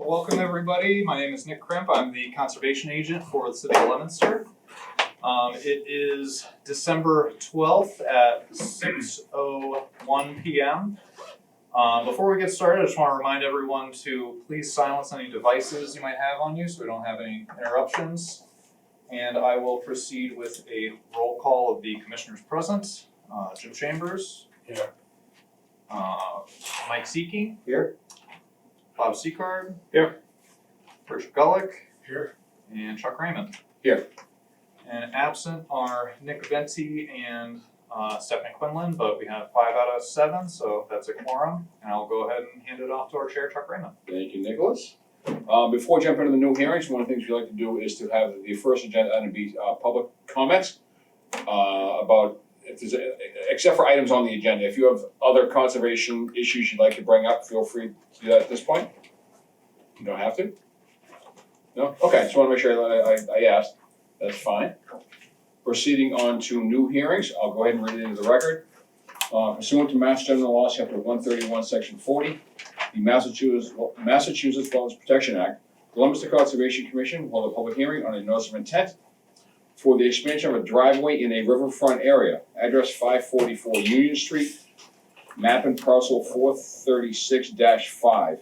Welcome everybody. My name is Nick Krimp. I'm the conservation agent for the city of Leominster. It is December 12th at 6:01 p.m. Before we get started, I just want to remind everyone to please silence any devices you might have on you so we don't have any interruptions. And I will proceed with a roll call of the commissioners present. Jim Chambers. Here. Mike Seeking. Here. Bob Seacard. Here. Richard Gullick. Here. And Chuck Raymond. Here. And absent are Nick Venti and Stephanie Quinlan, but we have 5 out of 7, so that's a quorum. And I'll go ahead and hand it off to our chair, Chuck Raymond. Thank you, Nicholas. Before we jump into the new hearings, one of the things we like to do is to have the first agenda item be public comments about, if there's except for items on the agenda. If you have other conservation issues you'd like to bring up, feel free to do that at this point. You don't have to? No? Okay, just want to make sure that I asked. That's fine. Proceeding on to new hearings, I'll go ahead and read it into the record. Pursuant to Mass General Law, Chapter 131, Section 40, the Massachusetts Wetlands Protection Act, the Leominster Conservation Commission will hold a public hearing on a notice of intent for the expansion of a driveway in a riverfront area, address 544 Union Street, map and parcel 436-5.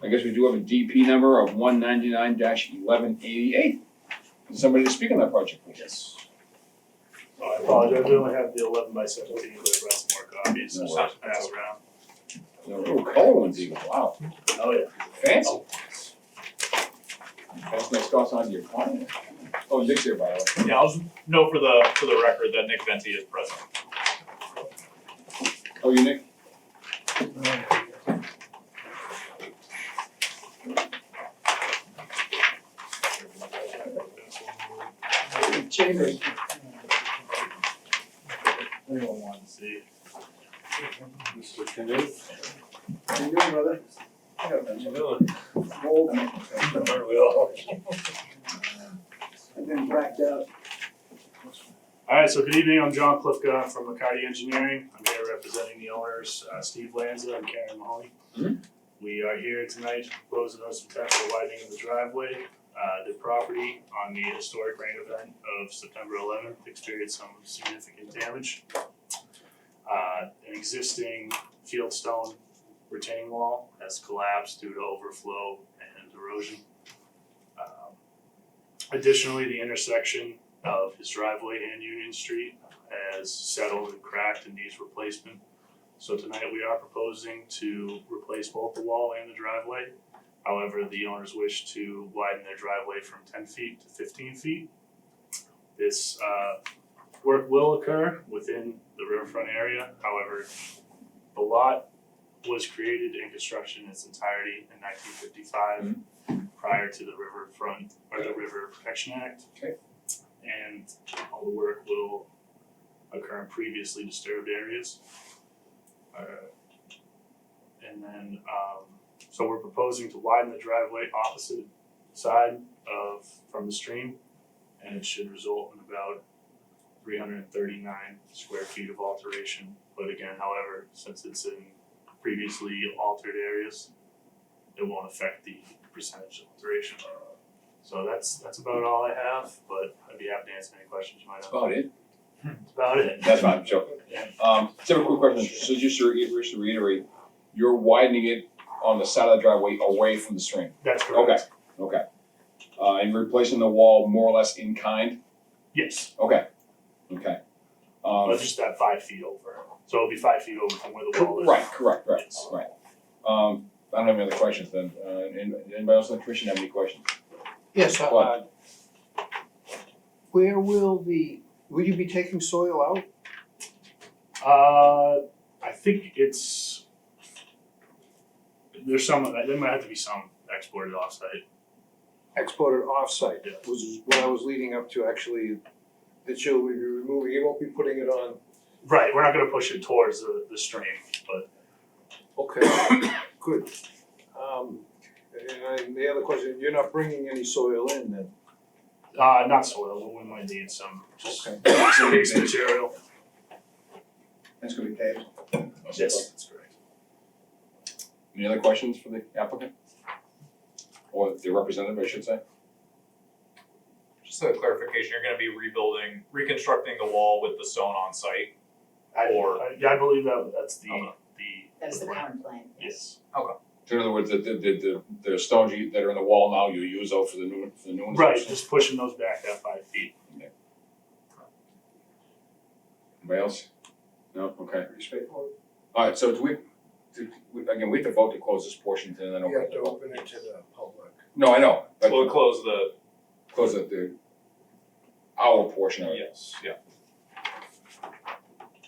I guess we do have a DP number of 199-1188. Is somebody to speak on that project, please? Yes. Oh, I apologize, we only have the 11 by 17, but I brought some more copies, so No just have to pass around. The little color ones even, wow, Oh, yeah. fancy. That's nice toss onto your client. Oh, Nick's here, by the way. Yeah, I'll just note for the record that Nick Venti is present. Oh, you Nick? Chambers. Anyone want to see? What you do? How you doing, brother? How you doing? Old. Aren't we all? I've been blacked out. Alright, so good evening, I'm John Clifka from McCarty Engineering. I'm here representing the owners, Steve Lanza and Karen Mahoney. Mhm. We are here tonight to propose a notice of intent for the widening of the driveway. The property on the historic rain event of September 11th experienced some significant damage. An existing fieldstone retaining wall has collapsed due to overflow and erosion. Additionally, the intersection of his driveway and Union Street has settled and cracked and needs replacement. So tonight we are proposing to replace both the wall and the driveway. However, the owners wish to widen their driveway from 10 feet to 15 feet. This work will occur within the riverfront area. However, the lot was created in construction in its entirety in 1955 prior to the riverfront or the River Protection Act. Okay. And all the work will occur in previously disturbed areas. And then so we're proposing to widen the driveway opposite side from the stream, and it should result in about 339 square feet of alteration. But again, however, since it's in previously altered areas, it won't affect the percentage alteration. So that's about all I have, but I'd be happy to answer any questions you might have. About it. That's about it. That's fine, I'm joking. Yeah. Several quick questions, so just to reiterate, you're widening it on the side of the driveway away from the stream? That's correct. Okay. And replacing the wall more or less in kind? Yes, Okay. but just that 5 feet over. So it'll be 5 feet over from where the wall is. Correct. Yes. I don't have any other questions then. Anybody else in the commission have any questions? Yes, What? where will you be taking soil out? I think there's there might have to be some exported offsite. Exported off-site, Yeah. was what I was leading up to actually, that you'll be removing, you won't be putting it on. Right, we're not gonna push it towards the stream, but Okay, good. And the other question, you're not bringing any soil in then? not soil, but we might need some Okay. some base material. That's gonna be paved. Yes, that's correct. Any other questions for the applicant? or the representative, I should say. Just a clarification, you're gonna be reconstructing the wall with the stone on site? Or- I believe that's the, Okay. That's the plan. current plan, yes. Yes. So in other words, the stones that are in the wall now, you use those for the new ones? Right, just pushing those back that 5 feet. Anybody else? No, okay. Pretty straightforward. Alright, so we have to vote to close this portion and then You open have it to up. open it to the public. No, I know, but We'll close the, close our portion of it. yes, yeah.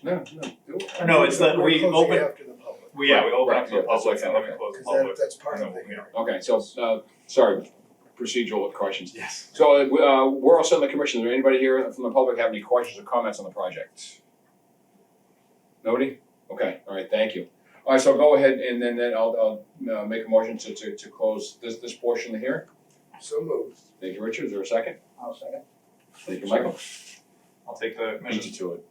No, do it. Or no, it's that We're we closing open, after the public. we open up to the Right, yeah, that's public and then we okay. close the Cause public. that's part of and the then, hearing. Okay, so, sorry, procedural questions. Yes. So, we're all set on the commission. Is there anybody here from the public have any questions or comments on the project? Nobody? Okay, all right, thank you. All right, so go ahead and then I'll make a motion to close this portion of the hearing. So moved. Thank you, Richard. Is there a second? I'll second. Thank you, Michael. I'll take the Beat commission's, you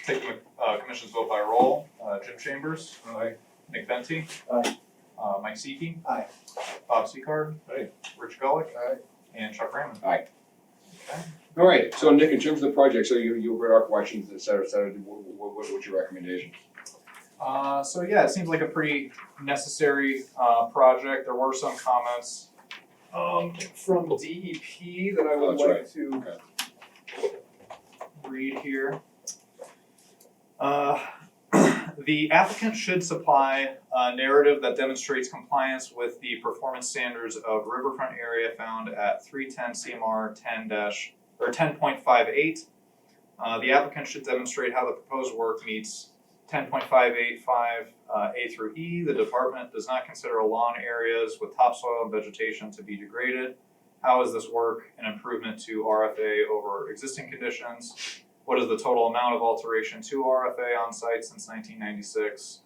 to it. commission's vote by roll. Jim Chambers. Aye. Nick Venti. Aye. Mike Seeki. Aye. Bob Seacard. Aye. Rich Gullick. Aye. And Chuck Raymond. Aye. Okay. All right, so Nick, in terms of the project, so you heard our questions, et cetera, what's your recommendation? So yeah, it seems like a pretty necessary project. There were some comments from DEP that I Oh, would that's like right. to Okay. read here. The applicant should supply a narrative that demonstrates compliance with the performance standards of riverfront area found at 310 CMR 10.58. The applicant should demonstrate how the proposed work meets 10.585 A through E. The department does not consider lawn areas with topsoil and vegetation to be degraded. How is this work an improvement to RFA over existing conditions? What is the total amount of alteration to RFA on site since 1996?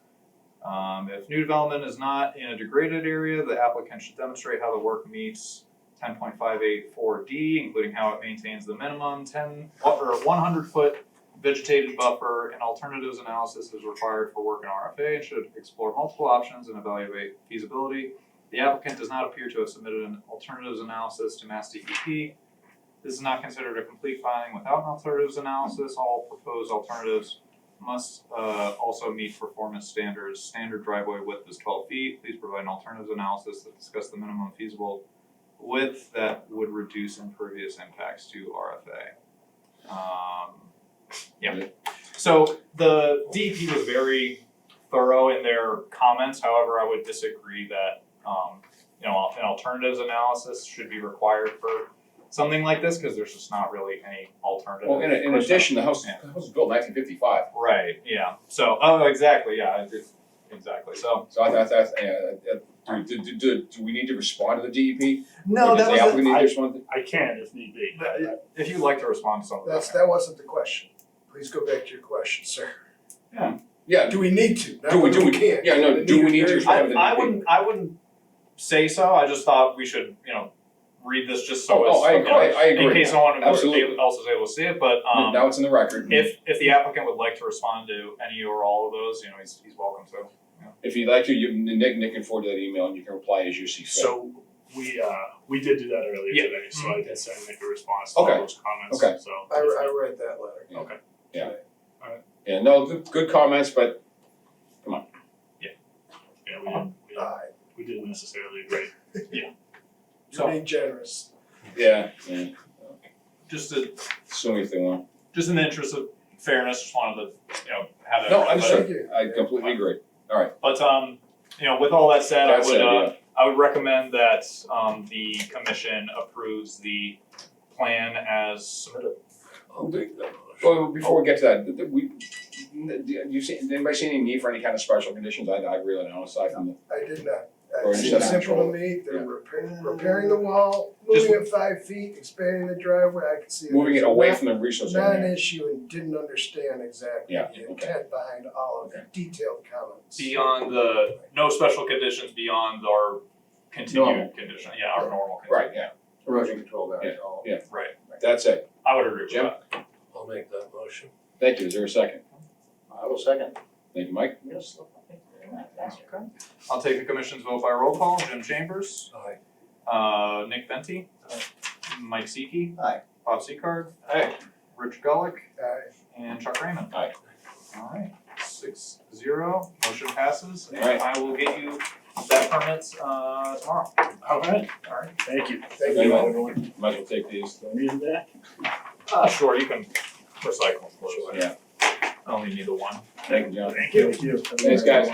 If new development is not in a degraded area, the applicant should demonstrate how the work meets 10.584D, including how it maintains the minimum 100-foot vegetated buffer. An alternatives analysis is required for work in RFA and should explore multiple options and evaluate feasibility. The applicant does not appear to have submitted an alternatives analysis to Mass DEP. This is not considered a complete filing without an alternatives analysis. All proposed alternatives must also meet performance standards. Standard driveway width is 12 feet. Please provide an alternatives analysis that discuss the minimum feasible width that would reduce impervious impacts to RFA. Yeah. So the DEP was very thorough in their comments. However, I would disagree that an alternatives analysis should be required for something like this because there's just not really any alternative. Well, in addition, the house was built in 1955. Right. Yeah. So. Exactly. Yeah. Exactly. So. So do we need to respond to the DEP? No, Or does that the was. applicant need to respond? I can if need be. If you'd like to respond to something. That wasn't the question. Please go back to your question, sir. Yeah. Do we need to? Not Do we- whether do we- can. yeah, no, The do we is need to very- respond? I wouldn't say so. I just thought we should, read this just so Oh, I agree. in case no one Absolutely. else is able to see it. But Now it's in the record. if the applicant would like to respond to any or all of those, he's welcome to. If you'd like to, Nick can forward that email and you can reply as you see fit. So we did do that earlier Yeah. today, so I did send Nick a response to all Okay. those comments, Okay. so. I read that letter. Yeah. Okay. Yeah, no, good comments, but Yeah, Aye. we didn't necessarily agree. So- You're being generous. yeah, Just assuming if they want. in the interest of fairness, just wanted to have that. No, but- understood. Thank you. I completely agree. But with all that said, That said, yeah. I would recommend that the commission approves the plan as submitted. I'll make that motion. Well, before we get to that, anybody see any need for any kind of special conditions? I really don't, aside from the. I did not. Or It just seems have simple to control. me. They're Yeah. repairing the wall, Just- moving it 5 feet, expanding the driveway. I could see it. Moving it as away not- from the resource Not an area. issue and didn't understand exactly Yeah, the okay. intent behind all of the Okay. detailed comments. Beyond no special conditions beyond our continued condition, our normal condition. Right, yeah, Erosion control, that's Yeah. all. yeah. Right. That's it. I would agree with Jim? that. I'll make that motion. Thank you. Is there a second? I will second. Thank you, Mike. Yes, that's correct. I'll take the commission's vote by roll call. Jim Chambers, Nick Venti. Mike Seekey. Aye. Bob Seacard. Aye. Rich Gullick. Aye. And Chuck Raymond. Aye. Alright, 6-0, motion passes, and Alright. I will get you that permit, tomorrow. Alright, Alright. thank you. Thank Very you. well. Might as well take these. Do I need them back? Sure, you can recycle them, close. Yeah. I only need the one. Thank you, John. Thank you. Thanks, guys.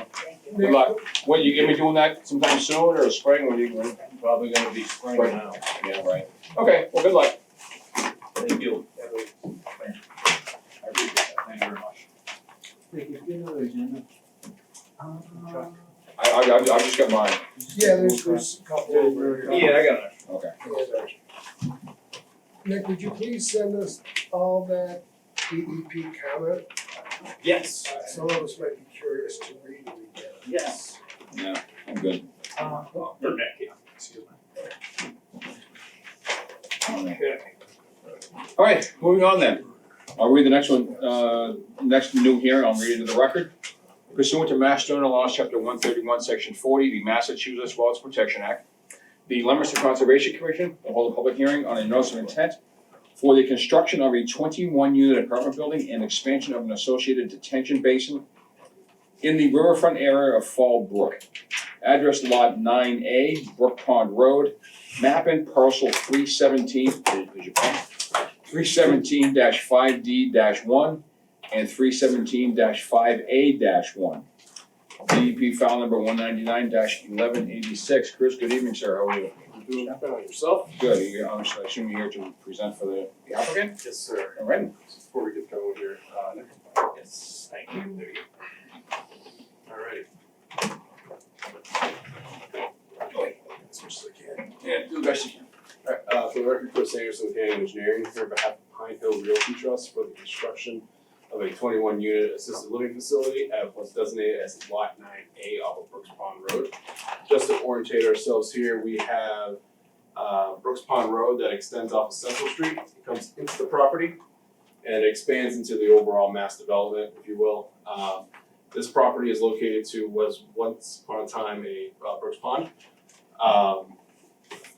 Good luck. What, you gonna be doing that sometime soon or spring, or you? Probably gonna be spring Right. now. Yeah, right. Okay, well, good luck. Thank you. I appreciate that, thank you very much. I just got mine. Yeah, there's a couple over here. Yeah, I got it. Okay. Nick, would you please send us all that DEP comment? Yes. Some of us might be curious to read it again. Yes. Yeah, I'm good. Or Nick, yeah, excuse me. Okay. All right, moving on then. I'll read the next one, next new hearing, I'll read it into the record. Pursuant to Mass General Laws, Chapter 131, Section 40, the Massachusetts Wildlife Protection Act, the Leominster Conservation Commission will hold a public hearing on a notice of intent for the construction of a 21-unit apartment building and expansion of an associated detention basin in the riverfront area of Fall Brook. Address Lot 9A, Brook Pond Road, map and parcel 317, 317-5D-1 and 317-5A-1. DEP file number 199-1186. Chris, good evening, sir. How are you? Doing that on yourself? Good. I assume you're here to present for the applicant? Yes, sir. All right. Before we get going here, Nick. Yes, thank you. There you go. Alright. As much as I can. Yeah, do the best you can. Alright, for the record, Chris Anderson with Hanning Engineering, here on behalf of Pine Hill Realty Trust for the construction of a 21-unit assisted living facility at what's designated as Lot 9A off of Brooks Pond Road. Just to orientate ourselves here, we have Brooks Pond Road that extends off of Central Street. It comes into the property and it expands into the overall mass development, if you will. This property is located to was once upon a time a Brooks Pond.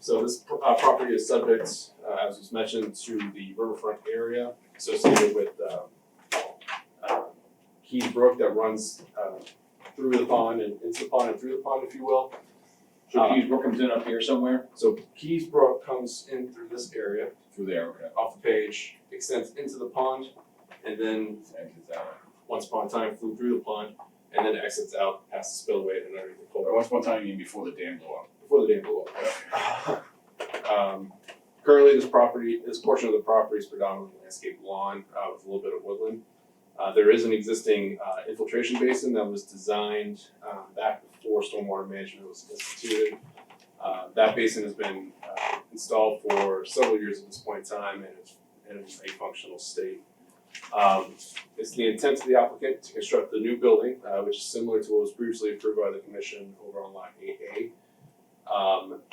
So this property is subject, as was mentioned, to the riverfront area associated with Keys Brook that runs through the pond and into the pond and through the pond, if you will. So Keys Brook comes in up here somewhere? So Keys Brook comes in through this area, Through there, okay. off the page, extends into the pond, and then Exits out. once upon a time flew through the pond, and then exits out past the spillway and underneath the Or culvert. once upon a time, you mean before the dam blew up? Before the dam blew up. Currently, this portion of the property is predominantly landscape lawn with a little bit of woodland. There is an existing infiltration basin that was designed back before stormwater management was instituted. That basin has been installed for several years at this point in time and it's in a functional state. It's the intent of the applicant to construct the new building, which is similar to what was previously approved by the commission over on Lot 8A.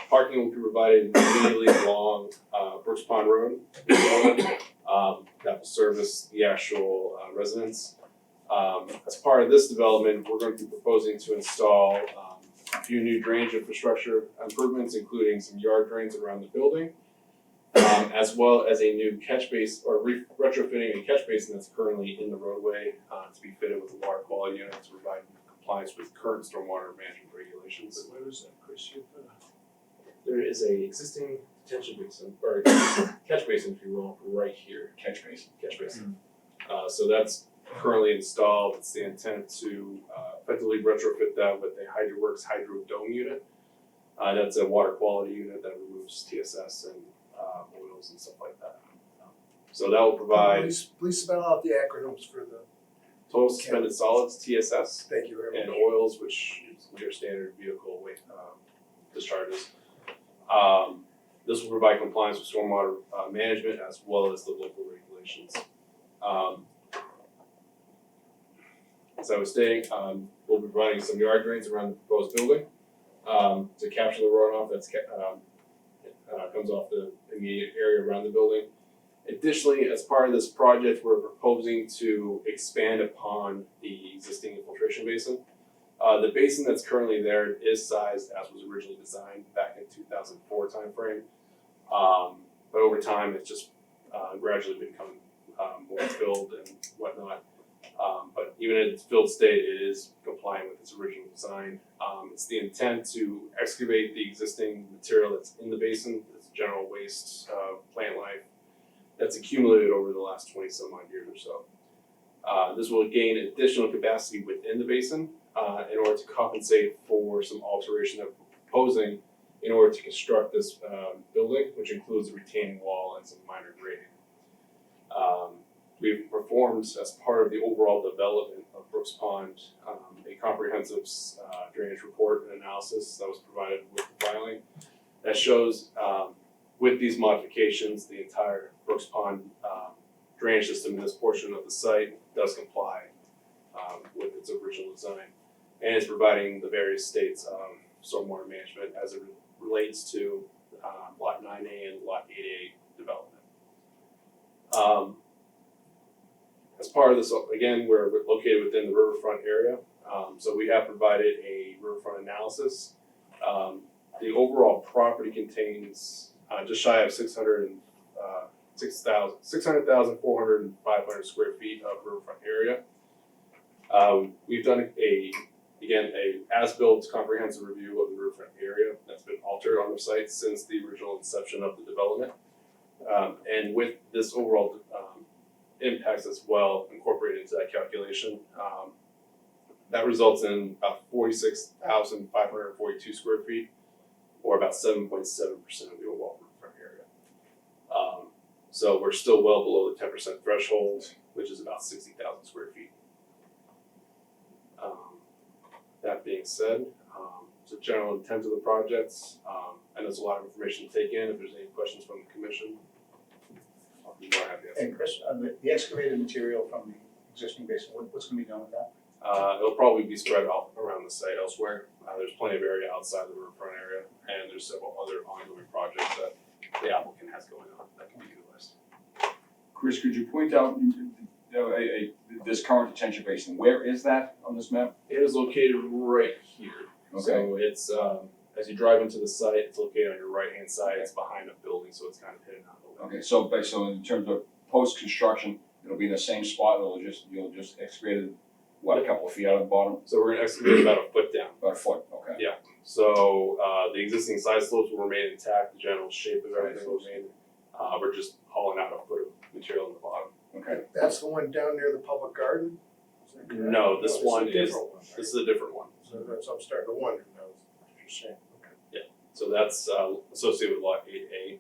Parking will be provided immediately along Brooks Pond Road, that will service the actual residents. As part of this development, we're going to be proposing to install a few new drainage infrastructure improvements, including some yard drains around the building, as well as a new catch basin, or retrofitting a catch basin that's currently in the roadway to be fitted with a water quality unit to provide compliance with current stormwater management regulations. Where is that, Chris? There is a existing detention basin, or catch basin, if you will, right here. Catch basin. Catch basin. So that's currently installed. It's the intent to effectively retrofit that with a HydroWorks Hydro Dome unit. That's a water quality unit that removes TSS and oils and stuff like that. So that will provide Please spell out the acronyms for the, total suspended solids, TSS, thank you very and much. oils, which is your standard vehicle weight discharges. This will provide compliance with stormwater management as well as the local regulations. As I was stating, we'll be running some yard drains around the proposed building to capture the runoff that's comes off the immediate area around the building. Additionally, as part of this project, we're proposing to expand upon the existing infiltration basin. The basin that's currently there is sized as was originally designed back in 2004 timeframe. But over time, it's just gradually become more filled and whatnot. But even in its filled state, it is compliant with its original design. It's the intent to excavate the existing material that's in the basin, it's general waste, plant life, that's accumulated over the last 20 some odd years or so. This will gain additional capacity within the basin in order to compensate for some alteration that we're proposing in order to construct this building, which includes a retaining wall and some minor grading. We've performed, as part of the overall development of Brooks Pond, a comprehensive drainage report and analysis that was provided with the filing that shows, with these modifications, the entire Brooks Pond drainage system in this portion of the site does comply with its original design, and it's providing the various states of stormwater management as it relates to Lot 9A and Lot 8A development. As part of this, again, we're located within the riverfront area, so we have provided a riverfront analysis. The overall property contains just shy of 600,405 square feet of riverfront area. We've done a as-built comprehensive review of the riverfront area that's been altered on the site since the original inception of the development. And with this overall impacts as well incorporated into that calculation, that results in about 46,542 square feet, or about 7.7% of the overall riverfront area. So we're still well below the 10% threshold, which is about 60,000 square feet. That being said, it's a general intent of the projects, and there's a lot of information to take in. If there's any questions from the commission, I'll be more happy to answer. And Chris, the excavated material from the existing basin, what's gonna be done with that? It'll probably be spread out around the site elsewhere. There's plenty of area outside the riverfront area, and there's several other ongoing projects that the applicant has going on that can be utilized. Chris, could you point out this current detention basin, where is that on this map? It is located right here. Okay. So it's, as you drive into the site, it's located on your right-hand side. It's behind a building, so it's kind of hidden out a little. Okay, so in terms of post-construction, it'll be in the same spot, you'll just excavate it, what, a couple of feet out of the bottom? So we're gonna excavate about a foot down. About a foot, okay. Yeah. So, the existing side slopes will remain intact, the general shape of everything will remain. We're just hauling out a foot of material in the bottom. Okay, That's the one down near the public garden? Is that correct? No, this it's a one is, different one, right? this is a different one. So that's, I'm starting to wonder now, what you're saying, okay. So that's associated with Lot 8A.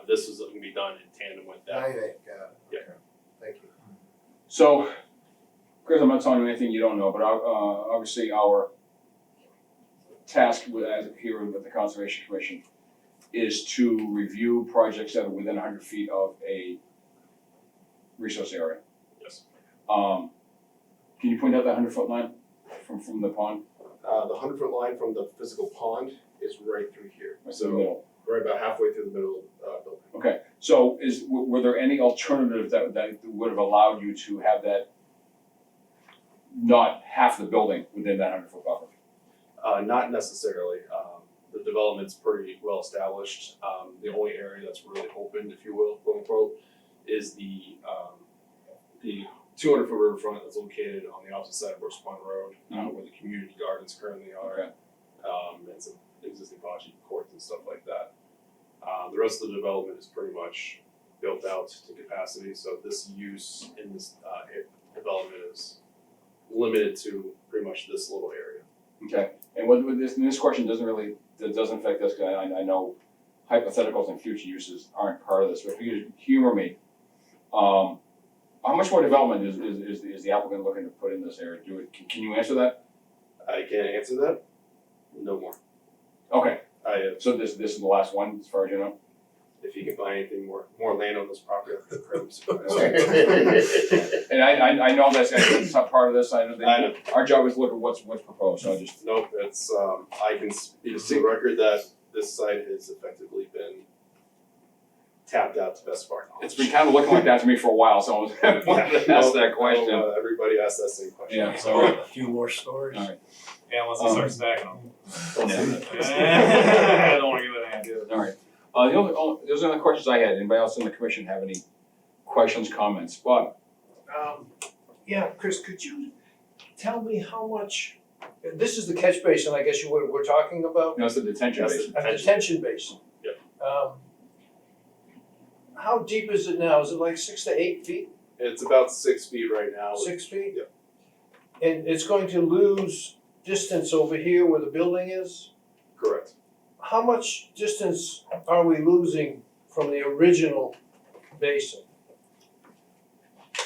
This is gonna be done in tandem with that. 9A, got it, Yeah. okay, thank you. so, Chris, I'm not telling you anything you don't know, but obviously our task here with the Conservation Commission is to review projects that are within 100 feet of a resource area. Yes. Can you point out that 100-foot line from the pond? The 100-foot line from the physical pond is right through here. Right through the middle. Right about halfway through the middle of the building. Okay, so were there any alternatives that would have allowed you to have that, not half the building within that 100-foot buffer? Not necessarily. The development's pretty well established. The only area that's really open, if you will, quote unquote, is the 200-foot riverfront that's located on the opposite side of Brooks Pond Road, where the community gardens currently are. Okay. And some existing bocce courts and stuff like that. The rest of the development is pretty much built out to capacity, so this use in this development is limited to pretty much this little area. Okay, and what this question doesn't affect this, because I know hypotheticals and future uses aren't part of this, but if you could humor me, how much more development is the applicant looking to put in this area? Can you answer that? I can't answer that. No more. Okay, So so this is the last one, as far as you know? if you can find anything more land on this property, I'd be incredibly surprised. And I know that's not part of this, I know I that know. our job is to look at what's proposed, so I just, Nope, it's, I can speak to the record that this site has effectively been tapped out to best of our knowledge. it's been kind of looking like that to me for a while, so I was wanted to ask that question. Everybody asks that same question. Yeah, So, so, A few more stories. all right. Yeah, unless they start stacking them. Yeah. I don't wanna get idea. Alright, those are the questions I had, anybody else in the commission have any questions, comments? Bob? Yeah, Chris, could you tell me how much, this is the catch basin, I guess we're talking about? No, it's the detention That's basin. A detention basin? Yep. How deep is it now? Is it like 6 to 8 feet? It's about 6 feet right now. 6 feet? Yep. And it's going to lose distance over here where the building is? Correct. How much distance are we losing from the original basin? I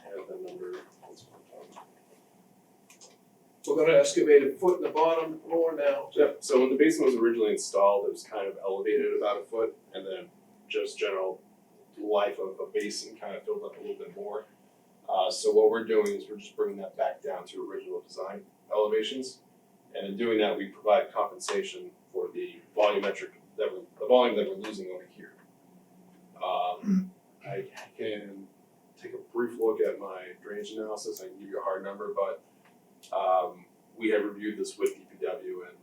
have that number. We're gonna excavate a foot in the bottom more now. Yep, so when the basin was originally installed, it was kind of elevated about a foot, and then just general life of a basin kind of filled up a little bit more. So what we're doing is we're just bringing that back down to original design elevations. And in doing that, we provide compensation for the volumetric, the volume that we're losing over here. I can take a brief look at my drainage analysis, I can give you a hard number, but we have reviewed this with DPW, and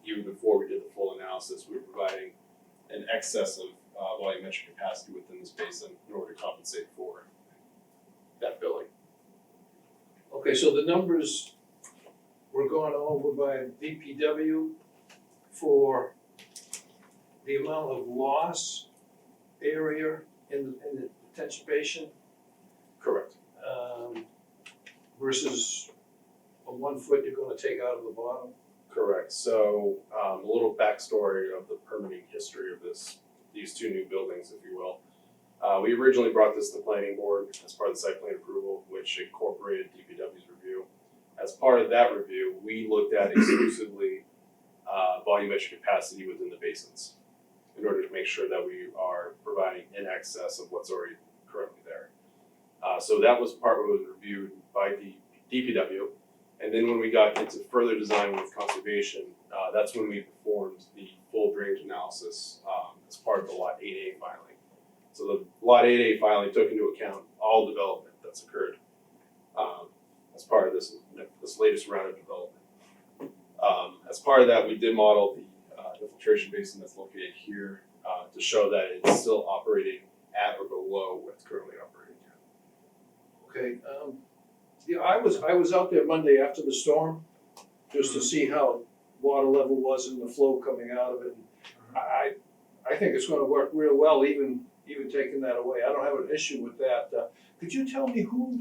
even before we did the full analysis, we were providing an excess of volumetric capacity within this basin in order to compensate for that billing. Okay, so the numbers were gone over by DPW for the amount of loss area in the detention basin, Correct. versus a 1 foot you're gonna take out of the bottom. Correct, so a little backstory of the permitting history of these two new buildings, if you will. We originally brought this to the planning board as part of the site plan approval, which incorporated DPW's review. As part of that review, we looked at exclusively volumetric capacity within the basins in order to make sure that we are providing in excess of what's already currently there. So that was part what was reviewed by DPW. And then when we got into further design with conservation, that's when we performed the full drainage analysis as part of the Lot 8A filing. So the Lot 8A filing took into account all development that's occurred as part of this latest round of development. As part of that, we did model the infiltration basin that's located here to show that it's still operating at or below what's currently operating at. Okay, yeah, I was out there Monday after the storm, just to see how water level was and the flow coming out of it. I think it's gonna work real well, even taking that away. I don't have an issue with that. Could you tell me who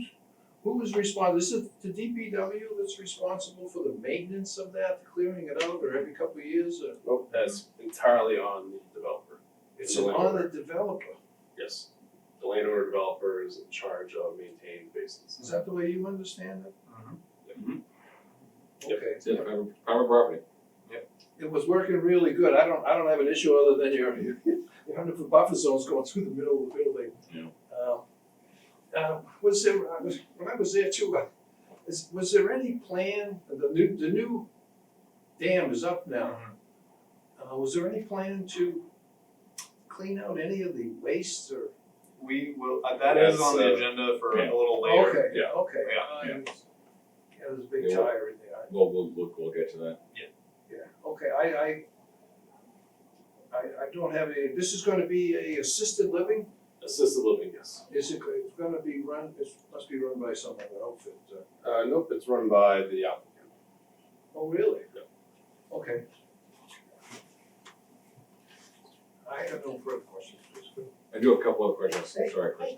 is responsible? Is it the DPW that's responsible for the maintenance of that, clearing it out, or every couple of years? Or? Nope, that's entirely on the developer. It's The on landowner. the developer. Yes. The landowner developer is in charge of maintaining basins. Is that the way you understand it? Yep. Okay. It's private property. It was working really good. I don't have an issue other than your 100-foot buffer zones going through the middle of the building. Yeah. When I was there too, was there any plan, the new dam is up now. Was there any plan to clean out any of the waste or? We will, that is on the agenda for a little later. Okay, Yeah. okay. Yeah. There's a big Yeah, tire in there. We'll get to that. Yeah, okay, I don't have any, this is gonna be a assisted living? Assisted living, yes. Is it, it's gonna be run, it must be run by some other outfit. Nope, it's run by the applicant. Oh, really? Yeah. Okay. I have no further questions, please. I do have a couple other questions, sorry, Chris.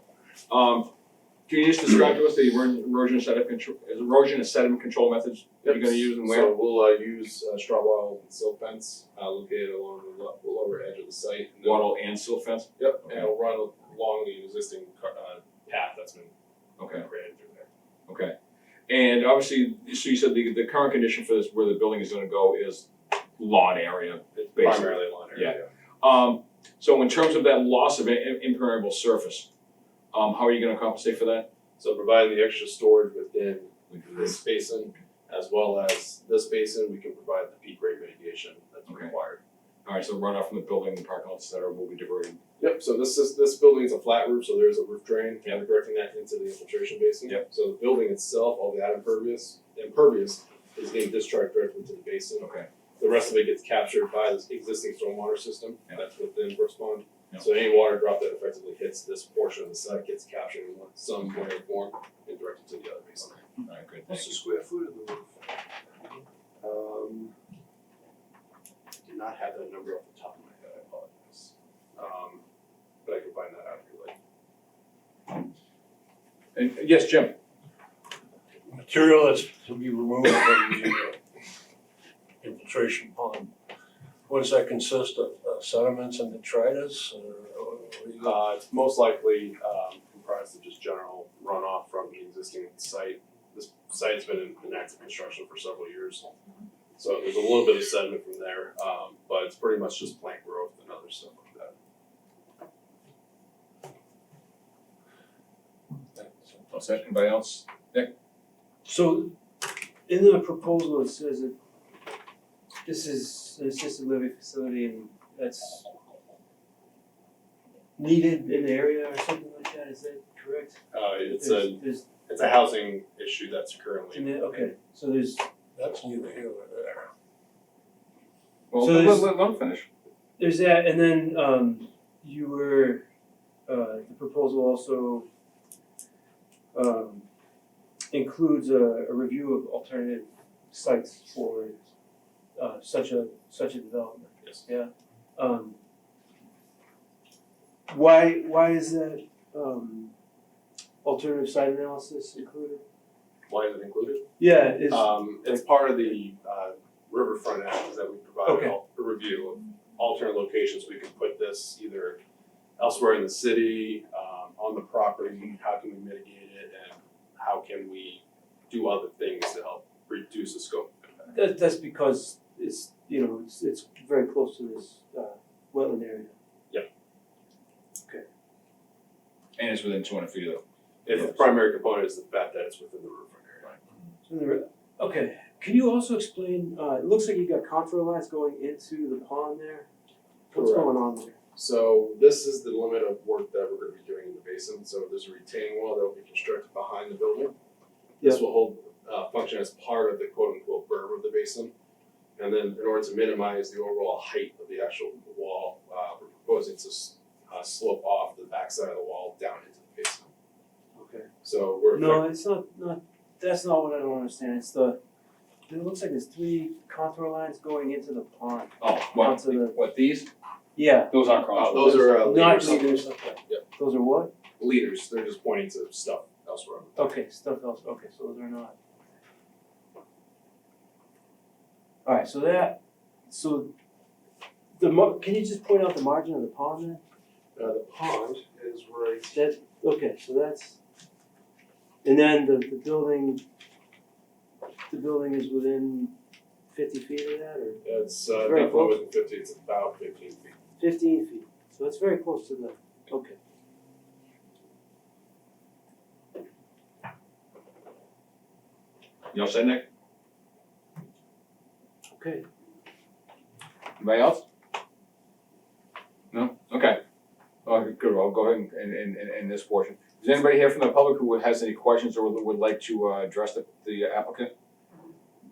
Can you just describe to us the erosion and sediment control methods that you're gonna use and where? So we'll use straw wattle and silt fence located along the lower edge of the site. And then- Wattle and silt fence? Yep, Okay. and it'll run along the existing path that's been Okay, created through there. okay. And obviously, so you said the current condition for this, where the building is gonna go is lawn area, It's basically. primarily lawn area. So in terms of that loss of impermeable surface, how are you gonna compensate for that? So providing the extra storage within this basin, as well as this basin, we can provide the peak rate mitigation that's Okay. required. Alright, so runoff from the building, the parking lots, et cetera, will be diverted. Yep, so this building is a flat roof, so there is a roof drain, Yep. and we're directing that into the infiltration basin. Yep. So the building itself, all that impervious is getting discharged directly into the basin. Okay. The The rest of it gets captured by this existing stormwater system Yeah. that's within Brooks Pond. Yeah. So any water drop that effectively hits this portion of the site gets captured in some way or form and directed to the other basin. Alright, good, What's thank the square foot of the roof? Did not have that number off the top of my head, I apologize. But I can find that out if you like. you. And, yes, Jim? Material that's to be removed from the infiltration pond. What does that consist of? Sediments and detritus or what do you got? It's most likely comprised of just general runoff from the existing site. This site's been in active construction for several years. So there's a little bit of sediment from there, but it's pretty much just plant growth and other stuff like that. All set, anybody else? So, in the proposal, it says that this is an assisted living facility and that's needed in the area or something like that, is that correct? It's There's, a housing issue that's currently. okay, so there's, That's neither here nor there. Well, So let, there's- let him finish. there's that, and then, you were, the proposal also, includes a review of alternative sites for, such a development. Yes. Yeah. Why is that, alternative site analysis included? Why is it included? Yeah, is, It's part of the riverfront actions that we provide Okay. a review of alternate locations. We can put this either elsewhere in the city, on the property, how can we mitigate it, and how can we do other things to help reduce the scope of impact. that's because it's, it's very close to this, wetland area. And it's within 200 feet of If the primary component is the fact that it's within the riverfront area. Okay, can you also explain, it looks like you got contour lines going into the pond there? What's Correct. going on there? So this is the limit of work that we're gonna be doing in the basin. So there's a retaining wall that will be constructed behind the building. This will hold, function as part of the quote unquote berm of the basin. And then in order to minimize the overall height of the actual wall, we're proposing to slope off the backside of the wall down into the basin. Okay. So we're. No, it's not, that's not what I don't understand, it looks like there's 3 contour lines going into the pond. Oh, what, Onto the, what, these? yeah. Those aren't crosswalks. Those are Not leaders. leaders, okay. Yep. Those are what? Leaders, they're just pointing to stuff elsewhere. Okay, stuff else, okay, so those are not. Alright, so can you just point out the margin of the pond then? The pond is right. That, okay, so that's, and then the building is within 50 feet of that, or It's Very definitely close. within 50, it's about 15 feet. 15 feet, so it's very close to the, okay. You all set, Nick? Okay, Anybody else? No? Okay. Good, I'll go ahead and end this portion. Is anybody here from the public who has any questions or would like to address the applicant?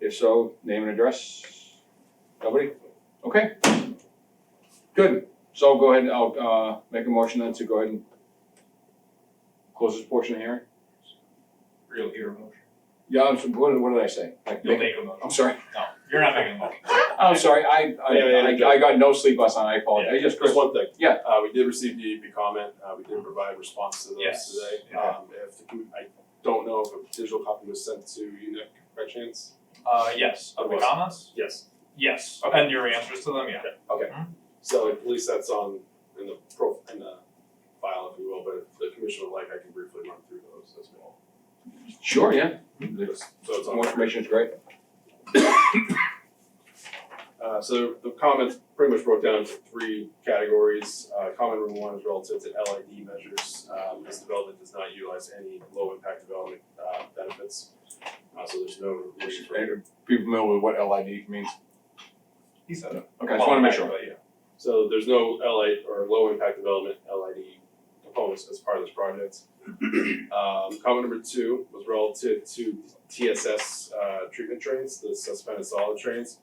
If so, name and address. Nobody? Okay. Good. So go ahead and I'll make a motion then to go ahead and close this portion of the hearing. Real hear motion. Yeah, what did I say? Like, You'll make a motion. I'm sorry. No, you're not making a motion. I'm sorry. I got no sleep last night. I apologize. Yeah, just one thing. Yeah. We did receive DEP comment, we did provide response to those Yes. today. Yeah. I don't know if a digital copy was sent to you, Nick, by chance? Yes, of It the was. comments? Yes. Yes, Okay. and your answers to them, yeah. Okay, Mhm. so at least that's on, in the file, if you will, but if the commission would like, I can briefly run through those as well. Sure, yeah. So it's on. More information is great. So the comments pretty much broke down into 3 categories. Comment number 1 is relative to LID measures. This development does not utilize any low impact development benefits. So there's no need for. People familiar with what LID means? He said it. Okay, I just wanna make sure. But yeah. So there's no LI or low impact development LID components as part of this project. Comment number 2 was relative to TSS treatment trains, the suspended solid trains.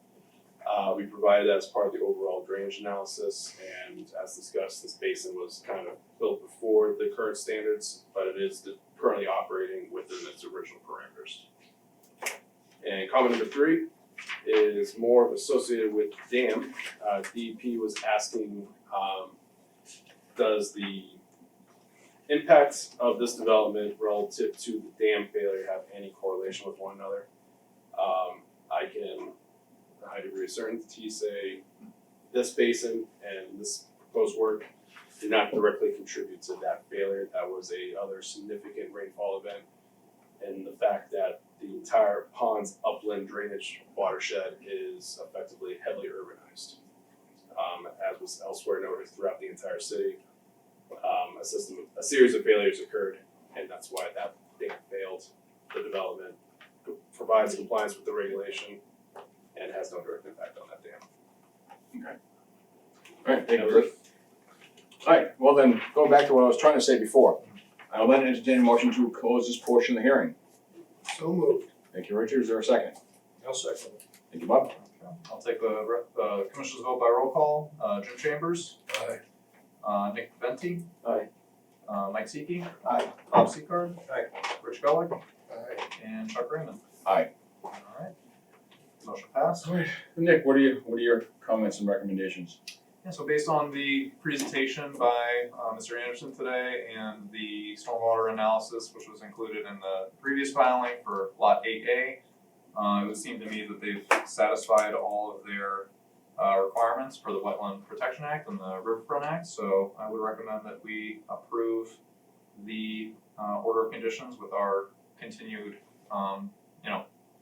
We provided that as part of the overall drainage analysis, and as discussed, this basin was kind of built before the current standards, but it is currently operating within its original parameters. And comment number 3 is more associated with the dam. DEP was asking, does the impact of this development relative to the dam failure have any correlation with one another? I can, with a high degree of certainty, say this basin and this proposed work did not directly contribute to that failure. That was a other significant rainfall event, and the fact that the entire pond's upland drainage watershed is effectively heavily urbanized. As was elsewhere noted throughout the entire city, a series of failures occurred, and that's why that dam failed. The development provides compliance with the regulation and has no direct impact on that dam. Alright, thank you, Bruce. Alright, well then, going back to what I was trying to say before, I'll then entertain a motion to close this portion of the hearing. So moved. Thank you, Richard, is there a second? I'll second it. Thank you, Bob. I'll take the commissioners vote by roll call. Jim Chambers. Aye. Nick Venti. Aye. Mike Seeke. Aye. Bob Seacard. Aye. Rich Gullick. Aye. And Chuck Raymond. Aye. Alright. Motion passed. Alright, Nick, what are your comments and recommendations? Yeah, so based on the presentation by Mr. Anderson today and the stormwater analysis, which was included in the previous filing for Lot 8A, it would seem to me that they've satisfied all of their requirements for the Wetland Protection Act and the Riverfront Act, so I would recommend that we approve the order of conditions with our continued,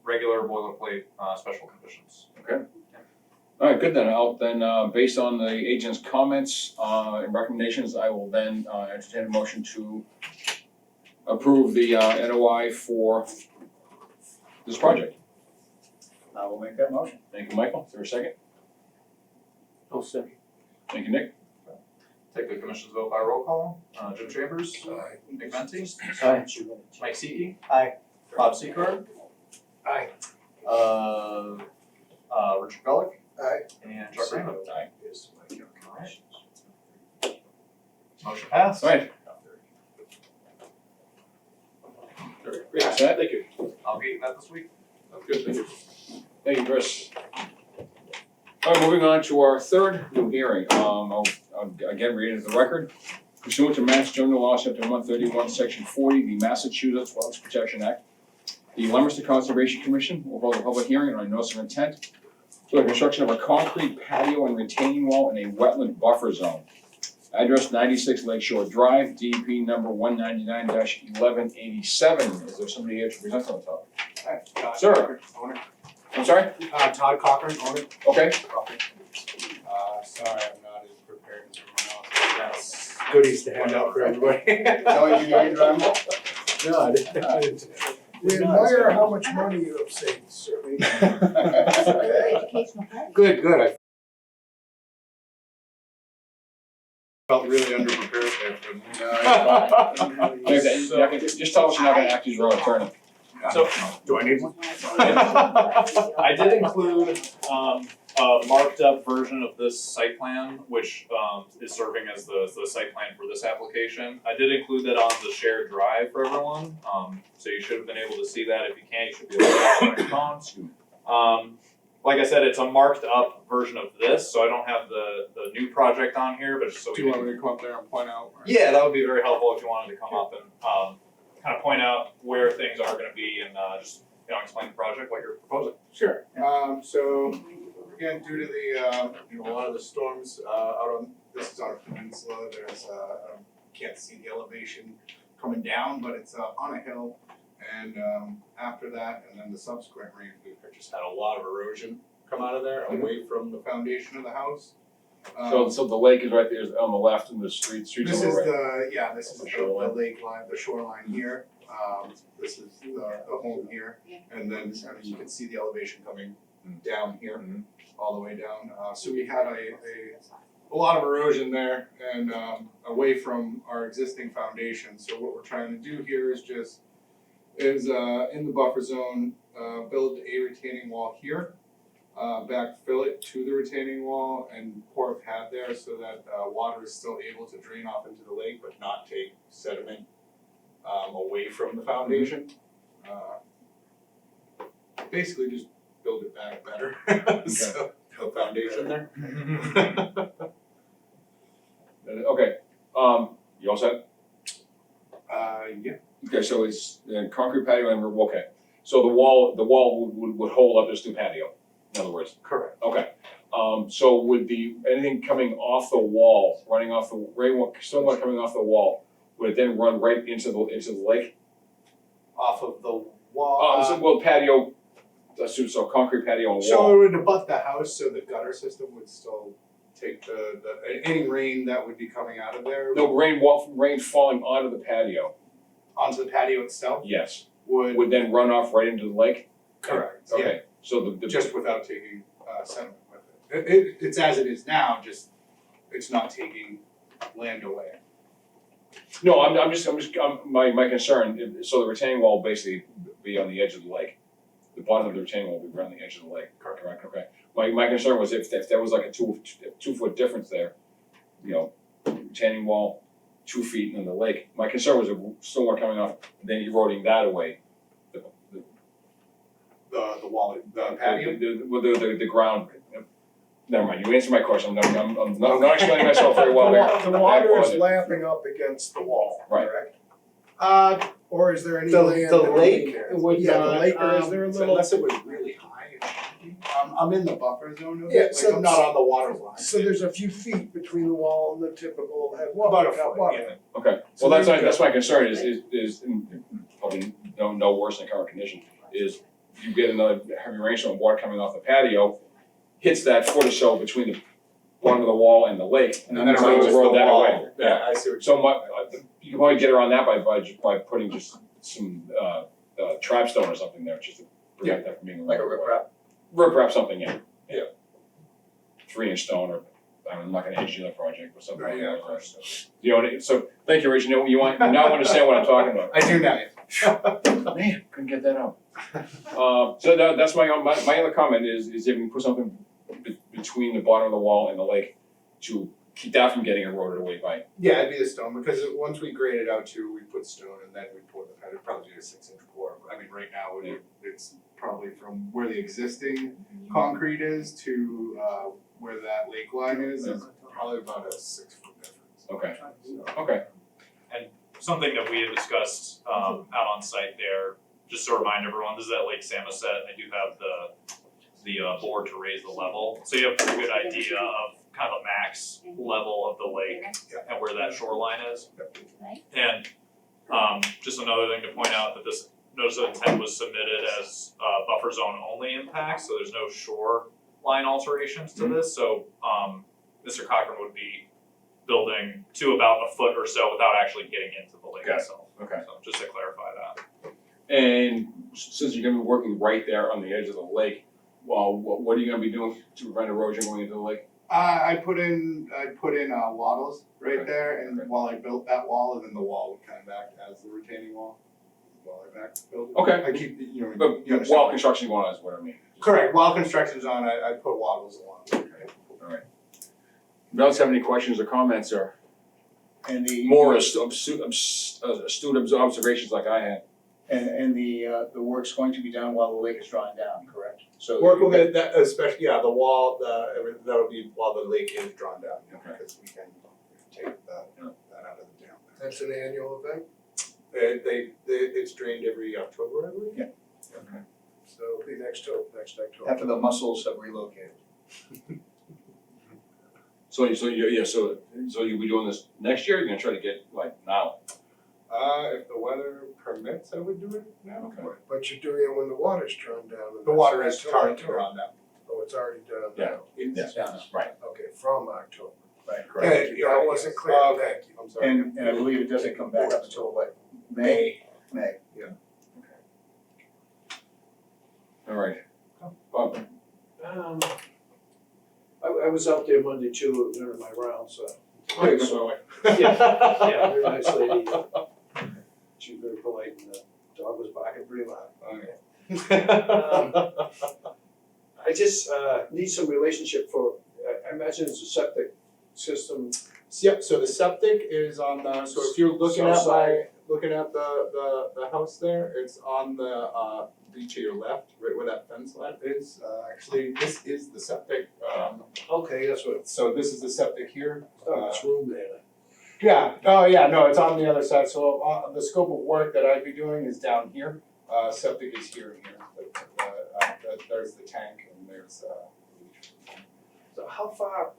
regular boilerplate special conditions. Alright, good then, based on the agent's comments and recommendations, I will then entertain a motion to approve the NOI for this project. I will make that motion. Thank you, Michael, is there a second? I'll second. Thank you, Nick. Take the commission's vote by roll call. Jim Chambers. Aye. Nick Venti. Aye. Mike Seeke. Aye. Bob Seacard. Aye. Richard Gullick. Aye. And Chuck Raymond. Aye. Alright. Motion passed. Alright, Great, Set. thank you. I'll get that this week. That's good, thank you. thank you, Chris. Alright, moving on to our third new hearing, I'll again read into the record. Pursuant to Mass General Law, Chapter 131, Section 40, the Massachusetts Wetlands Protection Act, the Leominster Conservation Commission will hold a public hearing on a notice of intent for the construction of a concrete patio and retaining wall in a wetland buffer zone. Address 96 Lakeshore Drive, DEP number 199-1187. Is there somebody here to present on the topic? Sir. Owner. I'm sorry? Todd Cochran, owner. Okay. Property. Sorry, I'm not as prepared as everyone else. That's goodies to hand out for everybody. No engineering drama? No, I didn't. We admire how much money you have saved, sir. Good, I Felt really underprepared there for Just tell us you're not gonna act as your own attorney. So, Do I need one? I did include a marked up version of this site plan, which is serving as the site plan for this application. I did include that on the shared drive for everyone, so you should have been able to see that. If you can't, you should be able to watch it on your phone. Like I said, it's a marked up version of this, so I don't have the new project on here, but just so we Do you can. want me to come up there and point out? Yeah, that would be very helpful if you wanted to come up and kind of point out where things are going to be and just explain the project, what you're proposing. Sure, so again, due to the, a lot of the storms this is on a peninsula, there's, can't see the elevation coming down, but it's on a hill. And after that, and then the subsequent rain, we've just had a lot of erosion come out of there, away from the foundation of the house. So the lake is right there on the left and the streets on This the is right. this is The the shoreline. lake line, the shoreline here. This is the home here, and then you can see the elevation coming down here, all the way down. So we had a lot of erosion there, and away from our existing foundation. So what we're trying to do here is in the buffer zone, build a retaining wall here, backfill it to the retaining wall and pour a pad there so that water is still able to drain off into the lake but not take sediment away from the foundation. Basically just build it back better. So, no foundation there. Okay, you all set? Yeah. Okay, so it's concrete patio and we're, okay. So the wall would hold up this new patio, in other words. Correct. Okay, so would anything coming off the wall, running off the, rainwater, stormwater coming off the wall, would it then run right into the lake? Off of the wall. Well, patio, so concrete patio and wall. So it would abut the house, so the gutter system would still take any rain that would be coming out of there. No, rain falling onto the patio, Onto the patio itself yes, would. then run off right into the lake? Correct, yeah, Okay, so the just without taking sediment with it. It's as it is now, just, it's not taking land away. no, my concern, so the retaining wall basically be on the edge of the lake. The bottom of the retaining wall will be right on the edge of the lake, correct, okay. My concern was if there was like a 2 foot difference there, you know, retaining wall, 2 feet in the lake. My concern was if stormwater coming off, then eroding that away. The wall, the patio. The ground, never mind, you answered my question, I'm not explaining myself very well there. The water is lapping up against the wall, Right. correct? Or is there any The land? the in lake between there? would Yeah, the not, lake, or is there a little? unless it was really high, it should be. I'm in the buffer zone of Yeah, it, so- like I'm not on the water line. So there's a few feet between the wall and the typical head wall. About a without foot, water. yeah. Okay, So well, there you that's my concern is probably no worse than current condition, is you get another heavy rainstorm, water coming off the patio, hits that foot or so between the bottom of the wall and the lake, And then it so runs it'll roll the that wall. away. Yeah, I see what So you can probably get around that by putting just some trap stone or something there, just to prevent that from being. Like a riprap? Riprap something, yeah. Yeah. 3-inch stone, or I'm not gonna engineer the project, but something like Right, yeah, that. of course. You know, so, thank you, Rich, you now understand what I'm talking about. I do now. Man, couldn't get that out. So that's my other comment is if you can put something between the bottom of the wall and the lake to keep that from getting eroded away by. Yeah, it'd be the stone, because once we grade it out too, we put stone and then we pour the pad, it'd probably be a 6-inch pour. I mean, right now, it's probably from where the existing concrete is to where that lake line is probably about a 6-foot difference. Okay, So, okay. Something that we had discussed out on site there, just to remind everyone, this is at Lake Samoset, and they do have the board to raise the level. So you have a pretty good idea of kind of a max level of the lake and where that shoreline is. And just another thing to point out that this notice of intent was submitted as buffer zone only impact, so there's no shoreline alterations to this. So Mr. Cochran would be building to about a foot or so without actually getting into the lake Got it. itself. Okay. So just to clarify that. And since you're gonna be working right there on the edge of the lake, well, what are you gonna be doing to prevent erosion going into the lake? I put in wattles right Okay. there, and Okay. while I built that wall, and then the wall would kind of act as the retaining wall while I backfilled it. Okay. I keep, you know, But you understand. wall construction going on is what I mean. Correct, while construction's on, I put wattles along the way. Alright. Else have any questions or comments or And the. more astute observations like I had? And the work's going to be done while the lake is drawing down, correct? So. Work will get that, especially, yeah, the wall, that'll be while the lake is drawn down, Okay. because we can take that out of the dam. That's an annual event, It's drained every October, I believe. Yeah. Okay. so it'll be next October. After the mussels have relocated. So you'll be doing this next year, or you're gonna try to get like now? If the weather permits, I would do it now. Okay. But you're doing it when the water's drawn down. and The water that's is until starting to October. run down. Oh, it's already done Yeah. now. Yeah. Right. Okay, from October. Right, That wasn't clear. Oh, okay, I'm sorry. And I believe it doesn't come back up until what, May? May. Alright. Bob, I was out there Monday too, during my rounds, Oh, you go away. yeah, very nice lady. She was very polite and the dog was barking pretty loud. I just, need some relationship for, I imagine it's a septic system. Yep, so the septic is on the, so if you're looking at South side. looking at the house there, it's on the to your left, right where that fence line is. Actually, this is the septic, Okay, that's what, so this is the septic here. it's room there. Yeah, oh yeah, no, it's on the other side, so the scope of work that I'd be doing is down here, septic is here and here. There's the tank and there's So how far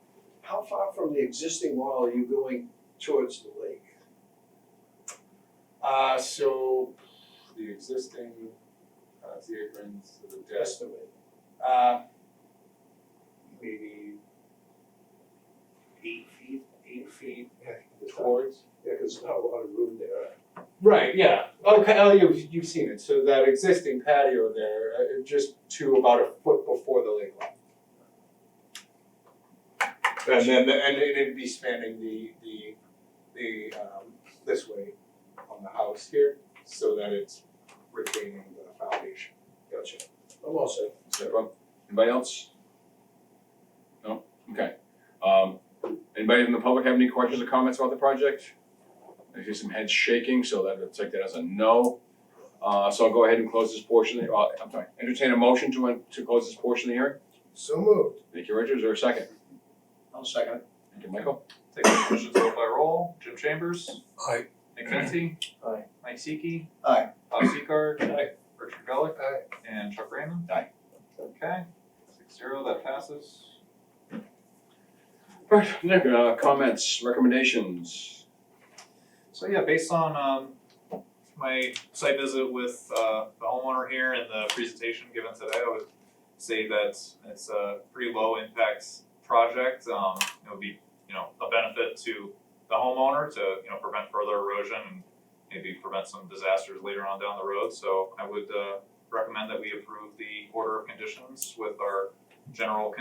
from the existing wall are you going towards the lake? so the existing, the aprons, the desk, Estimate. maybe 8 feet Yeah, towards. yeah, cause there's not a lot of room there. Right, yeah, okay, oh, you've seen it, so that existing patio there, just to about a foot before the lake line. And then, and it'd be spanning the this way on the house here, so that it's retaining the foundation. Gotcha. I'm all set. No problem. Anybody else? No? Okay. Anybody in the public have any questions or comments about the project? I see some heads shaking, so that, let's take that as a no. So I'll go ahead and close this portion, I'm sorry, entertain a motion to close this portion of the hearing. So moved. Thank you, Richard, is there a second? I'll second it. Thank you, Michael. Take the commission's vote by roll. Jim Chambers. Aye. Nick Venti. Aye. Mike Siki. Aye. Bob Seacard. Aye. Richard Gulick. Aye. And Chuck Raymond. Aye. Okay, 6-0, that passes. Right, Nick, comments, recommendations? So yeah, based on my site visit with the homeowner here and the presentation given today, I would say that it's a pretty low impact project. It would be, a benefit to the homeowner to, prevent further erosion and maybe prevent some disasters later on down the road. So I would recommend that we approve the order of conditions with our general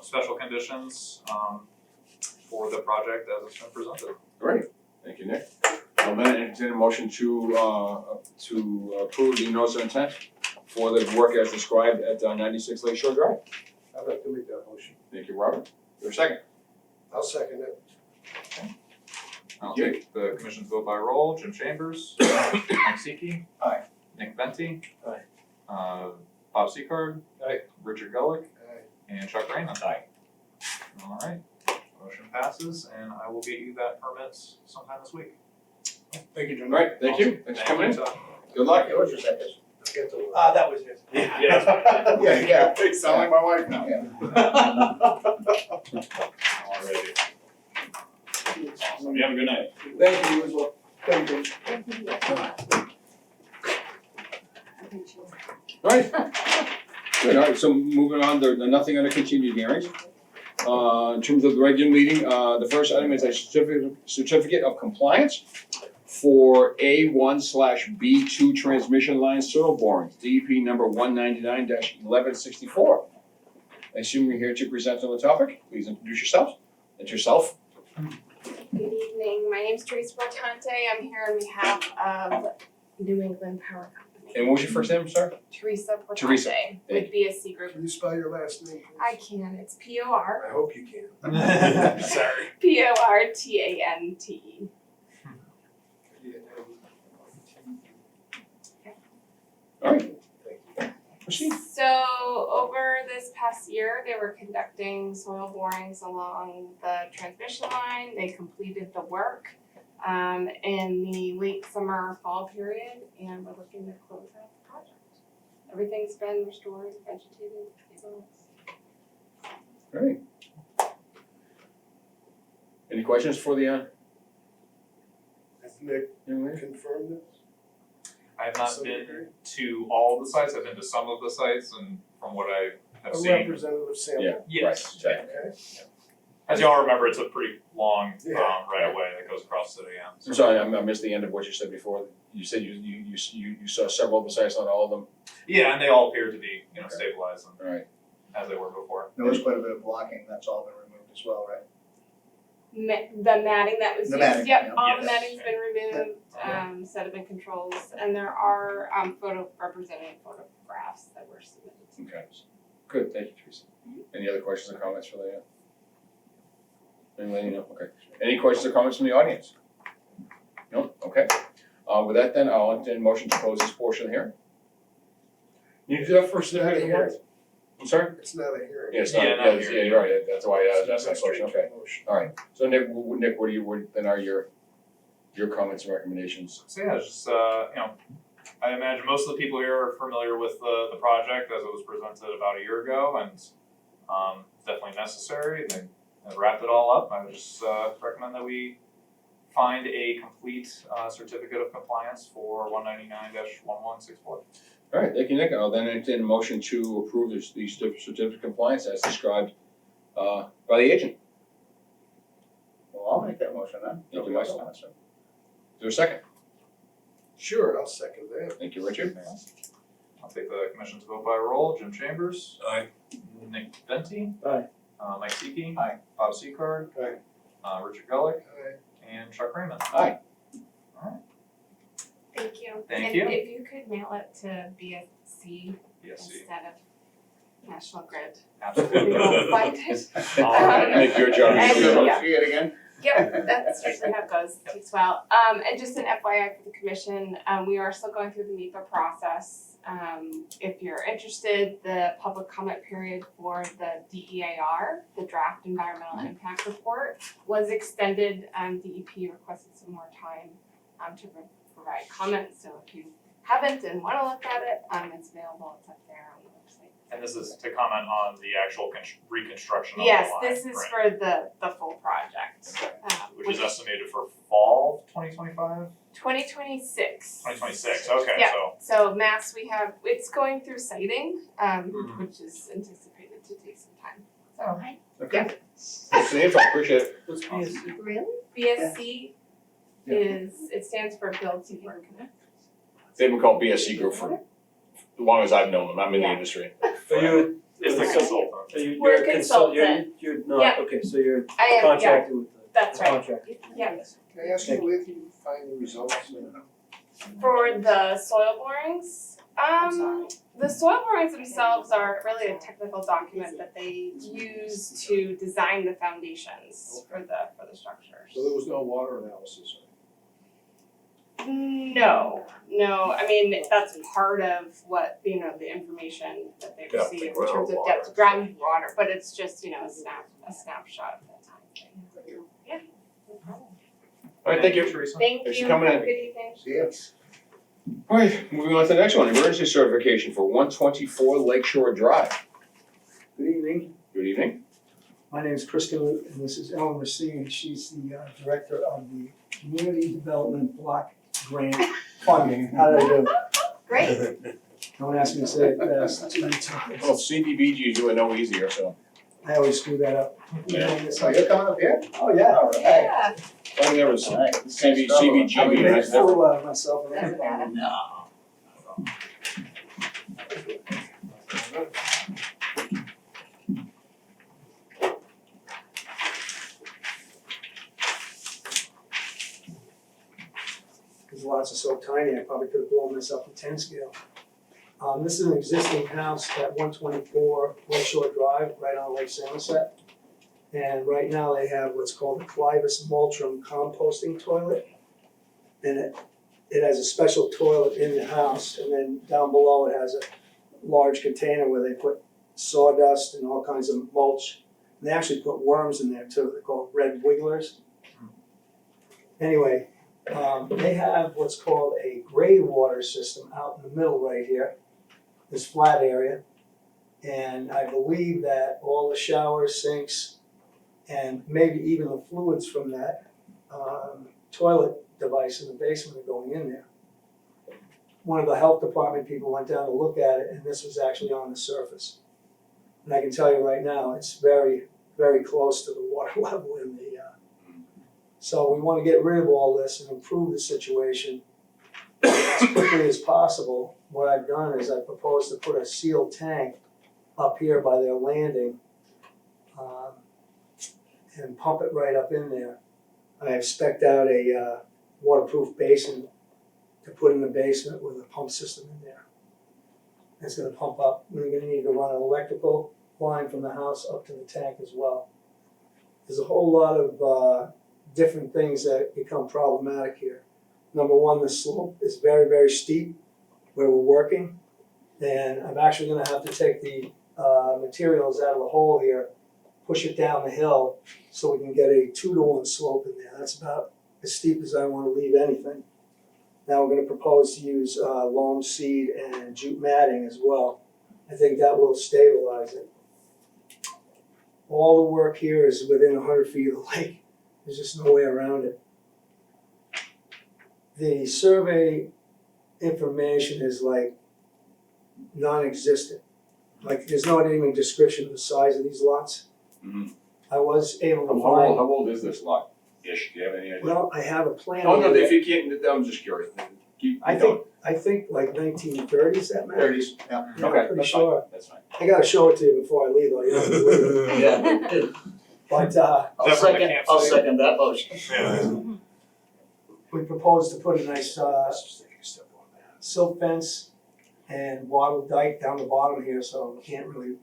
special conditions for the project as it's been presented. Great, thank you, Nick. I'll then entertain a motion to approve the notice of intent for the work as described at 96 Lake Shore Drive. I'd like to make that motion. Thank you, Robert. Your second. I'll second it. I'll Yeah. take the commission's vote by roll. Jim Chambers. Mike Siki. Aye. Nick Venti. Aye. Bob Seacard. Aye. Richard Gulick. Aye. And Chuck Raymond. Aye. Alright, motion passes and I will get you that permit sometime this week. Thank you, Jim. All right, thank you. Thanks for coming in. Good luck. Yours or second? Get the. That was it. Yeah. They sound like my wife now. Alrighty. Awesome, you have a good night. Thank you as well. Thank you. All right. Good, all right, so moving on, there nothing under continued hearings. In terms of the regular meeting, the first item is a certificate of compliance for A1/B2 transmission line soil borings, DEP number 199-1164. I assume you're here to present on the topic. Please introduce yourself. Good evening, my name's Teresa Portante, I'm here on behalf of New England Power Company. And what was your first name, sir? Teresa Teresa, Portante with BSC Group. Can you spell your last name? I can, it's P-O-R, I hope you can. Sorry. P-O-R-T-A-N-T-E. All right. Proceed. So over this past year, they were conducting soil borings along the transmission line. They completed the work in the late summer, fall period, and we're looking to close out the project. Everything's been restored, vegetated, stabilized. Great. Any questions for the Has Nick young lady? confirmed this? I have not Some been degree? to all of the sites, I've been to some of the sites and from what I have A seen. representative sample? Yeah. Yes, Right, exactly. Okay. as y'all remember, it's a pretty long Yeah. right of way that goes across to the end. I'm sorry, I missed the end of what you said before. You said you saw several of the sites, not all of them. Yeah, and they all appear to be, Okay. stabilized and All right. as they were before. There was quite a bit of blocking, that's all been removed as well, right? The matting that was The used, matting, yep, yeah. all the Yes. matting's been removed, sediment controls, and there are representative photographs that were submitted to Okay. Good, thank you, Teresa. Any other questions or comments for Leah? Anyone, no, okay. Any questions or comments from the audience? No, okay. With that then, I'll entertain a motion to close this portion here. You need to do that first, then the warrant. I'm sorry? It's not a hearing. Yeah, it's not, Yeah, not yeah, here. you're right, that's why I asked that question, okay. Alright, so Nick, what then are your comments and recommendations? So yeah, it's just, I imagine most of the people here are familiar with the project as it was presented about a year ago, and it's definitely necessary. They wrapped it all up. I would just recommend that we find a complete certificate of compliance for 199-1164. Alright, thank you, Nick, I'll then entertain a motion to approve the certificate of compliance as described by the agent. Well, I'll make that motion then. Thank you, Michael. Is there a second? Sure, I'll second that. Thank you, Richard. I'll take the commission's vote by roll. Jim Chambers. Aye. Nick Venti. Aye. Mike Seeking. Aye. Bob Seacard. Aye. Richard Gullick. Aye. And Chuck Raymond. Aye. Thank you. Thank you. And if you could mail it to BSC Yes, instead of National Grid. absolutely. We won't find it. Make your job And- easier. yeah. See it again? Yep, that's usually how it goes, takes a while. And just an FYI for the commission, we are still going through the MEPA process. If you're interested, the public comment period for the DEAR, the Draft Environmental Impact Report, was extended. DEP requested some more time to provide comments, so if you haven't and wanna look at it, it's available, it's up there on the website. And this is to comment on the actual reconstruction of Yes, the line, this is right? for the full project. Which is estimated for fall 2025? 2026. 2026, okay, Yeah. so. So Mass, it's going through siting, Mhm. which is anticipated to take some time. So Okay. Thanks for the info, appreciate it. What's BSC? really, BSC it stands for Build City Connect. They've been called BSC Group for as long as I've known them, I'm in the Yeah. industry. Are you, It's the consultant. are you, We're you're a consult, consultant. you're not, Yeah. okay, so you're I am, yeah, contracted with the that's right. contract. Yeah, Can I ask you where you find the results? for the soil borings, the soil borings themselves are really a technical document that they use to design the foundations for the structures. So there was no water analysis? No, I mean, that's part of what, the information that they Depth receive in of terms of groundwater. depth of groundwater, but it's just, a snapshot of that time thing. Yeah, no problem. Alright, thank you. Teresa. Thank Thanks for you, coming have in. a good evening. Yes. Alright, moving on to the next one, emergency certification for 124 Lakeshore Drive. Good evening, Good evening. my name is Kristen Root, and this is Ellen Racine. She's the director of the Community Development Block Grant Funding. How did I do? Great, Don't ask me to say it fast. Well, CDBG do it no easier, so. I always screw that up. Yeah. So you're coming up here? Oh, yeah. All right. yeah. I think there was Alright. CBGB, I would make a that's never. fool of myself. No. These lots are so tiny, I probably could have blown this up to 10 scale. This is an existing house at 124 Lakeshore Drive, right on Lake Samoset. And right now they have what's called the Clivus Multrum composting toilet. And it has a special toilet in the house, and then down below it has a large container where they put sawdust and all kinds of mulch. And they actually put worms in there too, they're called red wigglers. Anyway, they have what's called a gray water system out in the middle right here, this flat area. And I believe that all the showers, sinks, and maybe even the fluids from that toilet device in the basement are going in there. One of the health department people went down to look at it, and this was actually on the surface. And I can tell you right now, it's very, very close to the water level in the, so we want to get rid of all this and improve the situation as quickly as possible. What I've done is I propose to put a sealed tank up here by their landing, and pump it right up in there. I have spec'd out a waterproof basin to put in the basement with a pump system in there. It's gonna pump up. We're gonna need to run an electrical line from the house up to the tank as well. There's a whole lot of different things that become problematic here. Number one, the slope is very, very steep where we're working. And I'm actually gonna have to take the materials out of the hole here, push it down the hill so we can get a 2-to-1 slope in there. That's about as steep as I wanna leave anything. Now we're gonna propose to use loam seed and jute matting as well. I think that will stabilize it. All the work here is within 100 feet of the lake. There's just no way around it. The survey information is like non-existent. Like there's not even a description of the size of these lots. Mhm. I was able to How find, old is this lot-ish? Do you have any idea? well, I have a plan. Oh, no, here if that- you can't, I'm just curious. Keep I going. think like 1930s, that map? 30s, yeah. Yeah, I'm Okay, pretty that's sure. fine, that's fine. I gotta show it to you before I leave, though. You don't have to believe it. Yeah. But I'll second- I'll second that motion. Yeah. we propose to put a nice silt fence and wattle dike down the bottom here, so we can't really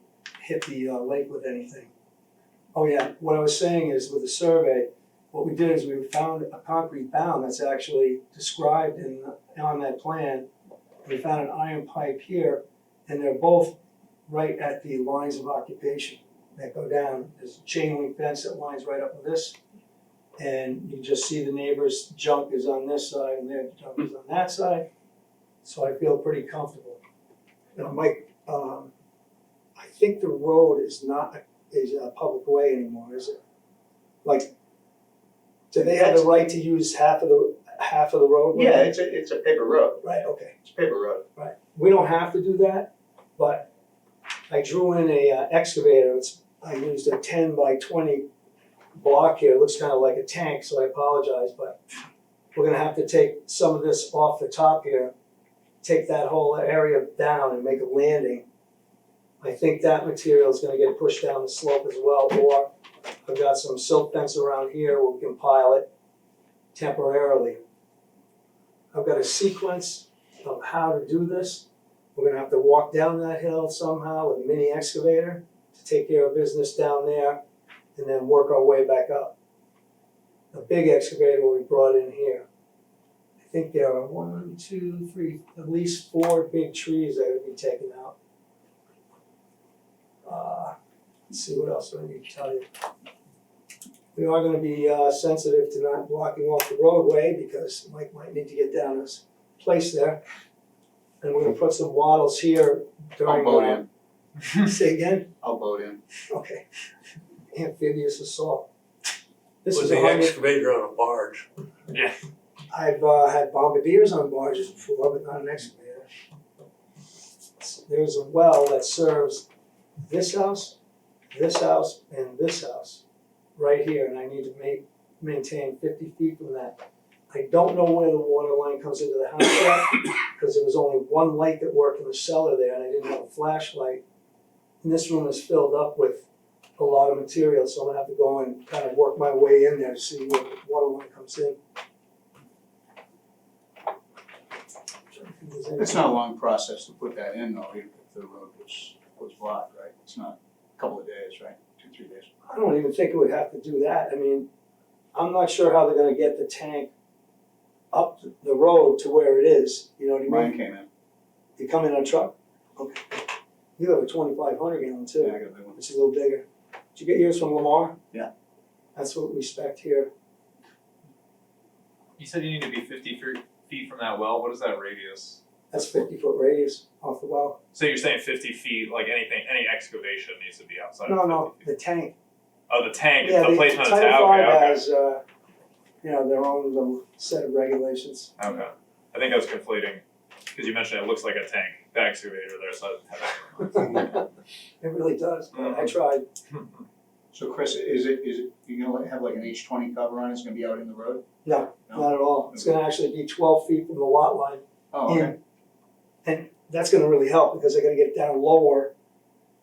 hit the lake with anything. Oh yeah, what I was saying is with the survey, what we did is we found a concrete bound that's actually described on that plan. We found an iron pipe here, and they're both right at the lines of occupation that go down. There's a chain link fence that lines right up with this. And you can just see the neighbor's junk is on this side and their junk is on that side. So I feel pretty comfortable. Now, Mike, I think the road is not a public way anymore, is it? Like, do they have the right to use half of the roadway? Yeah, it's a paper road, Right, okay. it's a paper road. Right, we don't have to do that, but I drew in a excavator, I used a 10 by 20 block here, it looks kind of like a tank, so I apologize, but we're gonna have to take some of this off the top here, take that whole area down and make a landing. I think that material is gonna get pushed down the slope as well, or I've got some silt fence around here where we can pile it temporarily. I've got a sequence of how to do this. We're gonna have to walk down that hill somehow with a mini excavator to take care of business down there and then work our way back up. The big excavator will be brought in here. I think there are 1, 2, 3, at least 4 big trees that would be taken out. Let's see, what else do I need to tell you? We are gonna be sensitive to not blocking off the roadway because Mike might need to get down this place there. And we're gonna put some wattles here during. I'll boat in, Say again? I'll boat in. Okay. Amphibious assault. This With is the 100. excavator on a barge. I've had bombardiers on barges before, but not an excavator. There's a well that serves this house, and this house, right here, and I need to maintain 50 feet from that. I don't know where the water line comes into the house yet, because there was only one light that worked in the cellar there, and I didn't have a flashlight. And this room is filled up with a lot of material, so I'm gonna have to go and kind of work my way in there to see where the water line comes in. It's not a long process to put that in though, if the road was blocked, right? It's not a couple of days, right? 2-3 days. I don't even think it would have to do that. I mean, I'm not sure how they're gonna get the tank up the road to where it is, you know what I mean? Ryan came in. You come in on a truck? Okay. You have a 2,500 gallon too, Yeah, I got a big one. which is a little bigger. Did you get yours from Lamar? Yeah. That's what we spec here. You said you need to be 50 feet from that well. What is that radius? That's 50-foot radius off the well. So you're saying 50 feet, like anything, any excavation needs to be outside No, of 50 no, feet? the tank. Oh, the tank, Yeah, the placement of the Title tank, V okay, has, you know, their own little set of regulations. okay. I think I was conflating, because you mentioned it looks like a tank, the excavator there, so. It really does, but I tried. So Chris, is it, you gonna have like an H20 cover on it, it's gonna be out in the road? No, not at all. It's gonna actually be 12 feet from the lot line. Oh, okay. And that's gonna really help because I gotta get it down lower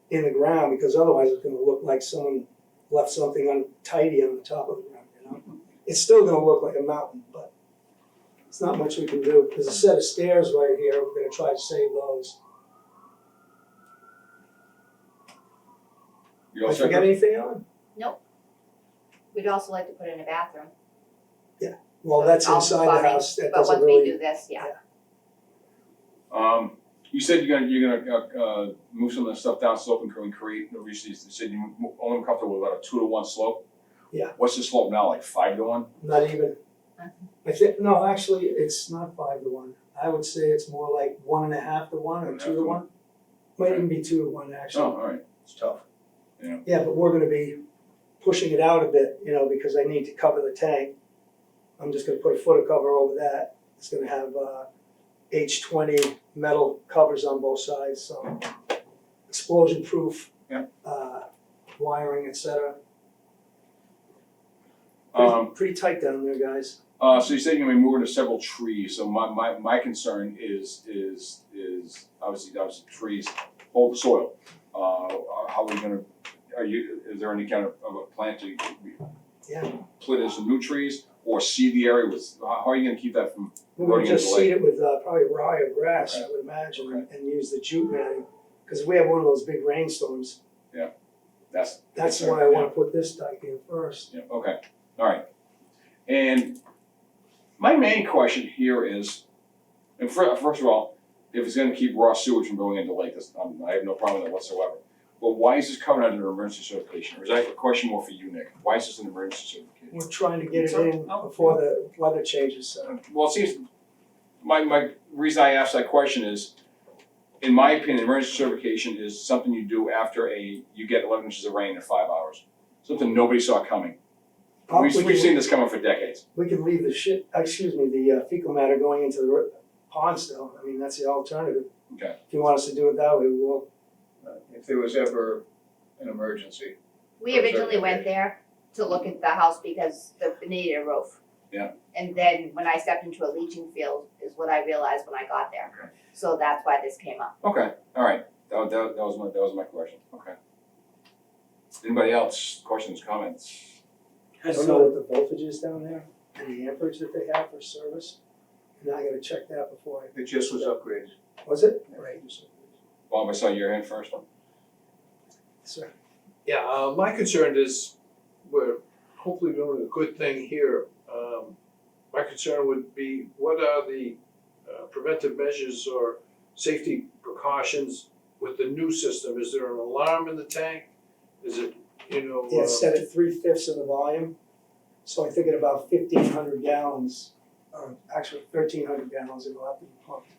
in the ground because otherwise it's gonna look like someone left something untidy on the top of the ground, you know? It's still gonna look like a mountain, but it's not much we can do. There's a set of stairs right here, we're gonna try to save those. You all I set, forget Chris? anything, Ellen? We'd also like to put in a bathroom. Well, So that's all inside the plumbing, house, that But doesn't once we really, do this, yeah. You said you're gonna move some of the stuff down slope and create, you said you only comfortable with about a 2-to-1 slope? Yeah. What's the slope now, like 5-to-1? not even. I think, no, actually, it's not 5-to-1. I would say it's more like 1.5-to-1 or 2-to-1. Might even be 2-to-1, Oh, actually. alright. It's tough. Yeah, but we're gonna be pushing it out a bit, because I need to cover the tank. I'm just gonna put a footer cover over that. It's gonna have H20 metal covers on both sides, so explosion proof. Yeah. Wiring, etc. Um, Pretty tight down there, guys. So you said you're gonna be moving to several trees, so my concern is obviously trees hold the soil. How are we gonna, is there any kind of a plan to Yeah. plant in some new trees or seed the area with, how are you gonna keep that from We're gonna eroding into just the lake? seed it with probably rye or grass, I Okay. would imagine, Okay. and use the jute matting. Cause we have one of those big rainstorms. That's why I wanna put this dike in first. Yeah, okay, alright. And my main question here is, and first of all, if it's gonna keep raw sewage from going into the lake, I have no problem with that whatsoever. But why is this covered under emergency certification? Or is that a question more for you, Nick? Why is this an emergency certification? We're trying to get it in before the weather changes, so. Well, it seems, my reason I asked that question is, in my opinion, emergency certification is something you do after you get 11 inches of rain in 5 hours. Something nobody saw coming. We've seen this coming for decades. We can leave the the fecal matter going into the pond still. I mean, that's the alternative. Okay. If you want us to do it that way, we will. If there was ever an emergency. We originally went there to look at the house because it needed a roof. Yeah. And then when I stepped into a leaching field is what I realized when I got there. Okay. So that's why this came up. Okay, alright, that was my question, okay. Anybody else, questions, comments? I don't know what the voltage is down there and the amperage that they have for service. And I gotta check that before It just was upgraded. Was it? Right. Bob, I saw your hand first. Sir. Yeah, my concern is we're hopefully doing a good thing here. My concern would be, what are the preventive measures or safety precautions with the new system? Is there an alarm in the tank? Is it, Yeah, it's set at 3/5 of the volume. So I think at about 1,500 gallons, or actually 1,300 gallons, it'll have to be pumped.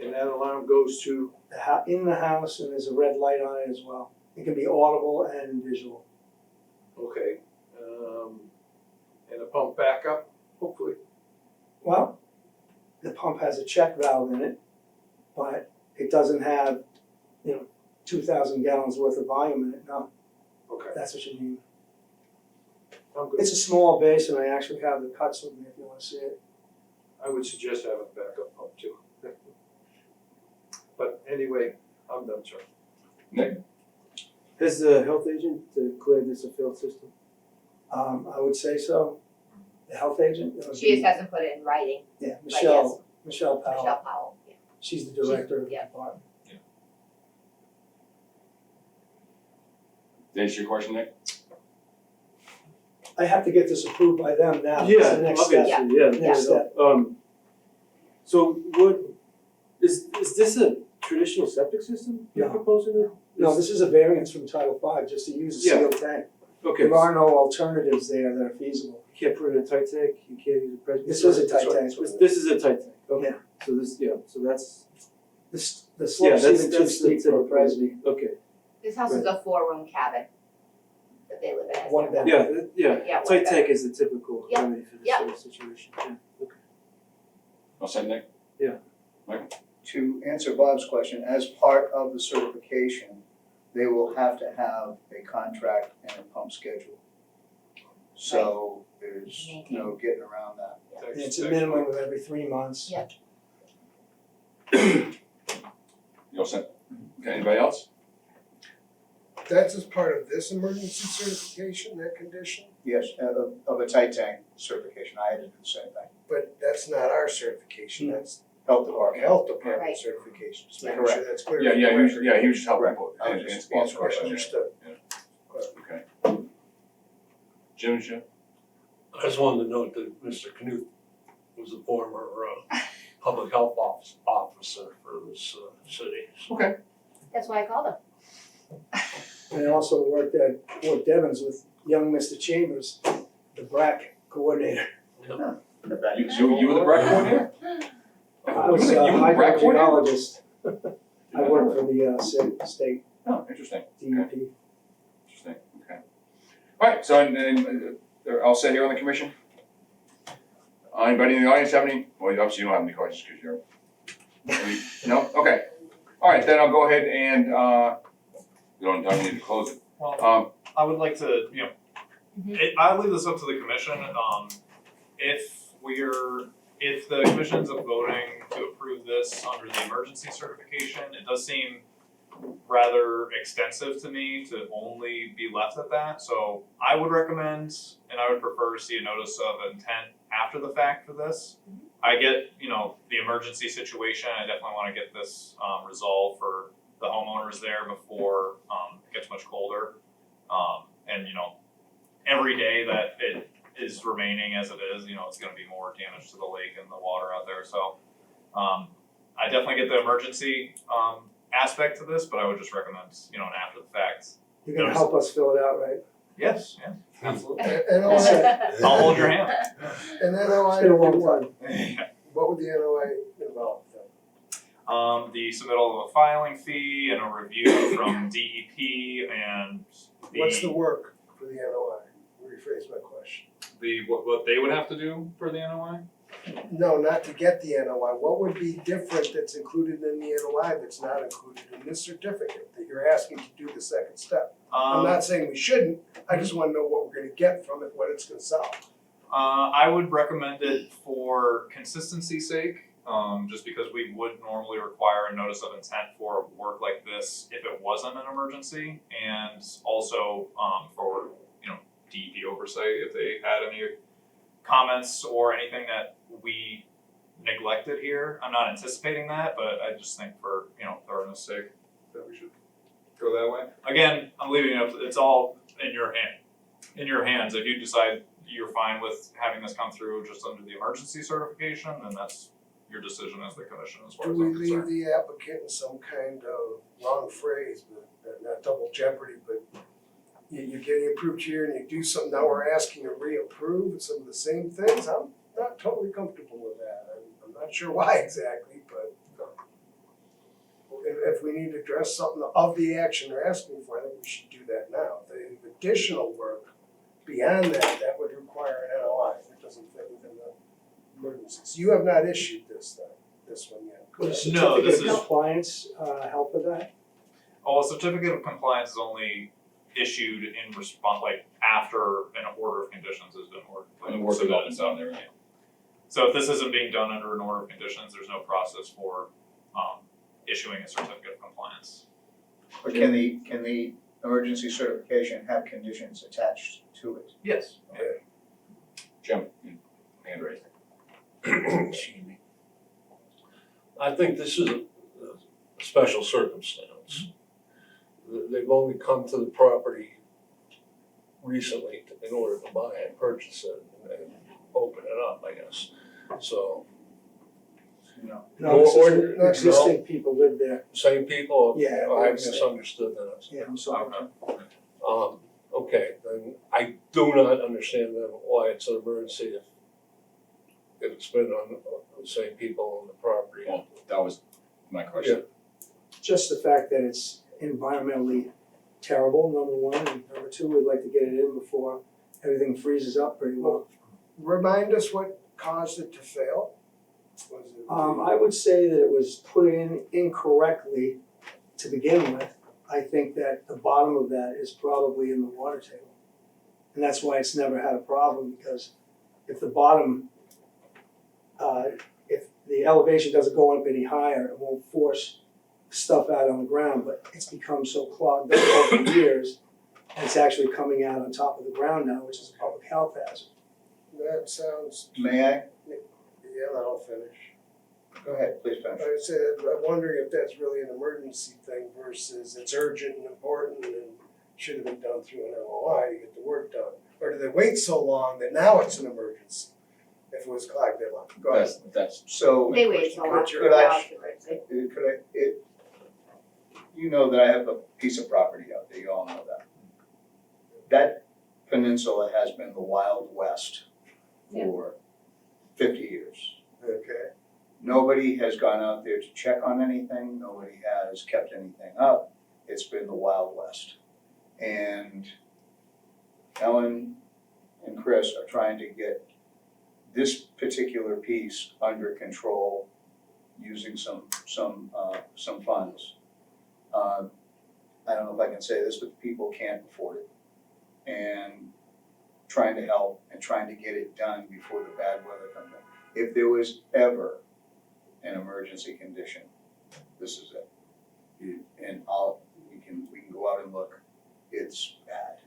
and that alarm goes to, In the house, and there's a red light on it as well. It can be audible and visual. okay, and a pump backup, hopefully. Well, the pump has a check valve in it, but it doesn't have, 2,000 gallons worth of volume in it, no, Okay, that's what you need. I'm good. It's a small basin, I actually have the cuts with me if you wanna see it. I would suggest having a backup pump too. But anyway, I'm done, sir. Nick? Has the health agent declared this a failed system? I would say so. The health agent, that would She just be- hasn't put it in writing, Yeah, yes. Michelle Powell, Michelle Powell, yeah. she's the director of the yeah. department. Did I answer your question, Nick? I have to get this approved by them now, that's Yeah, the next step. obviously, yeah. Next step. So what, is this a traditional septic system you're No. proposing? No, this is a variance from Title V, just to use a Yeah. sealed tank. Okay, There are no alternatives there that are feasible. you can't put it in a tight tank, you can't use a present. This is a tight tank. This is a tight tank, okay. Yeah. So this, so that's, The yeah, slope's that's, even too that's the steep for a typical, Presby. okay. This house is a 4-room cabin that they live in as One their bed. home. Yeah, Yeah, one tight bed. tank is the typical Yeah, remedy for this yeah. sort of situation, yeah, okay. All set, Nick? To answer Bob's question, as part of the certification, they will have to have a contract and a pump schedule. So there's no getting around that. And it's a minimum of every 3 months. Yeah. You all set? Okay, anybody else? That's as part of this emergency certification, that condition, Yes, of a tight tank certification, I had to do the same thing. but that's not our certification, that's Health our department. health department Right. certification, just making Correct. sure that's clear. Yeah, he was just helping Correct. people I was answer just Bob's answering question. Understood. Okay. Jim? I just wanted to note that Mr. Knut was a former public health officer for this city. Okay. That's why I called him. I also worked at Fort Devens with young Mr. Chambers, the BRAC coordinator. You were the BRAC coordinator? I was You a were the BRAC coordinator? hydrogeologist. I worked for the state Oh, interesting. DEP. Interesting, okay. All right, so, and they're all set here on the commission? Anybody in the audience have any, well, obviously you don't have any questions because you're, no, okay. All right, then I'll go ahead and, we don't need to close it. Well, I would like to, Mhm. I'll leave this up to the commission. If the commission's voting to approve this under the emergency certification, it does seem rather extensive to me to only be left at that. So I would recommend, and I would prefer to see a notice of intent after the fact for this. I get, the emergency situation. I definitely want to get this resolved for the homeowners there before it gets much colder. And every day that it is remaining as it is, it's going to be more damage to the lake and the water out there. So I definitely get the emergency aspect to this, but I would just recommend, an after the fact. You're gonna help us fill it out, right? Yes, yeah, absolutely. NOI, I'll hold your hand. and It's NOI, been a long time. what would the NOI involve then? The submittal of a filing fee and a review from DEP and What's the work for the NOI? Rephrase my question. what they would have to do for the NOI? No, not to get the NOI. What would be different that's included in the NOI that's not included in this certificate that you're asking to do the second step? I'm not saying we shouldn't, I just wanna know what we're gonna get from it, what it's gonna solve. I would recommend it for consistency's sake, just because we would normally require a notice of intent for work like this if it wasn't an emergency, and also for DEP oversight if they had any comments or anything that we neglected here. I'm not anticipating that, but I just think for thoroughness sake that we should go that way. Again, I'm leaving it up to, it's all in your hands. If you decide you're fine with having this come through just under the emergency certification, then that's your decision as the commission as far Do as we I'm leave concerned. the applicant in some kind of wrong phrase, but not double jeopardy, but you're getting approved here and you do something, now we're asking to reapprove some of the same things? I'm not totally comfortable with that. I'm not sure why exactly, but if we need to address something of the action they're asking for, I think we should do that now. If they have additional work beyond that, that would require an NOI. It doesn't fit within the emergencies. You have not issued this one yet. Would a No, certificate this of is- compliance help with that? Oh, a certificate of compliance is only issued in response, like after an order of conditions has been ordered. And the work is all done there. So if this isn't being done under an order of conditions, there's no process for issuing a certificate of compliance. But can the emergency certification have conditions attached to it? Yes. Jim, hand raised. Excuse me. I think this is a special circumstance. They've only come to the property recently in order to buy and purchase it and open it up, I guess. So, No. No, this Or- is, existing people live there. same people, Yeah, I I misunderstood that. Yeah, I'm sorry. Okay, then I do not understand then why it's an emergency if it's been on the same people on the property. Well, that was my question. Just the fact that it's environmentally terrible, number one, and number two, we'd like to get it in before everything freezes up pretty well. Remind us what caused it to fail? Was it? I would say that it was put in incorrectly to begin with. I think that the bottom of that is probably in the water table. And that's why it's never had a problem, because if the bottom, if the elevation doesn't go up any higher, it won't force stuff out on the ground, but it's become so clogged up over the years, and it's actually coming out on top of the ground now, which is a public health hazard. That sounds, May I? yeah, that'll finish. Go ahead, please finish. I said, I'm wondering if that's really an emergency thing versus it's urgent and important and should have been done through an LOI to get the work done? Or do they wait so long that now it's an emergency, if it was clogged deadline? Go ahead. That's, So, They wait so long. Could you know that I have a piece of property out there, you all know that. That peninsula has been the Wild West for 50 years. Okay. Nobody has gone out there to check on anything, nobody has kept anything up, it's been the Wild West. And Ellen and Chris are trying to get this particular piece under control using some funds. I don't know if I can say this, but people can't afford it. And trying to help and trying to get it done before the bad weather comes in. If there was ever an emergency condition, this is it. And we can go out and look, it's bad.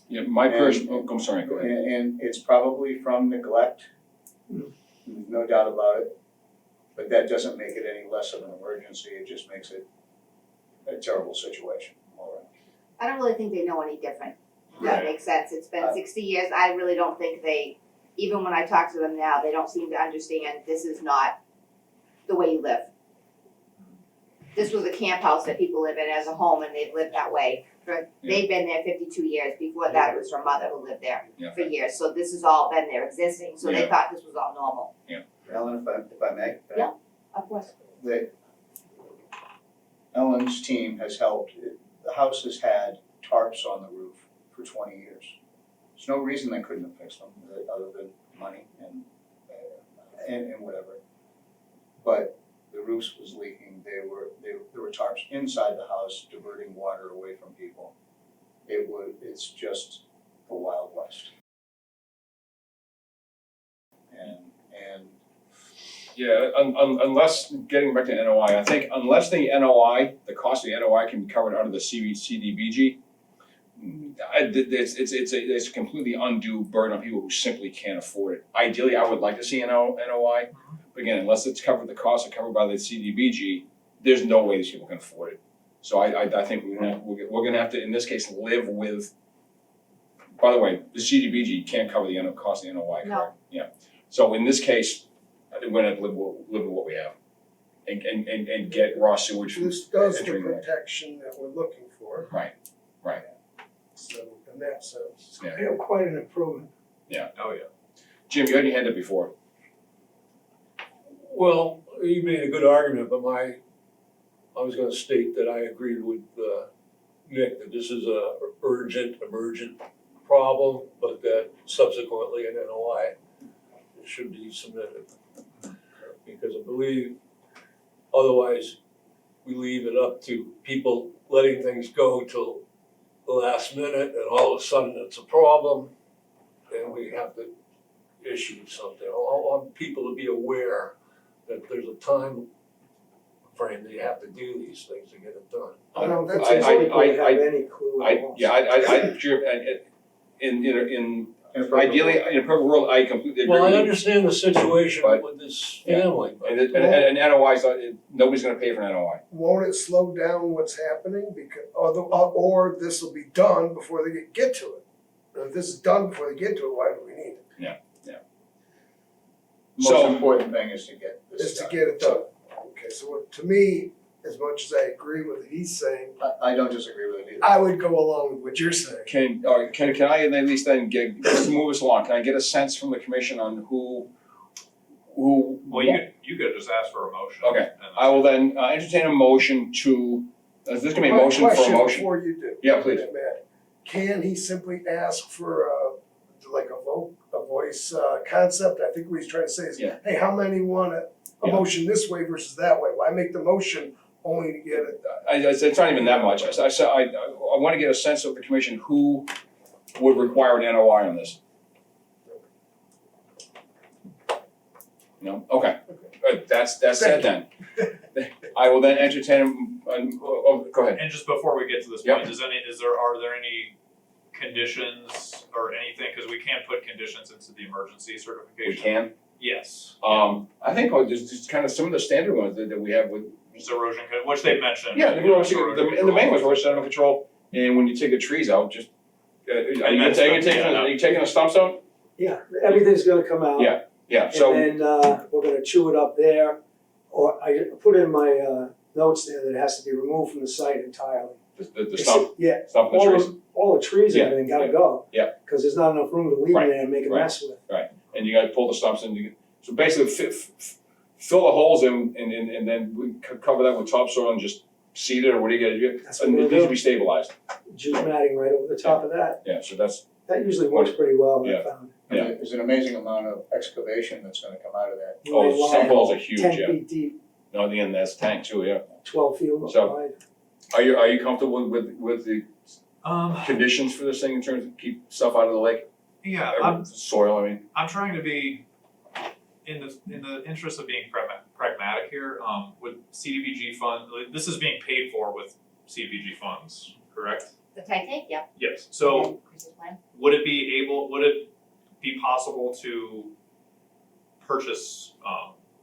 yeah, my personal, I'm sorry, go ahead. And it's probably from neglect, no doubt about it. But that doesn't make it any less of an emergency, it just makes it a terrible situation all around. I don't really think they know any different. That makes sense. It's been 60 years. I really don't think they, even when I talk to them now, they don't seem to understand this is not the way you live. This was a camp house that people live in as a home, and they've lived that way for, they've been there 52 years. Before that, it was her mother who lived there for years. So this has all been there existing, so they thought this was all normal. Ellen, if I may? Yeah. Of course. Ellen's team has helped, the house has had tarps on the roof for 20 years. There's no reason they couldn't have fixed them, other than money and whatever. But the roof was leaking, there were tarps inside the house diverting water away from people. It's just the Wild West. And Yeah, unless, getting back to NOI, I think unless the NOI, the cost of the NOI can be covered out of the CDBG, it's a completely undue burden on people who simply can't afford it. Ideally, I would like to see an NOI, but again, unless it's covered, the costs are covered by the CDBG, there's no way these people can afford it. So I think we're gonna have to, in this case, live with, by the way, the CDBG can't cover the cost of the NOI, correct? No. Yeah. So in this case, I think we're gonna have to live with what we have and get raw sewage from This does the entering the. protection that we're looking for. Right. So in that sense. Yeah. You know, quite an improvement. Oh, yeah. Jim, you had your hand up before. Well, you made a good argument, but I was gonna state that I agreed with Nick that this is a emergent problem, but that subsequently an NOI should be submitted. Because I believe otherwise we leave it up to people letting things go till the last minute and all of a sudden it's a problem and we have to issue something. I want people to be aware that there's a time frame that you have to do these things to get it done. I don't think I- they I- have any clue. Ideally, in a perfect world, I completely agree Well, I with you. understand the situation But- with this family, but And NOI's, nobody's gonna pay for an NOI. Won't it slow down what's happening because, or this will be done before they get to it? If this is done before they get to it, why do we need it? most So- important thing is to get this Is to done. get it done. Okay, so to me, as much as I agree with what he's saying, I don't disagree with it either. I would go along with what you're saying. Can I at least then get, just to move us along, can I get a sense from the commission on who? Well, you could just ask for a motion. Okay. and then- I will then entertain a motion to, is this gonna be a motion for a motion? Question before you do. Yeah, please. Matt, can he simply ask for like a voice concept? I think what he's trying to say is, Yeah. hey, how many want a Yeah. motion this way versus that way? Why make the motion only to get it? It's not even that much. I wanna get a sense of the commission who would require an NOI on this. No, okay, good, that's said then. I will then entertain, go ahead. And just before we get to this Yep. point, are there any conditions or anything, cause we can't put conditions into the emergency certification? We can, Yes. I think just kind of some of the standard ones that we have with. Just erosion, which they mentioned. Yeah, the main ones, erosion control And when you take the trees out, just, are you that's- are you taking the stumps out? Yeah, everything's gonna come out. Yeah, Yeah, so, And then, we're gonna chew it up there, or I put in my, notes there that it has to be removed from the site entirely. the stump, Yeah, stump of the all trees, all the trees Yeah, and everything gotta go. yeah. Cause there's not enough room to leave Right, them there and make a right. mess with. and you gotta pull the stumps in, so basically fill the holes in and then we cover that with topsoil and just seed it, or what do you gotta do? That's what And we're it needs to doing. be stabilized, Jute matting right over the top of that. yeah, so that's, That usually works pretty well, I Yeah. found. Yeah. There's an amazing amount of excavation that's gonna come out of that. oh, Line some holes are huge, 10 yeah. feet deep, No, at the end, that's tank too, yeah. 12 feet So- wide. Are you comfortable with the conditions for this thing in terms of keep stuff out of the lake? Yeah, Soil, I mean, I'm trying to be, in the interest of being pragmatic here, with CDBG fund, this is being paid for with CDBG funds, correct? The tight tank, yeah. Yes, so And Chris's plan. would it be possible to purchase,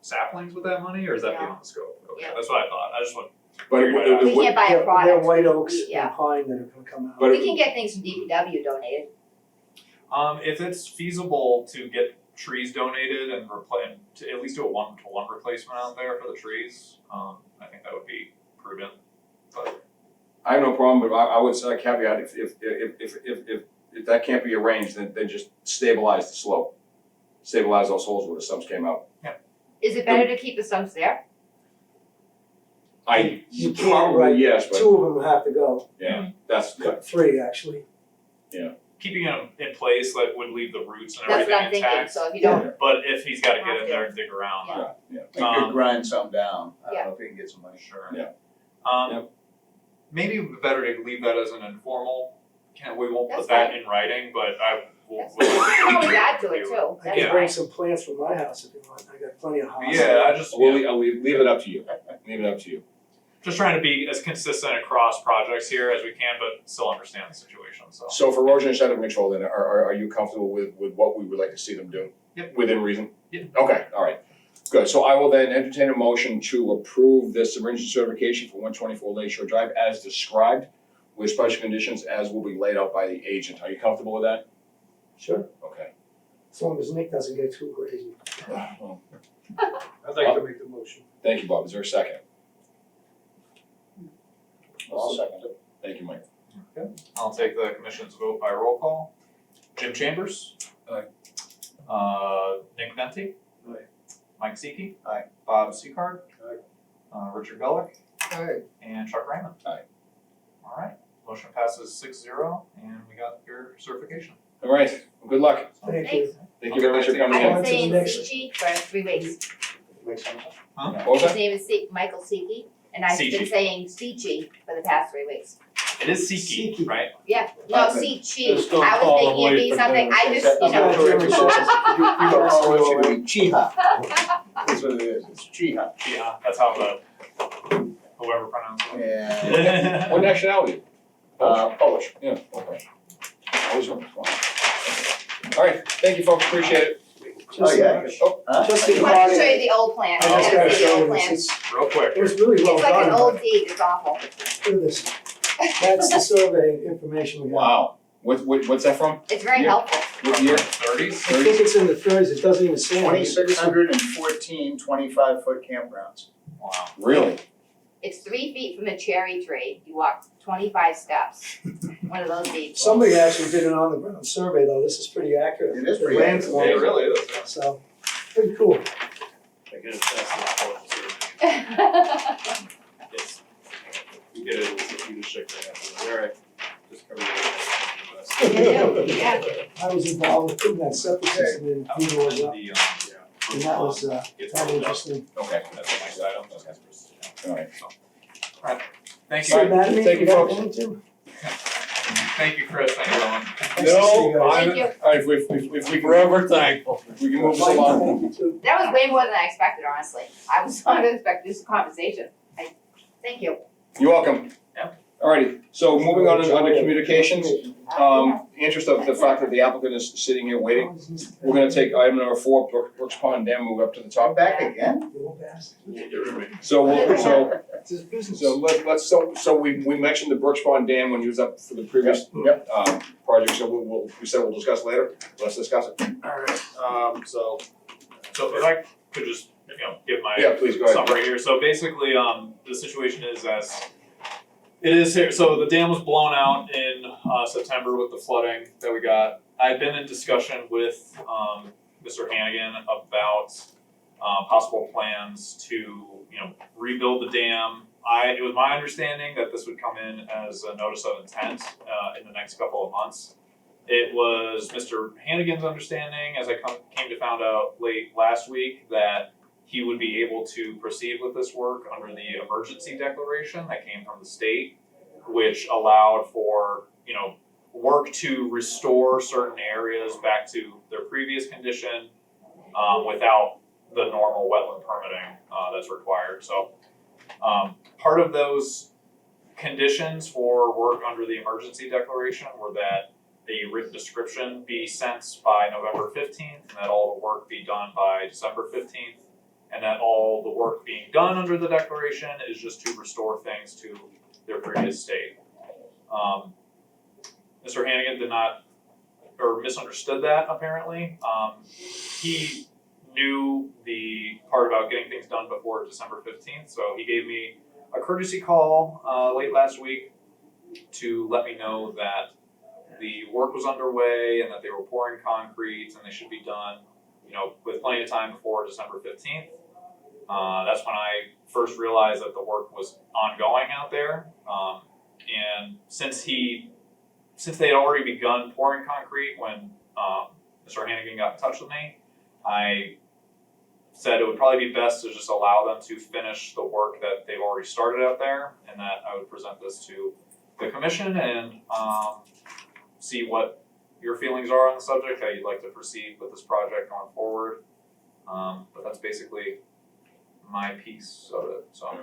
saplings with that money, or is that beyond the scope? Okay, Yeah. that's what I thought, I just want, but Figure it out. We can't buy a They're product. white oaks Yeah. and pine that are gonna come out. But We can get things from DPW donated. if it's feasible to get trees donated and to at least do a one-to-one replacement out there for the trees, I think that would be prudent, but. I have no problem, but I would say caveat, if that can't be arranged, then just stabilize the slope. Stabilize those holes where the stumps came out. Is it better to keep the stumps there? You can't, Probably right. yes, but 2 of them have to go, yeah, that's, yeah. 3 actually. Keeping them in place, like, would leave the roots and That's everything what I'm thinking, intact, so if you don't, but if he's gotta get Have in to. there and dig around, Yeah. You could grind some down, I Yeah. don't know if you can get some money. sure. Yeah. Yep. Maybe better to leave that as an informal, we won't That's put that in writing, but I will. that's fine. You can always add to it too, I that's can Yeah. bring fine. some plants from my house if you want, I got plenty of houses. Yeah, I just, I'll leave it up to you, leave it up to you. just trying to be as consistent across projects here as we can, but still understand the situation, so. So for erosion and sediment control, then, are you comfortable with what we would like to see them do? Yep. Within reason? Yep. Okay, all right, good, so I will then entertain a motion to approve this emergency certification for 124 Lakeshore Drive as described, with special conditions as will be laid out by the agent. Are you comfortable with that? Sure, Okay. as long as Nick doesn't get too crazy. Well, I'd like to make the motion. thank you, Bob, is there a second? I'll second it. Thank you, Mike. I'll take the commission's vote by roll call. Jim Chambers. Aye. Nick Venti. Aye. Mike Seeke. Aye. Bob Seacard. Aye. Richard Bellick. Aye. And Chuck Raymond. Aye. All right, motion passes 6-0, and we got your certification. All right, well, good luck. Thank you. Thank you very much for coming I've in. On been to the saying next Seiki for 3 weeks. What was His that? name is Michael Seiki, and I've been Seiki. saying Seiki for the past 3 weeks. It is Seeke, Seeke. right? Yeah, no, Okay. Seiki, Just don't I call was him thinking it'd be late for something, dinner. I just, you know. That's what it says. You don't call it Chiha. That's what it is, it's Chiha. Yeah, that's how whoever pronounced it. Yeah. What nationality? Polish. Yeah, okay. Always on the phone. All right, thank you folks, appreciate it. Oh, yeah. Oh, Huh? Just He the wants to body. show you the old plan, I you just gotta gotta see the show old you plan. this, it's, Real quick. it was really well It's like an done, old but deed, it's awful. look at this. That's the survey information we got. wow, what's that from? It's very Yeah. helpful. What year? 30s? I think it's in the 30s, it doesn't even say. it. 2,614 25-foot campgrounds. Wow. Really? It's 3 feet from the cherry tree, you walk 25 steps, one of those deeds. Somebody actually did an on-the-ground survey though, this is pretty accurate. It is The pretty accurate. landform. It really is, yeah. So, pretty cool. I get it, that's the Yes. You get it, you just shake their hands, all right, just cover your. Yeah. I was involved with putting that septic system in, a few doors up, The, and that was, It's kind of rolled up. interesting. Okay, That's a nice item, those guys were, all right. Thank So you, Natalie, Thank you, got folks. one too? thank you, Chris, thank you, Owen. Nice to see you No, guys. Thank you. All right, if we can, Forever thankful. we can move this Mike, along. thank you too. That was way more than I expected, honestly. I was not expecting this conversation. Thank you. You're welcome. Yeah. Alrighty, so moving on to under communications, in the interest of the fact that the applicant is sitting here waiting, we're gonna take item number 4, Brooks Pond Dam, move up to the top. Back again? Little bastard. So It's his business. So so we mentioned the Brooks Pond Dam when he was up for the previous, project, so we said we'll discuss later, let's discuss it. Alright, so So if I could just, give my Yeah, please, go ahead. summary here. So basically, the situation is as it is here. So the dam was blown out in September with the flooding that we got. I've been in discussion with Mr. Hannigan about possible plans to, rebuild the dam. It was my understanding that this would come in as a notice of intent in the next couple of months. It was Mr. Hannigan's understanding, as I came to find out late last week, that he would be able to proceed with this work under the emergency declaration that came from the state, which allowed for, work to restore certain areas back to their previous condition without the normal wetland permitting that's required. So part of those conditions for work under the emergency declaration were that a written description be sent by November 15th, and that all the work be done by December 15th, and that all the work being done under the declaration is just to restore things to their previous state. Mr. Hannigan did not, or misunderstood that apparently. He knew the part about getting things done before December 15th, so he gave me a courtesy call late last week to let me know that the work was underway and that they were pouring concrete and they should be done, with plenty of time before December 15th. That's when I first realized that the work was ongoing out there. And since they had already begun pouring concrete when Mr. Hannigan got in touch with me, I said it would probably be best to just allow them to finish the work that they've already started out there, and that I would present this to the commission and see what your feelings are on the subject, how you'd like to proceed with this project going forward. But that's basically my piece of it, so.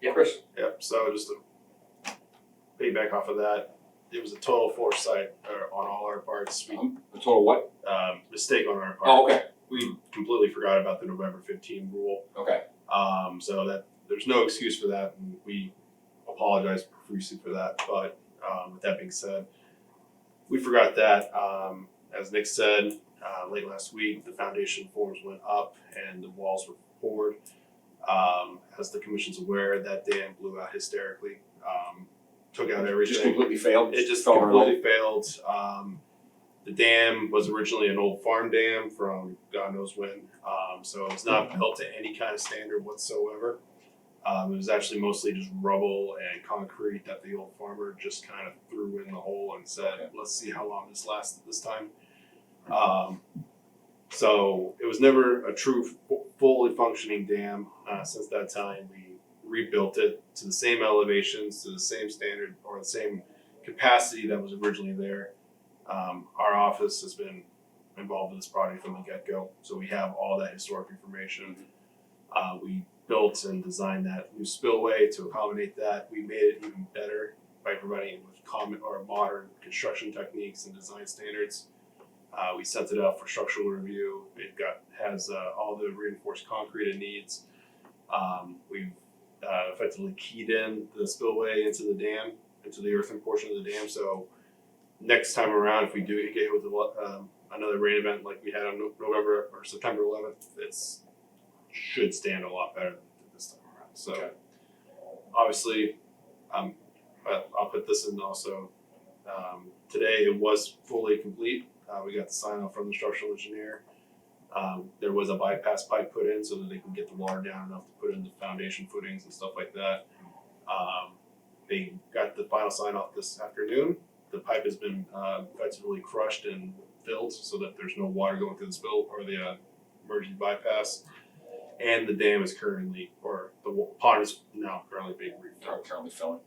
Yeah. Chris? Yep, so just to piggyback off of that, it was a total foresight on all our parts. We The total what? mistake on our part. Oh, okay, We completely forgot about the November 15 rule. okay. So that there's no excuse for that, and we apologize profusely for that. But with that being said, we forgot that. As Nick said, late last week, the foundation forms went up and the walls were poured. As the commission's aware, that dam blew out hysterically. Took out everything. Just completely failed? It just fell right completely failed. The dam was originally an old farm dam from God knows when, so it's not built to any kind of standard whatsoever. It was actually mostly just rubble and concrete that the old farmer just kind of threw in the hole and said, let's see how long this lasts this time. So it was never a true fully functioning dam. Since that time, we rebuilt it to the same elevations, to the same standard or the same capacity that was originally there. Our office has been involved in this project from the get-go, so we have all that historic information. We built and designed that new spillway to accommodate that. We made it even better by providing it with modern construction techniques and design standards. We sent it out for structural review. It has all the reinforced concrete it needs. We've effectively keyed in the spillway into the dam, into the earthen portion of the dam. So next time around, if we do get hit with another rain event like we had on November or September 11th, it's should stand a lot better than it did this time around. So obviously, but I'll put this in also. Today it was fully complete. We got the sign off from the structural engineer. There was a bypass pipe put in so that they can get the water down enough to put in the foundation footings and stuff like that. They got the final sign off this afternoon. The pipe has been effectively crushed and filled so that there's no water going through the spill or the emergency bypass. And the dam is currently, or the pond is now currently being refilled. Currently filling.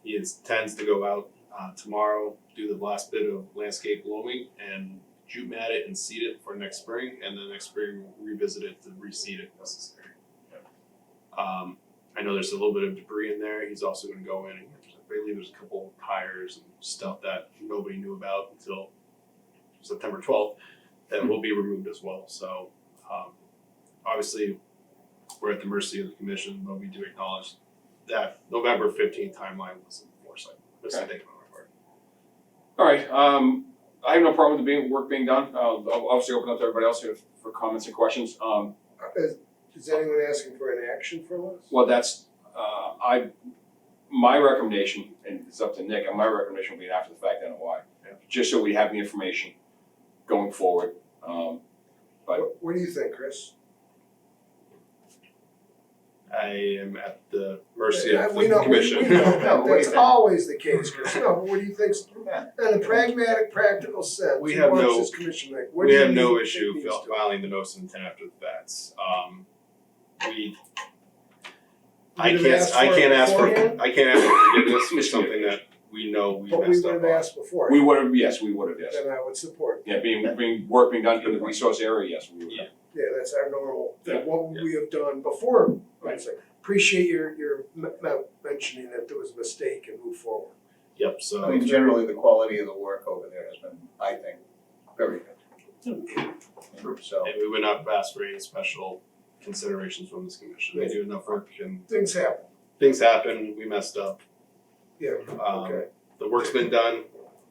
He intends to go out tomorrow, do the last bit of landscape loaming and jute mat it and seed it for next spring, and then next spring revisit it to reseed it if necessary. I know there's a little bit of debris in there. He's also going to go in and I believe there's a couple of tires and stuff that nobody knew about until September 12th that will be removed as well. So obviously we're at the mercy of the commission, but we do acknowledge that November 15th timeline was a foresight, mistake on our part. All right, I have no problem with the work being done. I'll obviously open up to everybody else here for comments and questions. Is anyone asking for an action from us? Well, that's, my recommendation, and it's up to Nick, and my recommendation will be after the fact NOI. Just so we have the information going forward. What do you think, Chris? I am at the mercy of We the know, commission. we know No, that, what do you that's think? always the case, Chris. No, but what do you think, in a pragmatic, practical sense, We who have wants no- this commission make? What We do you have no think issue needs to- filing the notice of intent after the facts. You I would have can't ask for beforehand? forgiveness for something that we know we But we messed would up have on. asked before. We would have, yes, yes. Then I would support. Yeah, work being done in the resource area, yes, we would. Yeah. Yeah, that's our normal, Yeah. what would we have done before? Right. Appreciate your mentioning that there was a mistake and move forward. Yep, so. I mean, generally, the quality of the work over there has been, I think, very good. So, And we would not ask for any special considerations from this commission. They do enough work and Things happen. things happen, we messed up. Yeah, okay. The work's been done,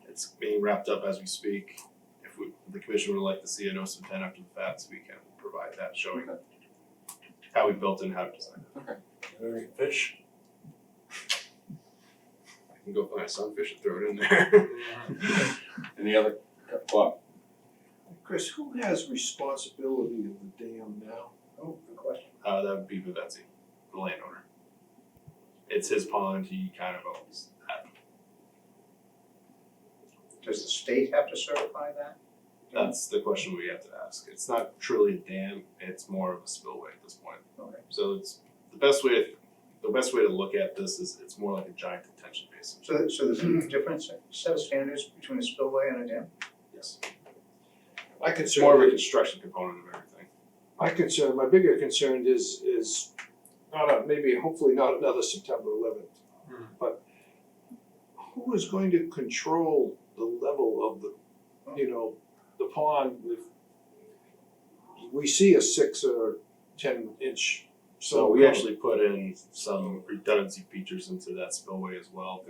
it's being wrapped up as we speak. If the commission would like to see a notice of intent after the facts, we can provide that showing how we built it and how to design it. Any fish? I can go find a sunfish and throw it in there. Any other, Bob? Chris, who has responsibility of the dam now? oh, good question. That would be Vivetzi, the landowner. It's his pond, he kind of owns that. Does the state have to certify that? That's the question we have to ask. It's not truly a dam, it's more of a spillway at this point. Okay. So it's the best way to look at this is it's more like a giant detention basin. So there's a different set of standards between a spillway and a dam? Yes. My It's concern, more of a construction component of everything. my bigger concern is hopefully not another September 11th. But who is going to control the level of the pond if we see a 6 or 10 inch? So we actually put in some redundancy features into that spillway as well.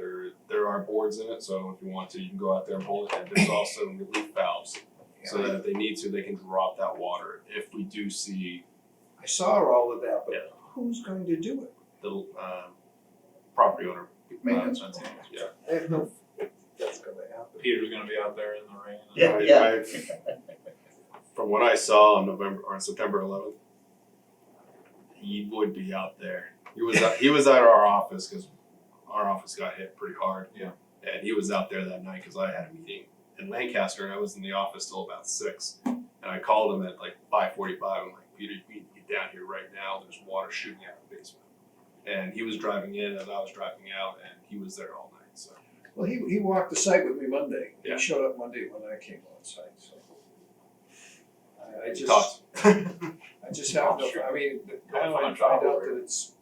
There are boards in it, so if you want to, you can go out there and pull it. And there's also relief valves, so that if they need to, they can drop that water. If we do see I saw all of that, but Yeah. who's going to do it? the property owner. Maintenance. Yeah. I have no, that's gonna happen. Peter's gonna be out there in the rain. From what I saw on September 11th, he would be out there. He was at our office because our office got hit pretty hard. Yeah. And he was out there that night because I had a meeting in Lancaster and I was in the office till about 6. And I called him at like 5:45. I'm like, Peter, you need to get down here right now. There's water shooting out of the basement. And he was driving in as I was driving out, and he was there all night. So Well, he walked the site with me Monday. Yeah. He showed up Monday when I came on site, so. I he just, talked. I just have no, I mean, now I find out that it's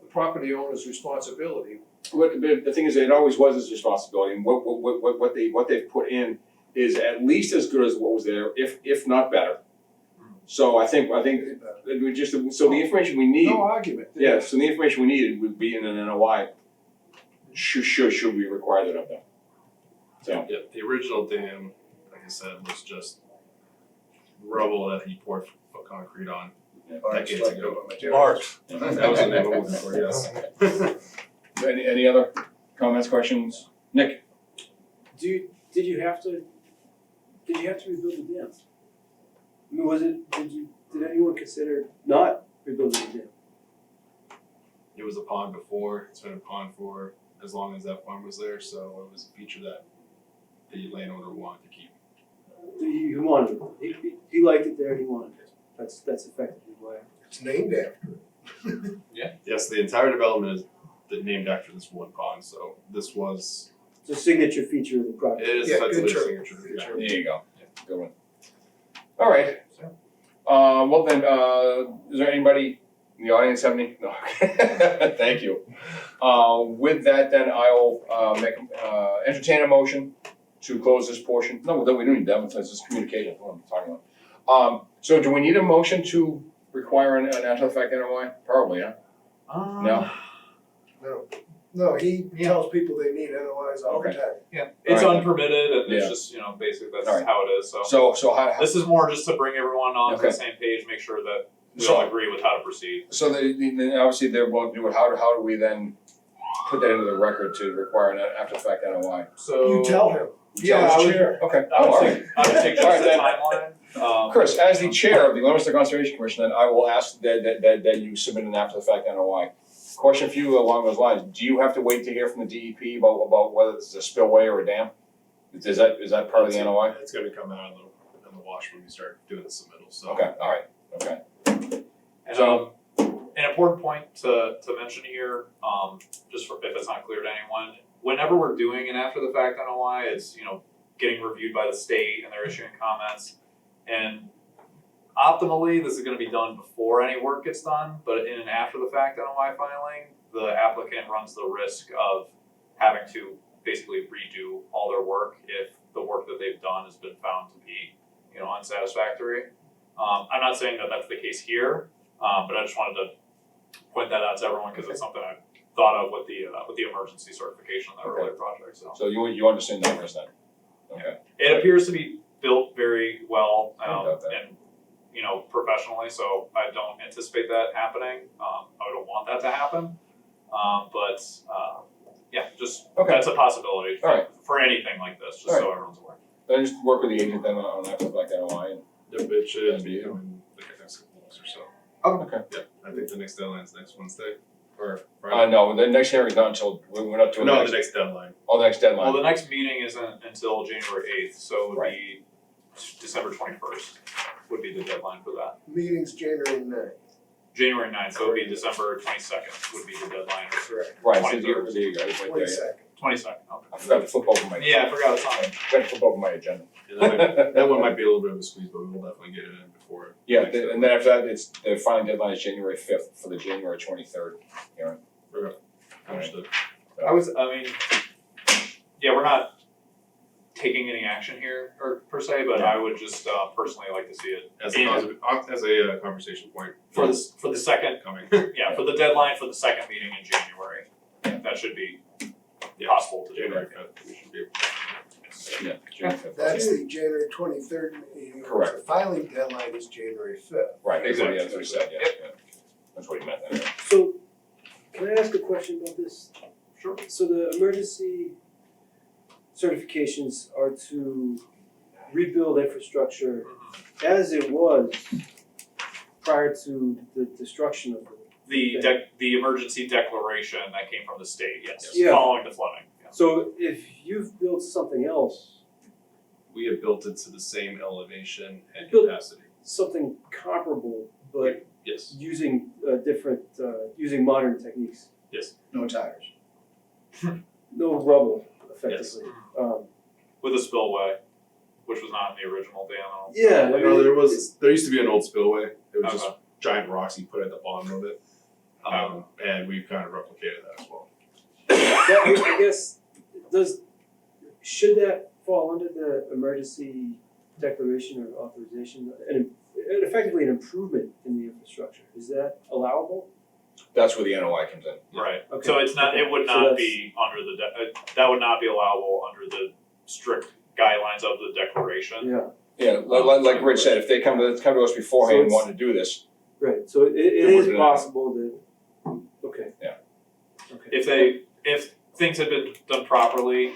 the property owner's responsibility. But the thing is, it always was his responsibility, and what they've put in is at least as good as what was there, if not better. So I think we just, so the information we need, No argument. yeah, so the information we needed would be in an NOI. Should we require that of them? So, Yeah, the original dam, like I said, was just rubble that he poured concrete on Or decades select ago. materials? Arcs. That was the name I'm looking for, yes. any other comments, questions? Nick? Did you have to rebuild the dam? I mean, did anyone consider not rebuilding the dam? It was a pond before, it's been a pond for as long as that farm was there, so it was a feature that the landowner wanted to keep. He wanted it, he liked it there, he wanted it, that's effectively why. It's named after it. Yes, the entire development is named after this one pond, so this was, It's a signature feature of the project. it is Yeah, effectively good a term. signature. Good Yeah. term. There you go. Good one. All right. Well then, is there anybody in the audience have any? No. Thank you. With that, then I'll entertain a motion to close this portion. No, we don't need that, because it's communication, what I'm talking about. So do we need a motion to require an after the fact NOI? Probably, huh? No? No, he tells people they need NOIs all the Okay. time. Yeah, it's Alright. unpermitted and it's Yeah. just, basically that's Alright. how it is, so. So how, This is more just to bring everyone onto Okay. the same page, make sure that we So- all agree with how to proceed. so the obviously they're both new, how do we then put that into the record to require an after the fact NOI? So. You tell him. Yeah, I would, Chair. Okay, I would all take, right. I would take Alright, just the then. timeline. Chris, as the chair of the Leominster Conservation Commission, then I will ask that you submit an after the fact NOI. Question for you along those lines, do you have to wait to hear from the DEP about whether this is a spillway or a dam? Is that part of the NOI? It's gonna come out in the wash when we start doing the submittals, so. Okay, all right, okay. And, So- an important point to mention here, just for, if it's not clear to anyone, whenever we're doing an after the fact NOI, it's, getting reviewed by the state and they're issuing comments. And optimally, this is gonna be done before any work gets done, but in an after the fact NOI filing, the applicant runs the risk of having to basically redo all their work if the work that they've done has been found to be, unsatisfactory. I'm not saying that that's the case here, but I just wanted to point that out to everyone because it's something I thought of with the emergency certification of that earlier project, so. So you understand that, Chris, then? Okay. It appears to be built very well, I doubt that. and, professionally, so I don't anticipate that happening. I don't want that to happen. But yeah, just, Okay. that's a possibility for, All right. for anything like this, just All so everyone's aware. Then just work with the agent then on after the fact NOI and. Yeah, but it should That'd be be- coming like the next couple weeks or so. Okay. Yeah, I think the next deadline's next Wednesday, or Friday. No, the next hearing's not until, we're not doing the No, next. the next deadline. Oh, the next Well, deadline. the next meeting isn't until January 8th, so it would Right. be December 21st would be the deadline for that. Meeting's January 9th. January 9th, so it would be December 22nd would be the deadline, or Correct. Right, so 23rd. there you go, it's right there, yeah. 22nd. 22nd, okay. I forgot to flip over my. Yeah, I forgot it's on. Forgot to flip over my agenda. Yeah, that one might be a little bit of a squeeze, but we'll definitely get it in before. Yeah, next and then after that, it's, the final deadline is January 5th for the January 23rd hearing. Understood. Yeah, we're not taking any action here or per se, but I would just personally like to see it As in- a conversation point. for the second, Coming. yeah, for the deadline for the second meeting in January. That should be possible to do. January fifth, we should be able to. Yeah, January 5th. That's the January 23rd meeting. Correct. The filing deadline is January 5th. Right, Exactly. that's what he said, yeah, yeah. That's what he meant, yeah. So, can I ask a question about this? Sure. So the emergency certifications are to rebuild infrastructure as it was prior to the destruction of it. The emergency declaration that came from the state, yes, Yeah. following the flooding. Yeah. So if you've built something else, We have built it to the same elevation and Built- capacity. something comparable, but Yes, using different, using modern techniques, No tires. no rubble effectively. With a spillway, which was not in the original dam. I don't- Yeah, I mean, there used to be an old spillway, it was just Okay. giant rocks you put at the bottom of it. Um, And we've kind of replicated that as well. I guess, should that fall under the emergency declaration or authorization? And effectively an improvement in the infrastructure, is that allowable? That's where the NOI comes in. Right, Okay. so it's not, it would So not that's- be under the, that would not be allowable under the strict guidelines of the declaration. Yeah, Yeah, like Rich said, if they come to us beforehand and So it's- want to do this, right, so it It is would- possible that, okay. Yeah. Okay. If things had been done properly,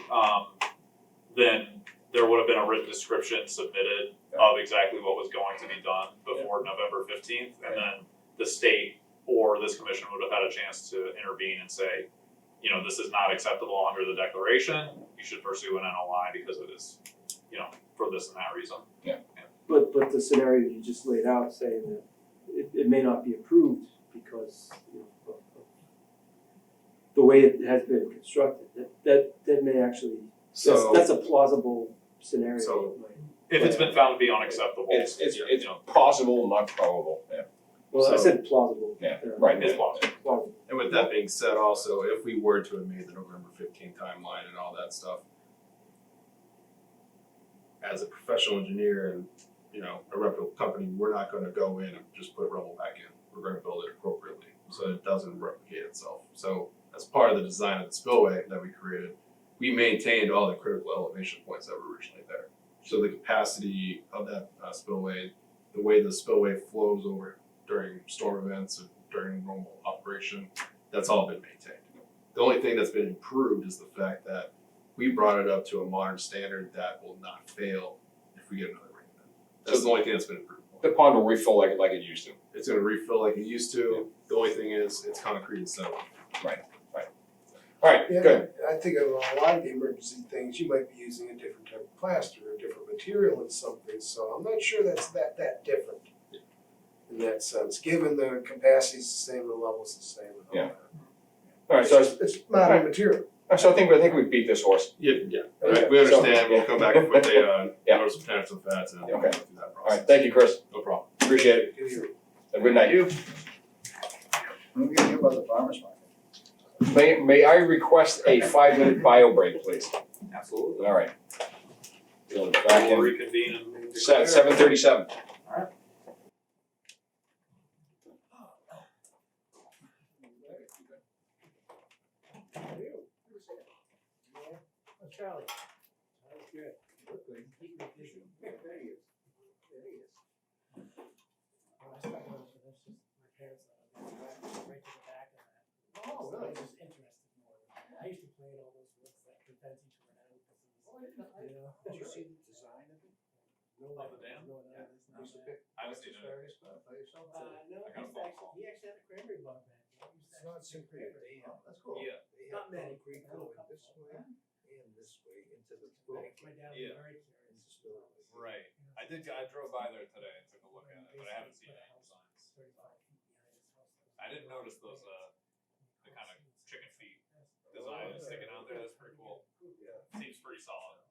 then there would have been a written description submitted of exactly what was going to be done before November 15th, and then the state or this commission would have had a chance to intervene and say, this is not acceptable under the declaration, you should pursue an NOI because it is, for this and that reason. But the scenario you just laid out saying that it may not be approved because, of the way it has been constructed, that may actually, that's a plausible scenario. So- If it's been found to be unacceptable, it's you know, possible, not probable, yeah. Well, I So- said plausible. Yeah, right. it's possible. Plausible. And with that being said also, if we were to have made the November 15th timeline and all that stuff, as a professional engineer and a reputable company, we're not gonna go in and just put rubble back in. We're gonna build it appropriately so that it doesn't replicate itself. So as part of the design of the spillway that we created, we maintained all the critical elevation points that were originally there. So the capacity of that spillway, the way the spillway flows over during storm events and during normal operation, that's all been maintained. The only thing that's been improved is the fact that we brought it up to a modern standard that will not fail if we get another rain event. That's the only thing that's been improved. The pond will refill like it used to. It's gonna refill like it used to. The only thing is, it's concrete and stone. All right, Yeah, good. I think of a lot of the emergency things, you might be using a different type of plaster or a different material in something, so I'm not sure that's that different. In that sense, given the capacity's the same, the level's the same and all Yeah. that. All right, so It's modern material. I think we beat this horse. Yeah. Okay. We understand. So- We'll come back with a Yeah. notice of tenants of facts and we'll Okay. go through that All process. right, thank you, Chris. No problem. Appreciate it. Have a good night. When we gonna hear about the farmer's market? May I request a 5-minute bio break, please? Absolutely. All right. We'll be back We'll in reconvene and. 7:37. Charlie. That's good. Keep me busy. There he is. When I started off with this, just my parents right to the back of that. Oh, So I really? was just interested more. I used to play in all those woods that prevents each other out because it was, you know. Did you see the design of it? No, Of the dam? No, no, it's not Used to that. pick I haven't seen it. asparagus by yourself? No, I got a he phone call. actually had a cranberry bog back. He used to It's not actually simply a pick cranberry dam, bog. that's cool. Yeah. They Not have many, concrete but a going couple. this way and this way into the My dad was Yeah. very curious. Into spillway. Right. I drove by there today and took a look at it, but I haven't seen any signs. 35 feet behind his house. I didn't notice those, the kind of chicken feet design sticking out there. That's pretty cool. Yeah. Seems pretty solid.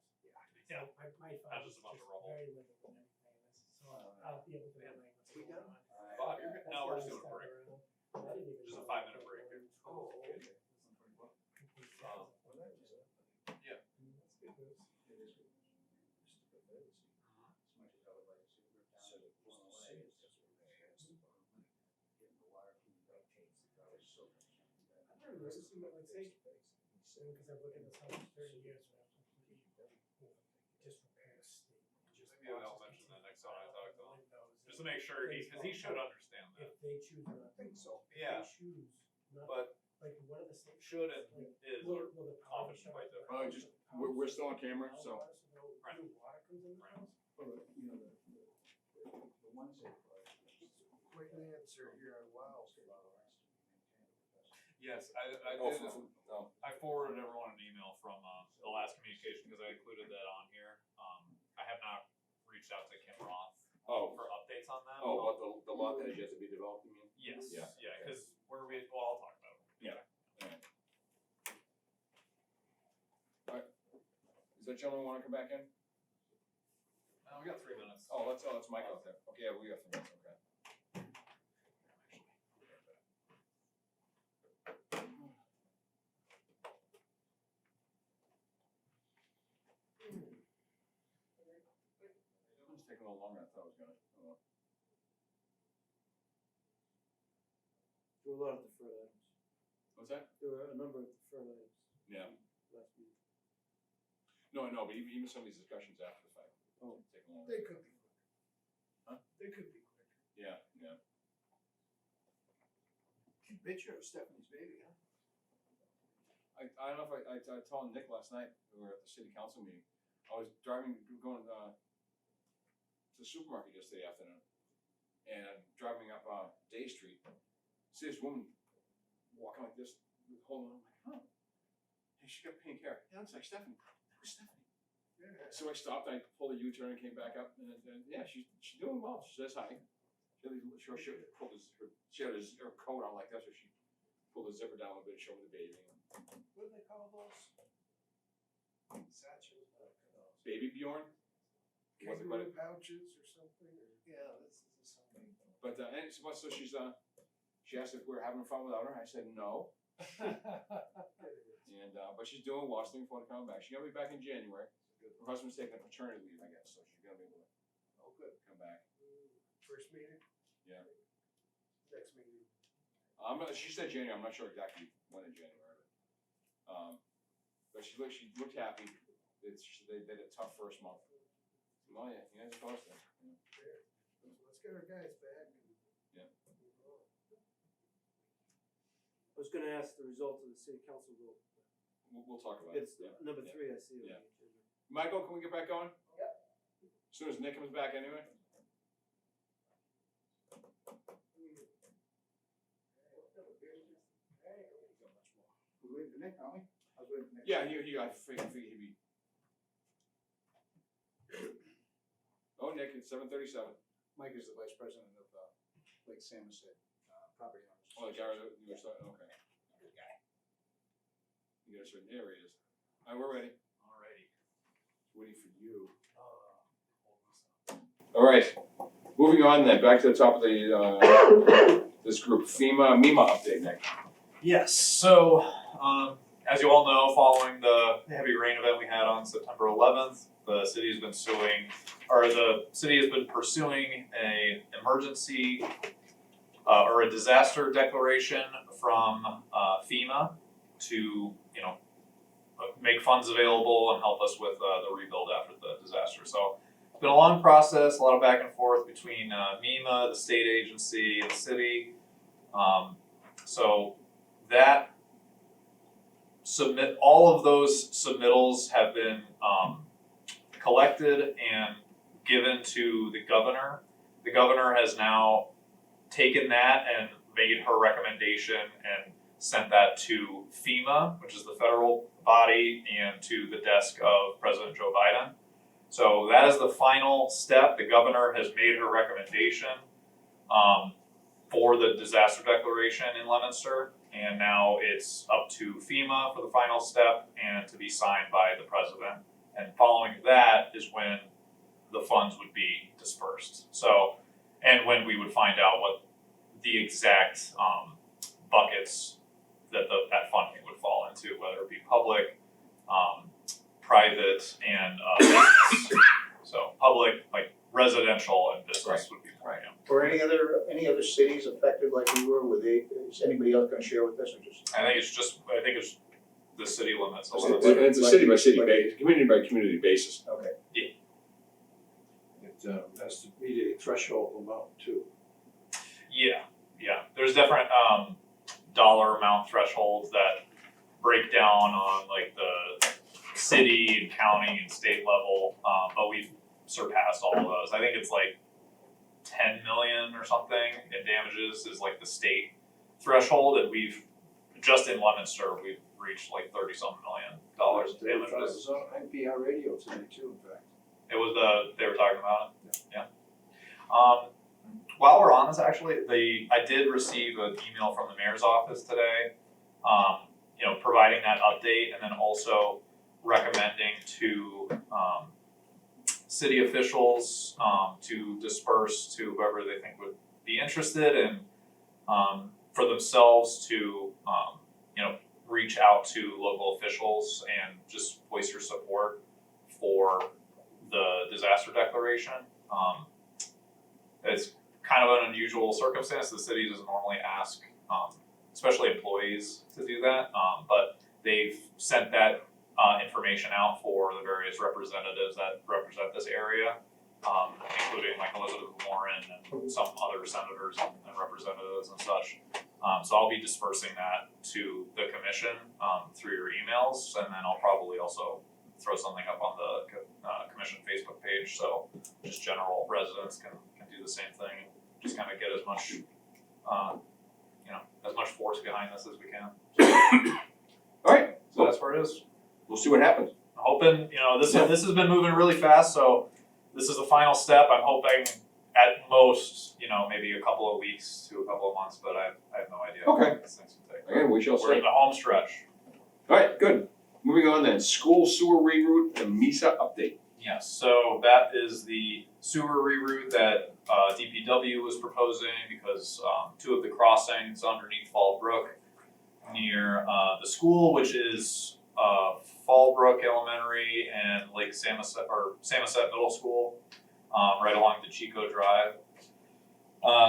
Yeah. So my Not father just was a bunch just of rubble. very limited in everything. So I'll be able to relate what's We going done? on. Bob, you're good. That's No, we're why just I doing a stuck break. around. I didn't even Just a know 5-minute that break. they were Oh, okay. Um, Well, that was, Yeah. that's good news. It is good news. Just a bit of fantasy. As much as I would like to see it ripped down and blown away, it's just that's the bottom line. Getting the water from the duct tape, that was so much. I've never noticed it would take, because I've looked at this house for 30 years, we have to completely disrepair the state. Maybe I'll mention that next time I talk to him. Just to make sure because he should understand that. If they choose not to. I think so. Yeah. If they choose not to, But like, what are the state? should and is Will the power often shut quite off? different. just, we're still on camera, so. Right. No water comes in the Right. house? Well, you know, the ones that are. Quick answer here on Wiles. Yes, I Oh, did. no. I forwarded everyone an email from the last communication because I included that on here. I have not reached out to Kim Roth Oh, for updates on that. oh, about the lot that has yet to be developed, you mean? Yes. Yeah. Yeah, because I'll talk about it. Yeah. Does that gentleman wanna come back in? We got 3 minutes. Oh, that's Mike out there. Okay, yeah, we got 3 minutes, okay. It's taking a little longer than I thought it was gonna. Oh, well. There were a lot of deferred items. What's that? There were a number of deferred items Yeah. last week. No, but even some of these discussions after the fact. Oh. Taking longer. They could be quicker. Huh? They could be quicker. Yeah. Picture of Stephanie's baby, huh? I don't know if I told Nick last night, we were at the city council meeting, I was going to the supermarket yesterday afternoon, and I'm driving up Day Street, see this woman walking like this, holding on, I'm like, hey, she got pink hair, yeah, it's like Stephanie, that was Stephanie. Yeah. So I stopped, I pulled a U-turn and came back up, and yeah, she's doing well, she says hi. She had her coat on like that, so she pulled the zipper down a little bit, showed me the baby. What do they call those? Satchels? Baby Bjorn? Wasn't quite Kangaroo pouches or something, or, yeah, this is something. But and so she's she asked if we were having fun without her. I said no. And but she's doing well. She's looking forward to coming back. She's gonna be back in January. Her husband's taking paternity leave, I guess, so she's gonna be able to good. come back. First meeting? Yeah. Next meeting. She said January, I'm not sure exactly when in January, but she looked happy. They did a tough first month. Oh yeah, he has a cost there. Yeah. Let's get our guys back. Yeah. I was gonna ask the result of the city council vote. We'll talk about it. It's Yeah. number Yeah. 3 I see on the Yeah. agenda. Michael, can we get back going? Yep. As soon as Nick comes back anyway? We're waiting for Nick, aren't we? I was waiting for Nick. Yeah, I figured he'd be. Oh, Nick, it's 7:37. Mike is the vice president of Lake Samoset Property Owners. Oh, Jared, you were starting, okay. Good guy. You got a certain areas. All right, we're ready. Alrighty. Waiting for you. All right, moving on then, back to the top of the, this group, MEMA update, Nick. Yes, so, as you all know, following the heavy rain event we had on September 11th, the city has been pursuing a emergency, or a disaster declaration from, FEMA to, make funds available and help us with, the rebuild after the disaster. So, it's been a long process, a lot of back and forth between, MEMA, the state agency, and the city. So that all of those submittals have been collected and given to the governor. The governor has now taken that and made her recommendation and sent that to FEMA, which is the federal body, and to the desk of President Joe Biden. So that is the final step. The governor has made her recommendation for the disaster declaration in Leominster, and now it's up to FEMA for the final step and to be signed by the president. And following that is when the funds would be dispersed. So, and when we would find out what the exact buckets that that funding would fall into, whether it be public, private, and business. So public, like residential and business would be right. Were any other cities affected like we were? Is anybody else gonna share with us or just? I think it's the city limits. It's a city by city basis, community by community basis. Okay. It has to meet a threshold amount too. Yeah. There's different dollar amount thresholds that break down on like the city and county and state level, but we've surpassed all of those. I think it's like 10 million or something in damages is like the state threshold, and we've just in Leominster we've reached like $30-some million in damages. It was on NPR radio today too, in fact. It was they were talking about it. Yeah. While we're on this, actually, I did receive an email from the mayor's office today, providing that update, and then also recommending to city officials to disperse to whoever they think would be interested, and for themselves to reach out to local officials and just voice your support for the disaster declaration. It's kind of an unusual circumstance. The city doesn't normally ask, especially employees, to do that, but they've sent that information out for the various representatives that represent this area, including like Elizabeth Warren and some other senators and representatives and such. So I'll be dispersing that to the commission through your emails, and then I'll probably also throw something up on the commission Facebook page, so just general residents can do the same thing and just kind of get as much as much force behind this as we can. All right, So that's where it is. we'll see what happens. I'm hoping, this has been moving really fast, so this is the final step. I'm hoping at most, maybe a couple of weeks to a couple of months, but I have no idea. Okay. How long these things will take. Again, we shall We're see. in the home stretch. All right, good. Moving on then, school sewer reroute and MISA update. Yes, so that is the sewer reroute that DPW was proposing because two of the crossings underneath Fall Brook near the school, which is Fallbrook Elementary and Lake Samoset or Samoset Middle School, right along the Chico Drive.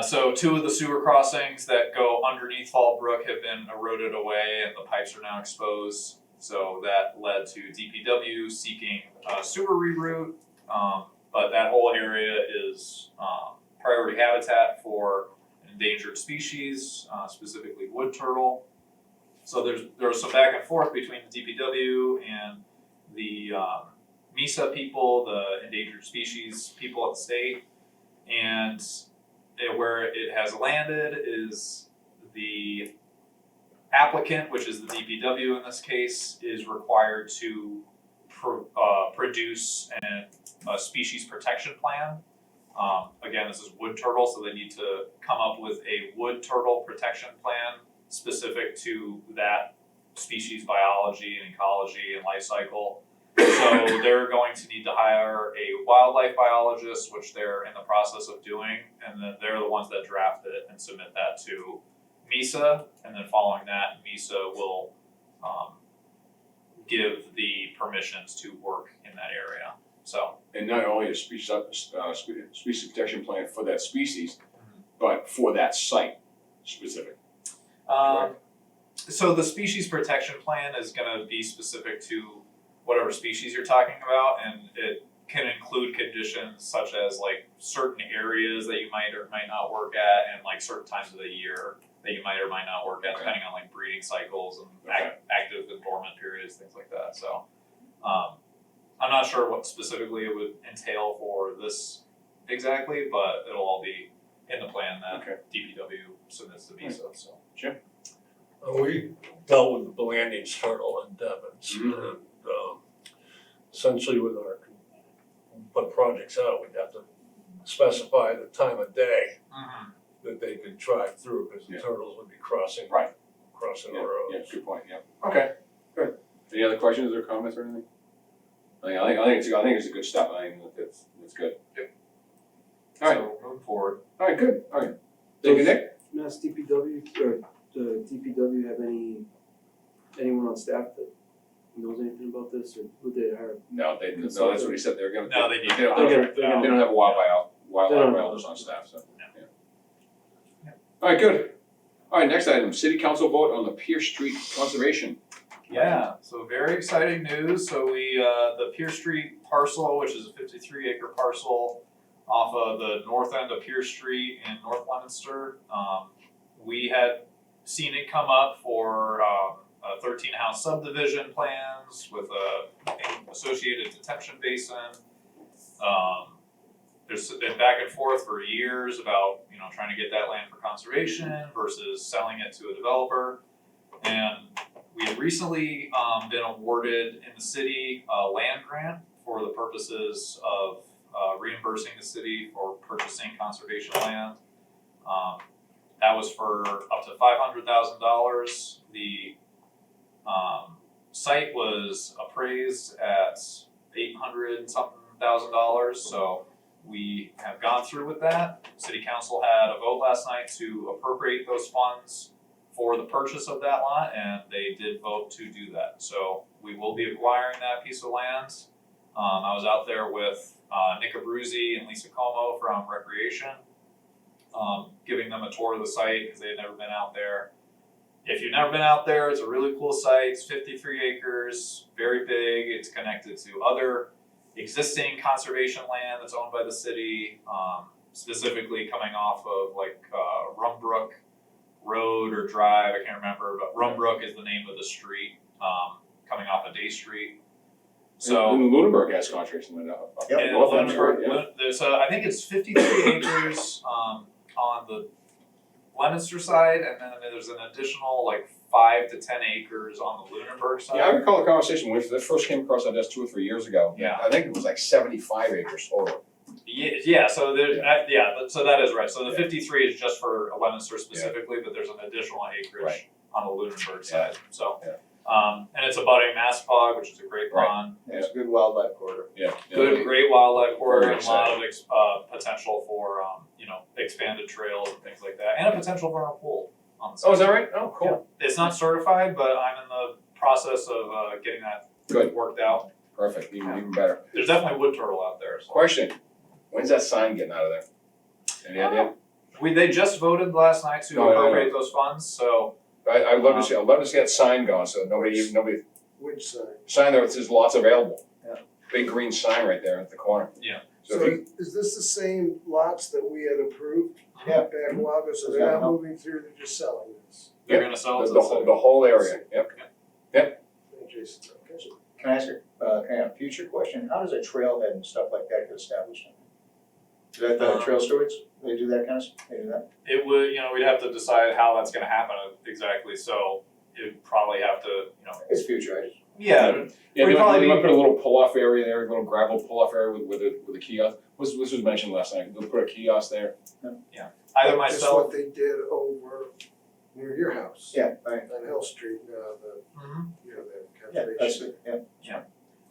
So 2 of the sewer crossings that go underneath Fall Brook have been eroded away and the pipes are now exposed. So that led to DPW seeking sewer reroute. But that whole area is priority habitat for endangered species, specifically wood turtle. So there was some back and forth between the DPW and the MISA people, the endangered species people at the state, and where it has landed is the applicant, which is the DPW in this case, is required to produce a species protection plan. Again, this is wood turtle, so they need to come up with a wood turtle protection plan specific to that species biology and ecology and life cycle. So they're going to need to hire a wildlife biologist, which they're in the process of doing, and then they're the ones that draft it and submit that to MISA, and then following that, MISA will give the permissions to work in that area. So, And not only a species protection plan for that species, but for that site specific. so the species protection plan is going to be specific to whatever species you're talking about, and it can include conditions such as like certain areas that you might or might not work at, and like certain times of the year that you might or might not work at, depending on like breeding cycles and active and dormant periods, things like that. So, I'm not sure what specifically it would entail for this exactly, but it'll all be in the plan that DPW submits to MISA. So, Jim? We dealt with the Blandings turtle in Devon's, and essentially with our, put projects out, we'd have to specify the time of day that they could drive through, because the turtles would be crossing the road. Yeah, good point, yeah. Okay, good. Any other questions or comments or anything? I think it's a good step. I think it's good. Yep. All right. So moving forward. All right, good. All right. Thank you, Nick. Mass DPW, or the DPW have anyone on staff that knows anything about this, or would they hire? No, that's what he said. They're gonna. No, they need They don't have a wildlife biologist on staff, so. Yeah. All right, good. All right, next item, city council vote on the Pierce Street conservation. Yeah, so very exciting news. So we, the Pierce Street parcel, which is a 53-acre parcel off of the north end of Pierce Street in North Leominster. We had seen it come up for a 13-house subdivision plans with a associated detention basin. There's been back and forth for years about, trying to get that land for conservation versus selling it to a developer. And we had recently been awarded in the city a land grant for the purposes of reimbursing the city for purchasing conservation land. That was for up to $500,000. The site was appraised at $800,000, so we have gone through with that. City council had a vote last night to appropriate those funds for the purchase of that lot, and they did vote to do that. So we will be acquiring that piece of land. I was out there with Nick Abruzzi and Lisa Como from Recreation, giving them a tour of the site because they had never been out there. If you've never been out there, it's a really cool site. It's 53 acres, very big. It's connected to other existing conservation land that's owned by the city, specifically coming off of like Rumbrook Road or Drive, I can't remember, but Rumbrook is the name of the street, coming off of Day Street. So and Lunenburg has conservation land up and north end, Lunenburg, yeah. there's I think it's 53 acres on the Leominster side, and then there's an additional like 5 to 10 acres on the Lunenburg side. Yeah, I recall the conversation when that first came across our desk 2 or 3 years ago. Yeah. I think it was like 75 acres total. Yeah, so there's, so that is right. So the 53 is just for Leominster specifically, but there's an additional acreage on the Lunenburg side. So, and it's abutting Maspog, which is a great pond. It's a good wildlife corridor. Yeah. Great wildlife corridor, Very and a lot of potential for expanded trails and things like that, and a potential for a pool on the side. Oh, is that right? Oh, cool. Yeah. It's not certified, but I'm in the process of getting that worked out. Perfect, even better. There's definitely wood turtle out there. So. Question, When's that sign getting out of there? Any idea? They just voted last night to No, I know. appropriate those funds, so I'd love to see that sign going, so nobody, Which side? sign there that says lots available. Yeah. Big green sign right there at the corner. Yeah. So So if you, is this the same lots that we had approved Yeah. back a while ago? So they're not moving through, they're just selling this? they're gonna sell it to the the city. whole area, yep. Jason, okay. Can I ask a future question? How does a trailhead and stuff like that get established? Is that the trail stewards, they do that kind of stuff, they do that? It would, we'd have to decide how that's gonna happen exactly, so it'd probably have to, It's future, I just. yeah, Yeah, We'd they probably might be- put a little pull-off area there, a little gravel pull-off area with a kiosk. This was mentioned last night, they'll put a kiosk there. either Just myself. what they did over near your house. Yeah, right, On Hill Street, the Mhm. the that's conservation. it, yeah.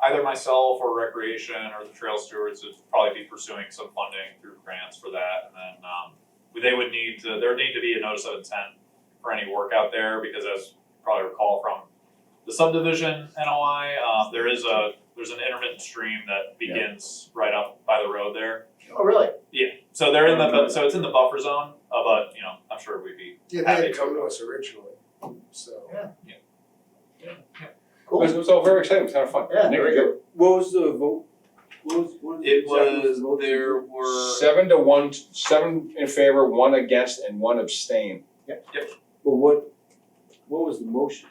Either myself or recreation or the trail stewards would probably be pursuing some funding through grants for that, and then there would need to be a notice of intent for any work out there, because as you probably recall from the subdivision NOI, there's an intermittent stream that begins right up by the road there. Oh, really? Yeah, so they're in so it's in the buffer zone, but I'm sure we'd be Yeah, they happy had to. come to us originally, so. Cool. It was all very exciting, it was kind of fun. Yeah, Nick, very good. What was the vote? What It exactly was, the vote? there were 7-1, 7 in favor, 1 against, and 1 abstain But what was the motion?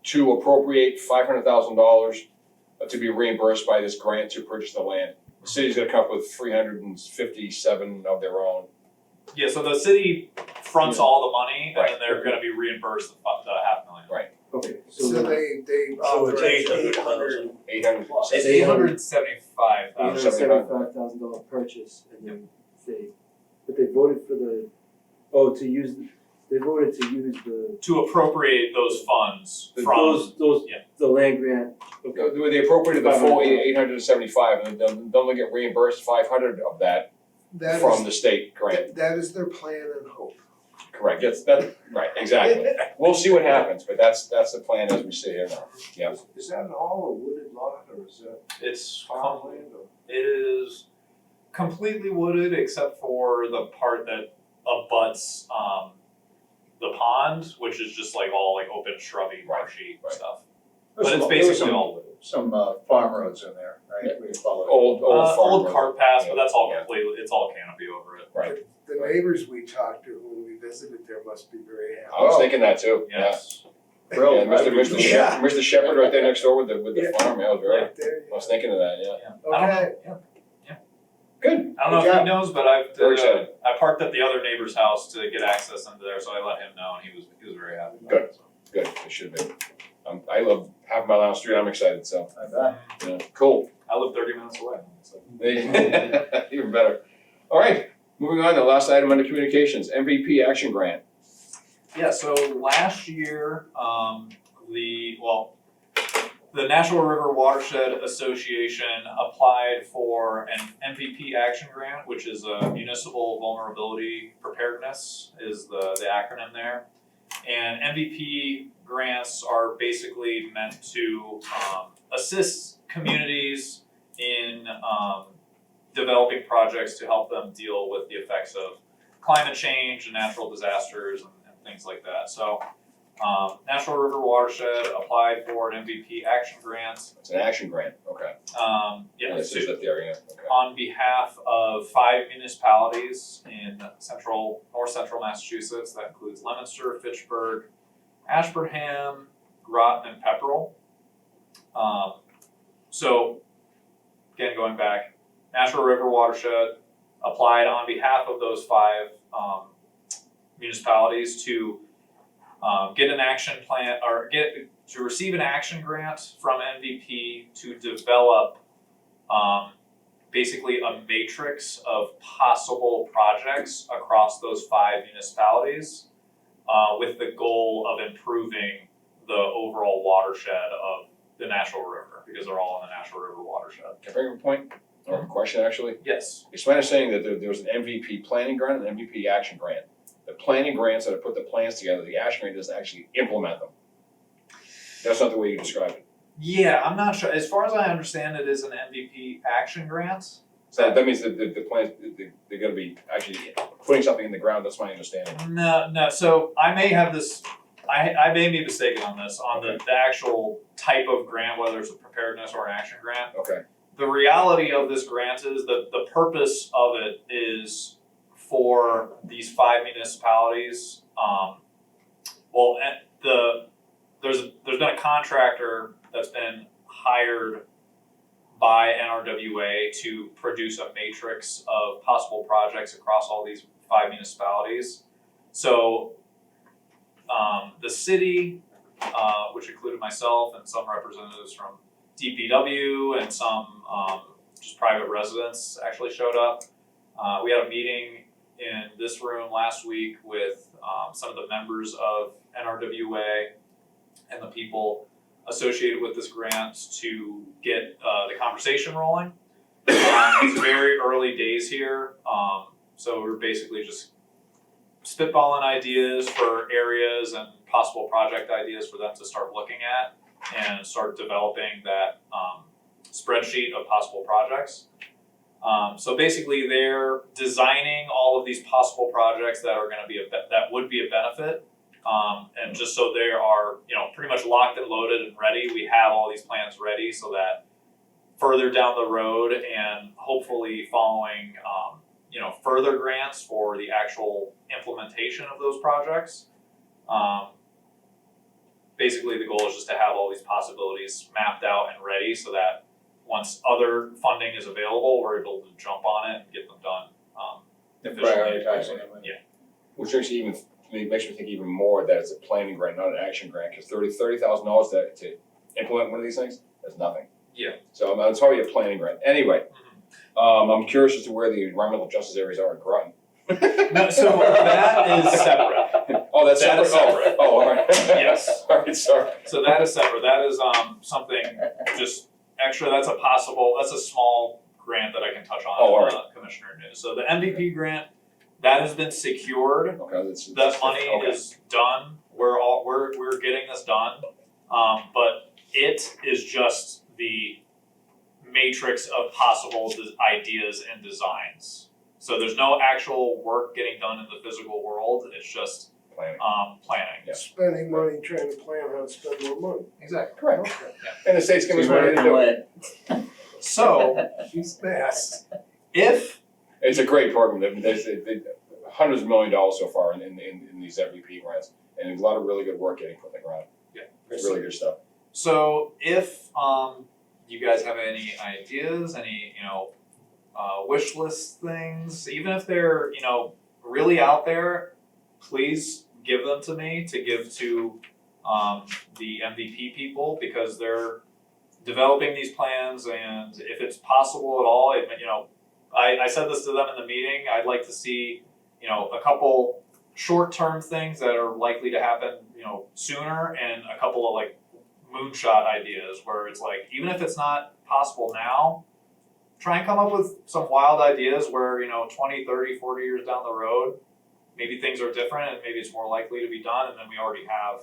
to appropriate $500,000 to be reimbursed by this grant to purchase the land. The city's gonna come up with 357 of their own. Yeah, so the city fronts all the money, and Right. then they're gonna be reimbursed the $500,000. Okay, So so they So it's authorized 800,000. 800. It's $875,000. $875,000 purchase, and then they voted for they voted to use To appropriate those funds from, those, yeah. the land grant. They appropriated the full 875, and then they'll get reimbursed 500 of that That from is, the state grant. that is their plan and hope. Correct, right, exactly. We'll see what happens, but that's the plan as we see here now. Yeah. Is that an all a wooded lot, or is that it's, farmland, or? it is completely wooded except for the part that abuts, the pond, which is just like all like open shrubby, marshy right. stuff. There's But it's some- there was basically some- all wooded. Some farm roads in there, right? We followed. Old farm Old road. cart paths, but Yeah. that's all Yeah. completely, it's all canopy over it. Right. The neighbors we talked to when we visited there must be very happy. I was thinking that too, yeah. Yes. Grill, Yeah, Mr. Shepherd right there next door with the Yeah. farm, yeah, I was very, Right there, I was thinking of that, yeah. I don't know, Okay. Good. I don't know Good if he job. knows, but Very excited. I parked at the other neighbor's house to get access into there, so I let him know, and he was very happy. about it. Good, it should be. I live half a mile down the street, I'm excited, so, I bet. yeah, cool. I live 30 minutes away, so. Even better. All right, moving on to the last item under communications, MVP action grant. Yeah, so last year, the National River Watershed Association applied for an MVP action grant, which is a municipal vulnerability preparedness is the acronym there. And MVP grants are basically meant to assist communities in developing projects to help them deal with the effects of climate change and natural disasters and things like that. So National River Watershed applied for an MVP action grant. It's an action grant, okay. Yeah, It says that there, yeah, okay. on behalf of 5 municipalities in north central Massachusetts. That includes Leominster, Fitchburg, Ashburnham, Groton, and Pepperell. So again, going back, National River Watershed applied on behalf of those 5 municipalities to get an action plan or to receive an action grant from MVP to develop basically a matrix of possible projects across those 5 municipalities with the goal of improving the overall watershed of the National River, because they're all in the National River watershed. Can I bring up a point, or a question actually? Yes. It's my understanding that there was an MVP planning grant and an MVP action grant. The planning grants are to put the plans together, the action grant doesn't actually implement them. That's not the way you described it. Yeah, I'm not sure. As far as I understand, it is an MVP action grant. So that means that the plans, they're gonna be actually putting something in the ground, that's my understanding. No, so I may have this, I may be mistaken on this, on the actual type of grant, whether it's a preparedness or an action grant. Okay, The reality of this grant is that the purpose of it is for these 5 municipalities. There's been a contractor that's been hired by NRWA to produce a matrix of possible projects across all these 5 municipalities. So the city, which included myself and some representatives from DPW and some just private residents actually showed up. We had a meeting in this room last week with some of the members of NRWA and the people associated with this grant to get the conversation rolling. It's very early days here, so we're basically just spitballing ideas for areas and possible project ideas for them to start looking at and start developing that spreadsheet of possible projects. So basically, they're designing all of these possible projects that are going to be that would be a benefit, and just so they are, pretty much locked and loaded and ready. We have all these plans ready so that further down the road and hopefully following, further grants for the actual implementation of those projects. Basically, the goal is just to have all these possibilities mapped out and ready so that once other funding is available, we're able to jump on it and get them done. prioritizing them. Yeah. Which actually makes me think even more that it's a planning grant, not an action grant, because $30,000 to implement one of these things, that's nothing. Yeah. So it's probably a planning grant. Anyway, I'm curious as to where the environmental justice areas are in Groton. No, so that is separate. Oh, that's That separate? is separate. Oh, all right. Yes. All right, sorry. So that is separate. That is something just extra. That's a small grant that I can touch on. Oh, all right. Commissioner News. So the MVP grant, that has been secured. Okay, That money is done. We're getting this done. But it is just the matrix of possible ideas and designs. So there's no actual work getting done in the physical world. It's just planning. Planning. Yeah. Spending money, trying to plan how to spend more money. Exactly. Correct. Okay. And the state's giving us money to do it. So She's fast. if It's a great program. There's hundreds of $millions so far in these MVP grants, and a lot of really good work getting put in the ground. Yeah. It's really good stuff. So if you guys have any ideas, any wish list things, even if they're really out there, please give them to me to give to the MVP people, because they're developing these plans, and if it's possible at all, I said this to them in the meeting. I'd like to see a couple short-term things that are likely to happen sooner, and a couple of moonshot ideas where it's even if it's not possible now, try and come up with some wild ideas where 20, 30, 40 years down the road, maybe things are different and maybe it's more likely to be done, and then we already have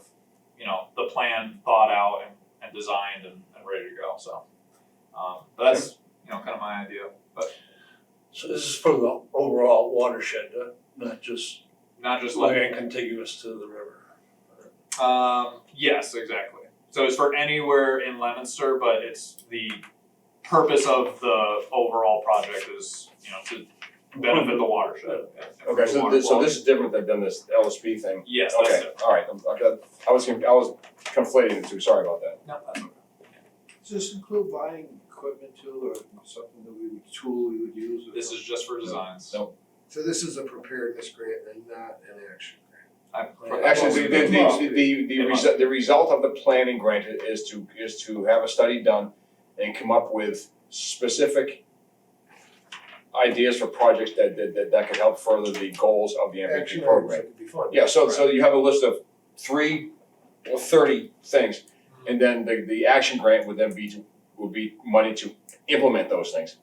the plan thought out and designed and ready to go. So but that's kind of my idea. But So this is for the overall watershed, not just land contiguous to the river. Yes, exactly. So it's for anywhere in Leominster, but it's the purpose of the overall project is, to benefit the watershed. Okay, so this is different than this LSP thing. Yes, that's Okay, it. all right. Okay. I was conflating the two. Sorry about that. No, that's okay. Does this include buying equipment too, or something tool we would use? This is just for designs. No. So this is a preparedness grant and not an action grant. Actually, the result of the planning grant is to have a study done and come up with specific ideas for projects that could help further the goals of the MVP Action items program. that could be fun. Yeah, so you have a list of 3 or 30 things, and then the action grant would then be money to implement those things.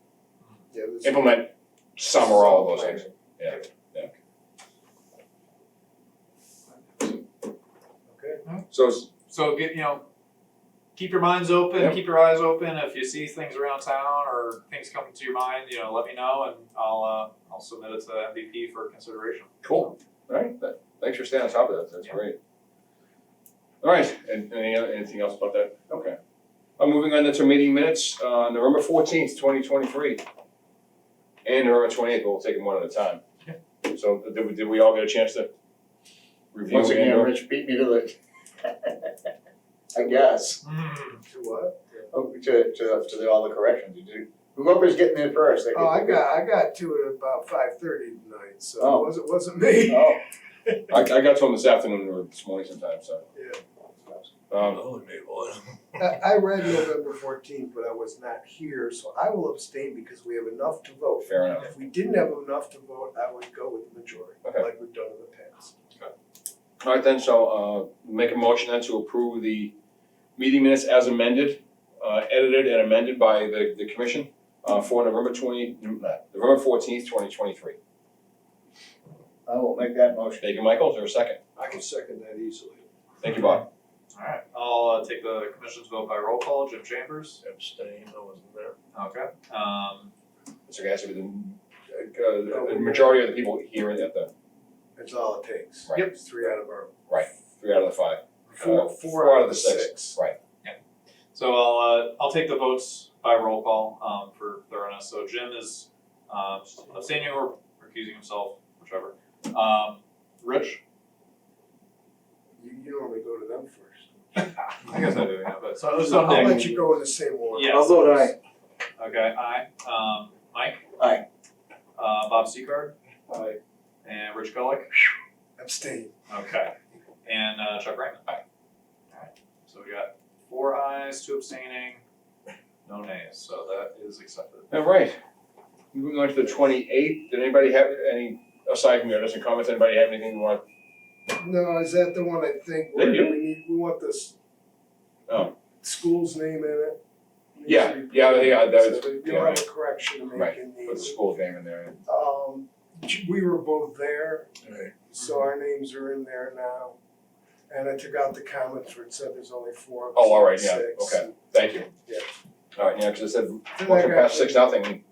Yeah, this- Implement some or all of those things. Okay. So So get keep your minds open, Yep. keep your eyes open. If you see things around town or things come to your mind, let me know, and I'll submit it to MVP for consideration. Cool. All right, thanks for staying on top of that, that's great. All right, and anything else about that? Okay. Moving on to meeting minutes, November 14th, 2023. And November 28th, we'll take them one at a time. Yeah. So did we all get a chance to review? Once again, and- Rich beat me to the, I guess, To what? to all the corrections you do. Whoever's getting in first, they get. Oh, I got to it about 5:30 tonight, so Oh. it wasn't me. Oh, I got to them this afternoon or this morning sometime, so. Yeah. I only made one. I read November 14th, but I was not here, so I will abstain because we have enough to vote. Fair enough. If we didn't have enough to vote, I would go with the majority, Okay. like we've done in the past. All right then, so make a motion then to approve the meeting minutes as amended, edited and amended by the commission for November 14th, 2023. I will make that motion. Thank you, Michael, is there a second? I can second that easily. Thank you, Bob. Alright, I'll take the commission's vote by roll call. Jim Chambers? Abstain, I wasn't there. Okay. So guys, with the majority of the people here at the, That's all it takes. Right. It's 3 out of our, 3 out of the 5. four out of the six. Right. So I'll take the votes by roll call for thoroughness. So Jim is abstaining or recusing himself, whichever. Rich? You normally go to them first. I guess I do, yeah, but so I'll Nick. let you go in the same order. Yes. I'll vote aye. Okay, aye. Mike? Aye. Bob Seacard? Aye. And Rich Gullick? Abstain. Okay. And Chuck Raymond? Aye. Alright, so we got 4 ayes, 2 abstaining, no nays, so that is accepted. All right, moving on to the 28th, did anybody have any, aside from your additional comments, anybody have anything you want? No, is that the one I think They where do. we want this Oh. school's name in it? Yeah, Needs to be- yeah, that was, So you'll have a correction to make Right, in put the these. school's name in there. We were both there, Right. so our names are in there now. And I took out the comments where it said there's only 4 of us. Oh, all right, yeah, six. okay, thank you. Yeah. All right, yeah, because it said, Then I motion got passed the- 6-0.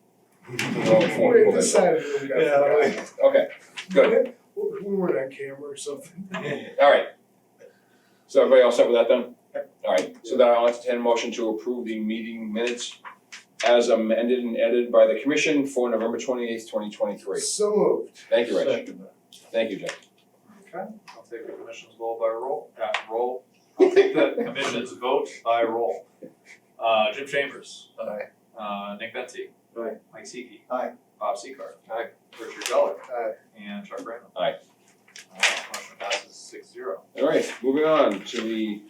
There's only 4 We people there. decided we got Yeah, forgotten. Okay, good, We weren't on camera or something. all right. So everybody all set with that then? All right, so then I'll entertain a motion to approve the meeting minutes as amended and edited by the commission for November 28th, 2023. So moved. Thank you, Rich. Second. Thank you, Jeff. Okay, I'll take the commission's vote by roll. I'll take the commission's vote by roll. Jim Chambers. Aye. Nick Benty. Aye. Mike Seekey. Aye. Bob Seacard. Aye. Richard Gullick. Aye. And Chuck Raymond. Aye. Motion passes 6-0. All right, moving on to the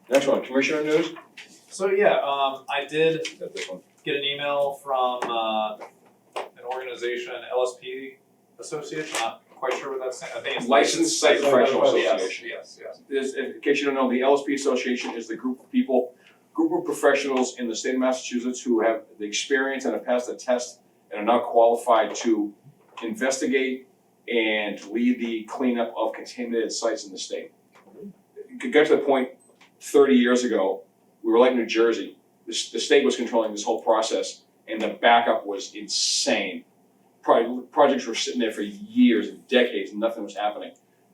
next one, commissioner news. So yeah, I did Is that this one? get an email from an organization, LSP Association, not quite sure what that's saying, I think it's Licensed Site Professional Association. Yes. In case you don't know, the LSP Association is the group of professionals in the state of Massachusetts who have the experience and have passed the test and are now qualified to investigate and lead the cleanup of contaminated sites in the state. It got to the point 30 years ago, we were like New Jersey. The state was controlling this whole process and the backup was insane. Projects were sitting there for years and decades and nothing was happening.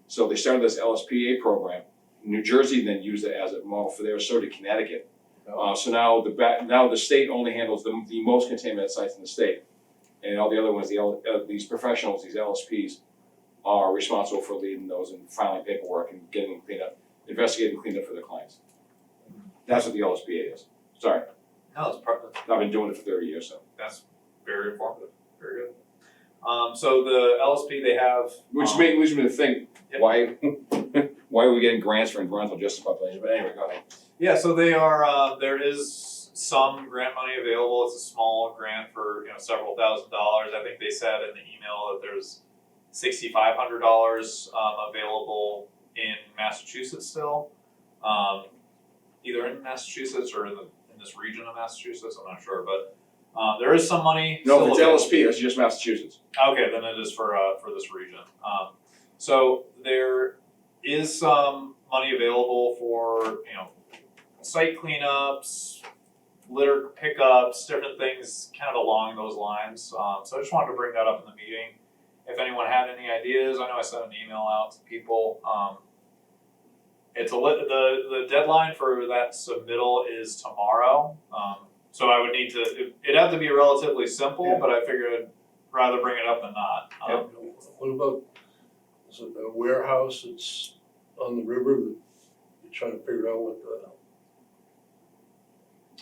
So they started this LSPA program. New Jersey then used it as a model for theirs, so did Connecticut. So now the state only handles the most contaminated sites in the state. And all the other ones, these professionals, these LSPs, are responsible for leading those and filing paperwork and getting them cleaned up, investigating and cleaned up for their clients. That's what the LSPA is. Sorry, No, it's part of I've been doing it for 30 years, so. that's very informative, very good. So the LSP, they have. Which leads me to think, Yep. why are we getting grants for environmental justice population? But anyway, go ahead. Yeah, so they are, there is some grant money available. It's a small grant for, several $1,000s. I think they said in the email that there's $6,500 available in Massachusetts still. Either in Massachusetts or in this region of Massachusetts, I'm not sure, but there is some money No, still if it's available. LSP, that's just Massachusetts. Okay, then it is for this region. So there is some money available for site cleanups, litter pickups, different things kind of along those lines. So I just wanted to bring that up in the meeting. If anyone had any ideas, I know I sent an email out to people. It's the deadline for that submittal is tomorrow. So I would need to, it'd have to be relatively simple, but I figured I'd rather bring it up than not. What about, is it a warehouse that's on the river that you're trying to figure out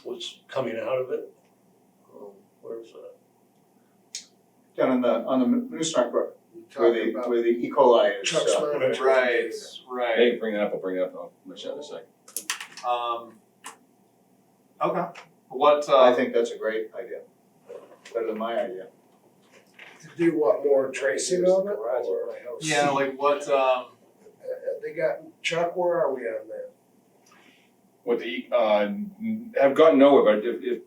what's coming out of it? Where is that? Down on the New Snark Brook, Talking about where the E. coli is. Chuck's monitoring Right, data. right. Hey, bring it up, I'll bring it up, I'll mention it in a second. Okay. What, I think that's a great idea, better than my idea. To do what, more tracing of it, Garage at or? my house. yeah, like what, They got, Chuck, where are we on that? What the, have gotten nowhere, but if,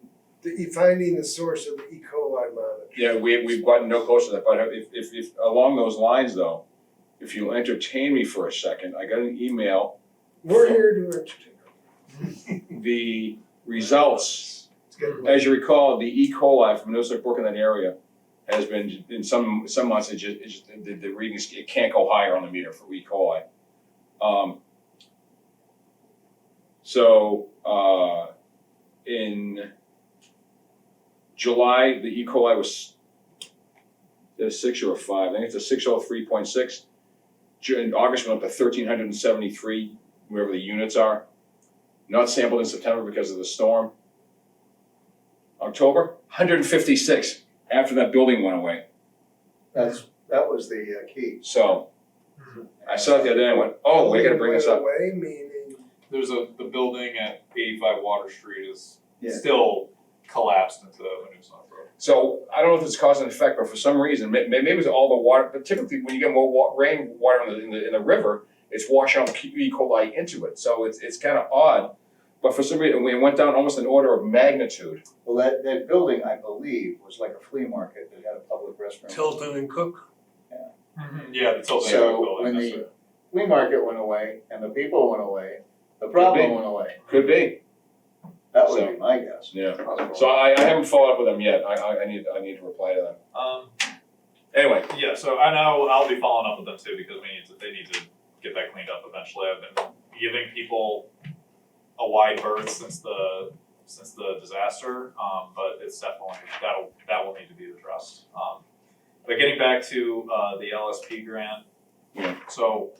Finding the source of the E. coli monitor. yeah, we've gotten no closer to that, but if along those lines though, if you'll entertain me for a second, I got an email, We're here to entertain. the results, It's good. as you recall, the E. coli from Minnesota Brook in that area has been, in some months, the readings, it can't go higher on the meter for E. coli. In July, the E. coli was a 6 or a 5, I think it's a 603.6. In August went up to 1,373, wherever the units are. Not sampled in September because of the storm. October, 156 after that building went away. That was the key. So I saw it the other day and went, oh, we gotta bring this up. Away, meaning, there's the building at 85 Water Street is Yeah. still collapsed into the New Snark Brook. So I don't know if it's cause and effect, but for some reason, maybe it was all the water, but typically when you get more rainwater in the river, it's washing out E. coli into it. So it's kind of odd. But for some reason, we went down almost an order of magnitude. Well, that building, I believe, was like a flea market that had a public restroom. Tilton and Cook? Yeah, the Tilton So building, when that's the right. flea market went away and the people went away, the problem be. went away. Could be, That would be my guess. yeah. So I haven't followed up with them yet. I need to reply to them. Anyway, Yeah, so I know I'll be following up with them too because they need to get that cleaned up eventually. I've been giving people a wide berth since the disaster, but it's definitely that will need to be addressed. But getting back to the LSP grant, Yeah. so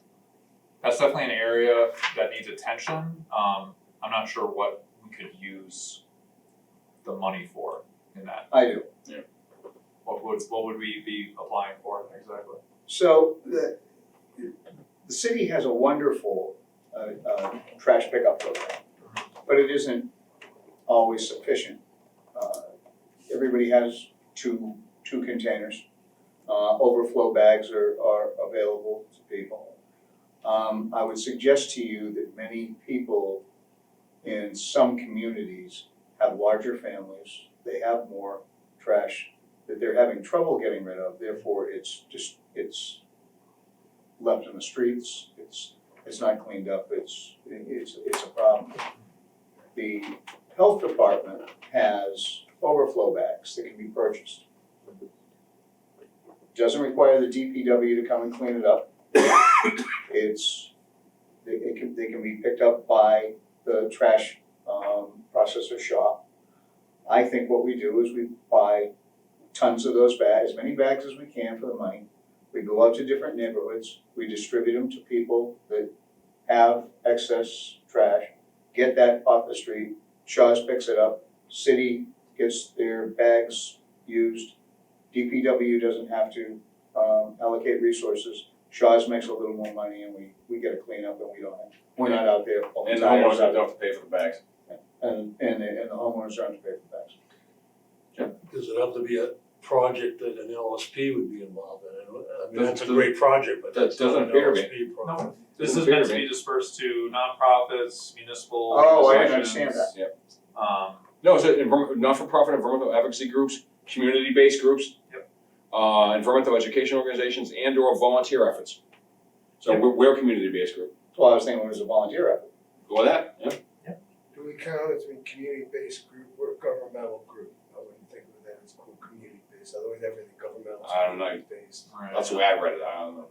that's definitely an area that needs attention. I'm not sure what we could use the money for in that. I do. What would we be applying for exactly? So the city has a wonderful trash pickup program, but it isn't always sufficient. Everybody has two containers. Overflow bags are available to people. I would suggest to you that many people in some communities have larger families, they have more trash that they're having trouble getting rid of, therefore it's left in the streets, it's not cleaned up, it's a problem. The health department has overflow bags that can be purchased. Doesn't require the DPW to come and clean it up. They can be picked up by the trash processor shop. I think what we do is we buy tons of those bags, as many bags as we can for the money. We go out to different neighborhoods, we distribute them to people that have excess trash, get that off the street, Shaw's picks it up, city gets their bags used, DPW doesn't have to allocate resources, Shaw's makes a little more money and we get a cleanup and we're not out there pulling and the tires homeowners out. don't have to pay for the bags. And the homeowners don't have to pay for bags. Does it have to be a project that an LSP would be involved in? I mean, that's a Doesn't- great project, but that's not doesn't an appear to be. LSP project. No, this Doesn't is meant to appear to be dispersed to nonprofits, municipal Oh, I organizations. understand that. No, it's not-for-profit environmental advocacy groups, community-based groups. Yep. Environmental education organizations and or volunteer efforts. So we're a community-based group. Well, I was thinking it was a volunteer effort. Go with that, yeah. Do do we count as a community-based group or a governmental group? I wouldn't think of that as quote community-based, otherwise everything governmental is I don't know. community-based. That's the way I read it, I don't know.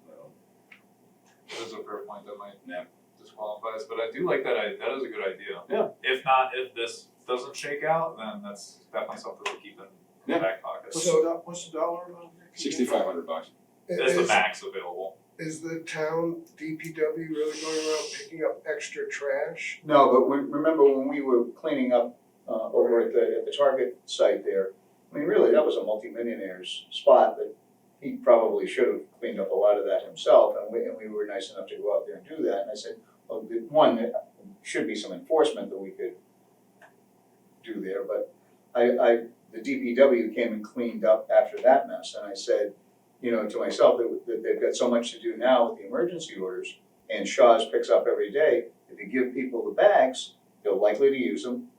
That is a fair point, that might Yeah. disqualify us, but I do like that, that is a good idea. Yeah. If this doesn't shake out, then that's definitely something to keep in the Yeah. back pocket. What's the dollar amount? $6,500. That's the max available. Is the town DPW really going around picking up extra trash? No, but remember when we were cleaning up over at the Target site there, I mean, really, that was a multimillionaire's spot that he probably should have cleaned up a lot of that himself, and we were nice enough to go out there and do that, and I said, well, one, there should be some enforcement that we could do there, but the DPW came and cleaned up after that mess, and I said, you know, to myself, that they've got so much to do now with the emergency orders, and Shaw's picks up every day. If you give people the bags, they're likely to use them,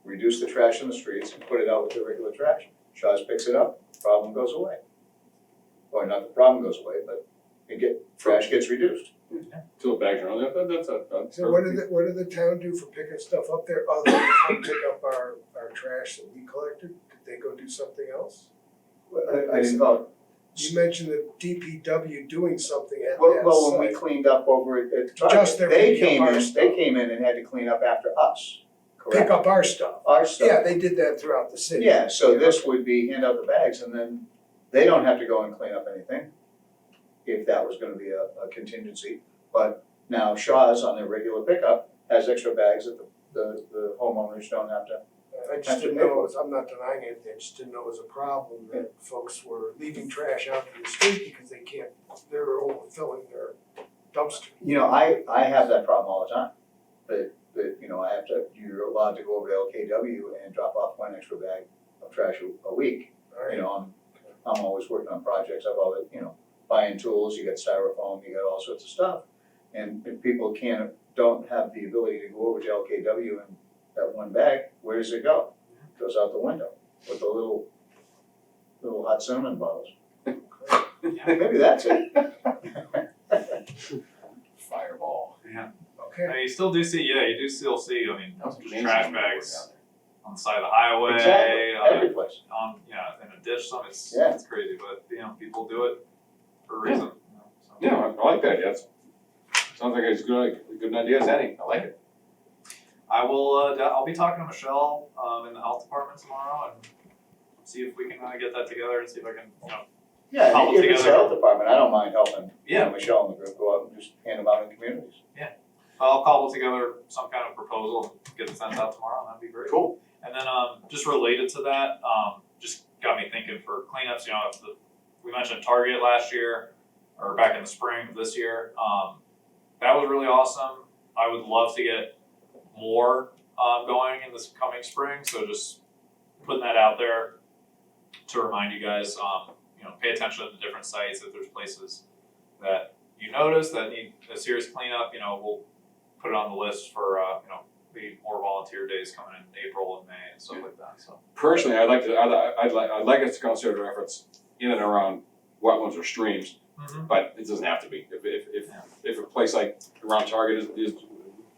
reduce the trash in the streets, and put it out with the regular trash. Shaw's picks it up, problem goes away. Or not the problem goes away, but trash gets reduced. Till the bags are on there, that's So what did the town do for picking stuff up there, other than come pick up our trash that we collected? Did they go do something else? I didn't vote. You mentioned the DPW doing something at that site. Well, when we cleaned up over at the Just Target, their they picking up came our in, stuff. they came in and had to clean up after us, correct? Pick up our stuff. Our stuff. Yeah, they did that throughout the city. Yeah, so this would be hand out the bags and then they don't have to go and clean up anything, if that was gonna be a contingency. But now Shaw's on their regular pickup has extra bags that the homeowners don't have to. I just didn't know, I'm not denying it, I just didn't know it was a problem that folks were leaving trash out in the street because they're overfilling their dumpster. You know, I have that problem all the time, but you know, you're allowed to go over to LKW and drop off one extra bag of trash a week. You know, I'm always working on projects, I've always, you know, buying tools, you got styrofoam, you got all sorts of stuff. And if people don't have the ability to go over to LKW and that one bag, where does it go? It goes out the window with the little hot cinnamon bottles. Maybe that's it. Fireball. Yeah. Okay. You still do see, you do still see, I mean, That was just amazing trash when we were bags down there. on the side of the highway, Exactly, every place. in a ditch, it's Yeah. crazy, but, you know, people do it for a reason, you know, so. Yeah, I like that, sounds like it's good an idea as any, I like it. I will, I'll be talking to Michelle, in the health department tomorrow and see if we can get that together and see if I can, you know, Yeah, Cobble if it's the together. health department, I don't mind helping, you Yeah. know, Michelle and the group go out and just hand them out in communities. I'll cobble together some kind of proposal and get it sent out tomorrow, and that'd be great. Cool. And then, just related to that, just got me thinking for cleanups, you know, we mentioned Target last year, or back in the spring of this year, that was really awesome. I would love to get more, going in this coming spring, so just putting that out there to remind you guys, you know, pay attention to the different sites, if there's places that you notice that need a serious cleanup, you know, we'll put it on the list for, you know, the more volunteer days coming in April and May and stuff like that, so. Personally, I'd like us to consider efforts in and around wetlands or streams, but it doesn't have to be. If a place like around Target is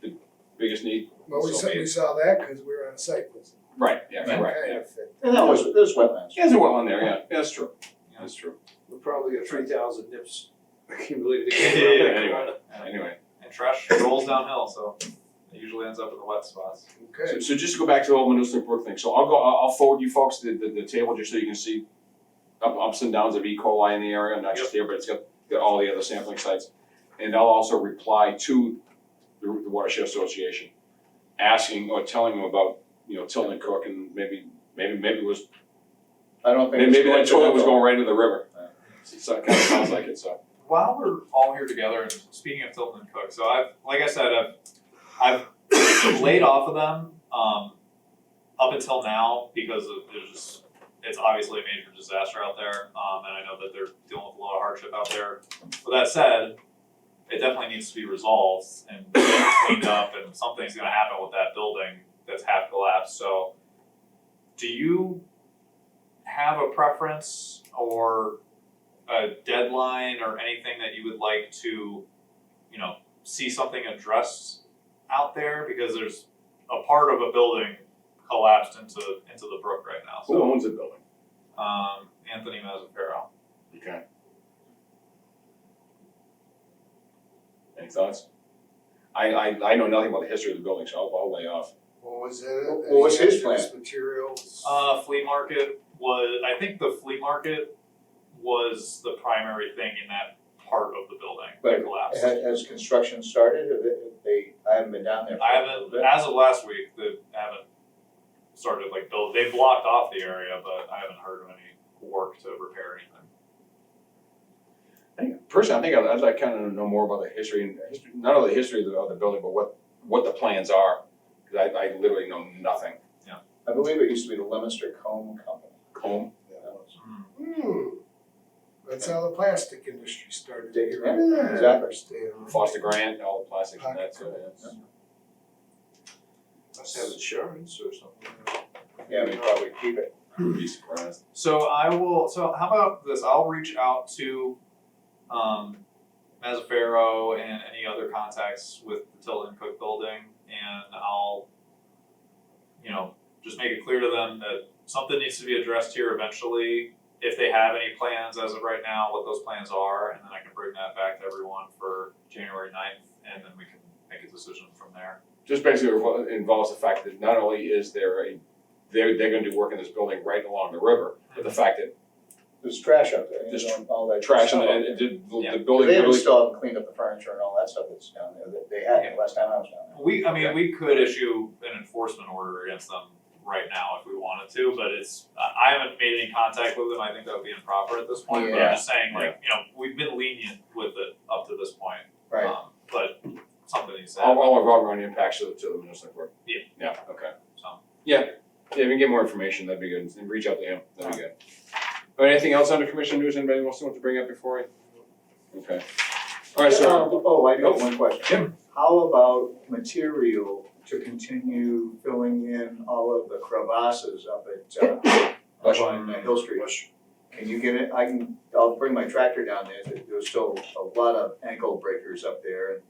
the biggest need, Well, so be we it. saw that because we were on a site visit. Right, yeah, That right, kind yeah. of fit. And there's wetlands. Yeah, there's a wetland there, yeah, that's true, that's true. We'll probably get 3,000 nips accumulated Yeah, together. Anyway, And trash rolls downhill, so it usually ends up in the wet spots. Okay. so just to go back to the whole Leominster Brook thing, so I'll forward you folks the table just so you can see ups and downs of E. coli in the area, not just there, but it's got all the other sampling sites. And I'll also reply to the Watershed Association, asking or telling them about, you know, Tilton and Cook, and maybe it was, I don't think. maybe that it's toilet was going going right into the river. So it kind of sounds like it, so. While we're all here together, and speaking of Tilton and Cook, so like I said, I've laid off of them, up until now, because it's obviously a major disaster out there, and I know that they're dealing with a lot of hardship out there. With that said, it definitely needs to be resolved and cleaned up, and something's gonna happen with that building that's half collapsed, so do you have a preference or a deadline or anything that you would like to, you know, see something addressed out there? Because there's a part of a building collapsed into the brook right now, Who so, owns the building? Anthony Mazzaferro. Okay. Any thoughts? I know nothing about the history of the building, so I'll lay off. What was in it? What was Any his plan? hazardous materials? Flea market was, I think the flea market was the primary thing in that part of the building that But collapsed. has construction started, or I haven't been down there for I a little haven't, bit. as of last week, they haven't started like build, they blocked off the area, but I haven't heard of any work to repair anything. Personally, I think I'd like kind of know more about the history, not only the history of the building, but what the plans are. Because I literally know nothing. I believe it used to be the Leominster Comb Company. Comb? That's how the plastic industry started. Yeah, here. exactly. Understand. Foster Grant, all the plastics and that, so, yeah. Must have insurance or something. Yeah, we probably keep it. Be surprised. So how about this, I'll reach out to, Mazzaferro and any other contacts with the Tilton Cook building, and I'll, just make it clear to them that something needs to be addressed here eventually. If they have any plans as of right now, what those plans are, and then I can bring that back to everyone for January 9th, and then we can make a decision from there. Just basically involves the fact that not only is they're gonna do work in this building right along the river, but the fact that There's trash out there, There's all that trash stuff. and the Yeah. building They haven't literally. installed and cleaned up the furniture and all that stuff that's down there, that they had last time I was down there. We could issue an enforcement order against them right now if we wanted to, but I haven't made any contact with them, I think that would be improper at this point, but Yeah. I'm just saying, we've been lenient with it up to this point. Right. But something needs to All happen. revolving around the impacts to the municipal court. Yeah. Yeah, okay. So. Yeah, if we can get more information, that'd be good, and reach out to him, that'd be good. All right, anything else under commission news anybody wants to bring up before I? Okay. All right, so, I got one question. How about material to continue filling in all of the crevasses up on Hill Street? Can you get it, I'll bring my tractor down there, there's still a lot of ankle breakers up there.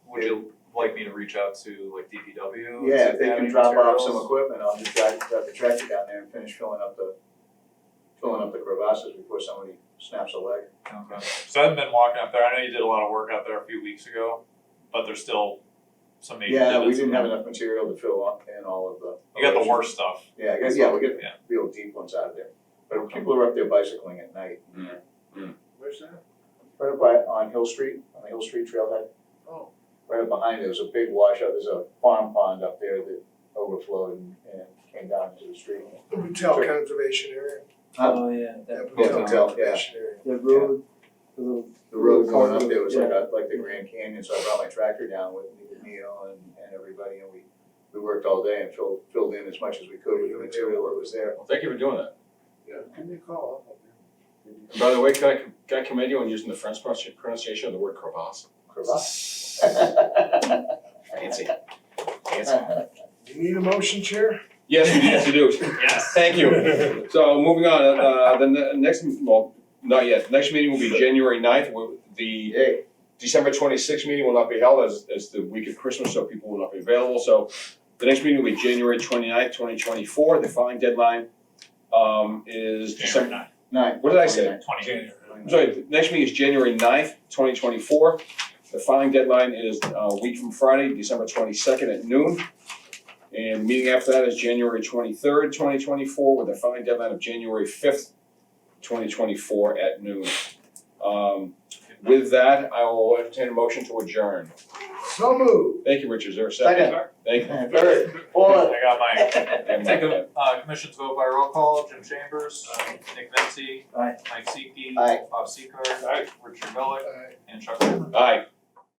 Would you like me to reach out to like DPW? and see Yeah, if they have can any drop off materials? some equipment, I'll just drive the tractor down there and finish filling up the crevasses before somebody snaps a leg. Okay, so I haven't been walking up there, I know you did a lot of work out there a few weeks ago, but there's still some major Yeah, we divots didn't in have there. enough material to fill up in all of the. You got the worst stuff. Yeah, we get the Yeah. real deep ones out of there. But people are up there bicycling at night. Where's that? Right up by, on Hill Street, on the Hill Street trailhead. Oh. Right up behind it, there's a big washout, there's a farm pond up there that overflowed and came down into the street. The Patel Conservation Area. Oh, yeah, That Yeah, Patel Patel, Conservation Area. the road, the little. The road going up there was like the Grand Canyon, so I brought my tractor down with me, with Neil and everybody, and we worked all day and filled in as much as we could with the material that was there. well, thank you for doing that. Yeah, give me a call. And by the way, can I commend you on using the French pronunciation of the word crevasse? Crevasse. Fancy. You need a motion, Chair? Yes, you do. Yes. Thank you. So moving on, next, well, not yet, next meeting will be January 9th. The Yay. December 26th meeting will not be held as the week of Christmas, so people will not be available. So the next meeting will be January 29th, 2024. The filing deadline is December. January 9. What did I say? 20. Sorry, the next meeting is January 9th, 2024. The filing deadline is a week from Friday, December 22nd at noon. And the meeting after that is January 23rd, 2024, with a filing deadline of January 5th, 2024 at noon. With that, I will entertain a motion to adjourn. So moved. Thank you, Richard. Is there a second? Second. Thank you. Third, fourth. I got mine. And Take Mike, a, commission to vote by roll call, Jim Chambers, Nick Vinci, Aye. Mike Seeki, Aye. Bob Seacard, Aye. Richard Millick, Aye. and Chuck Whitman. Aye.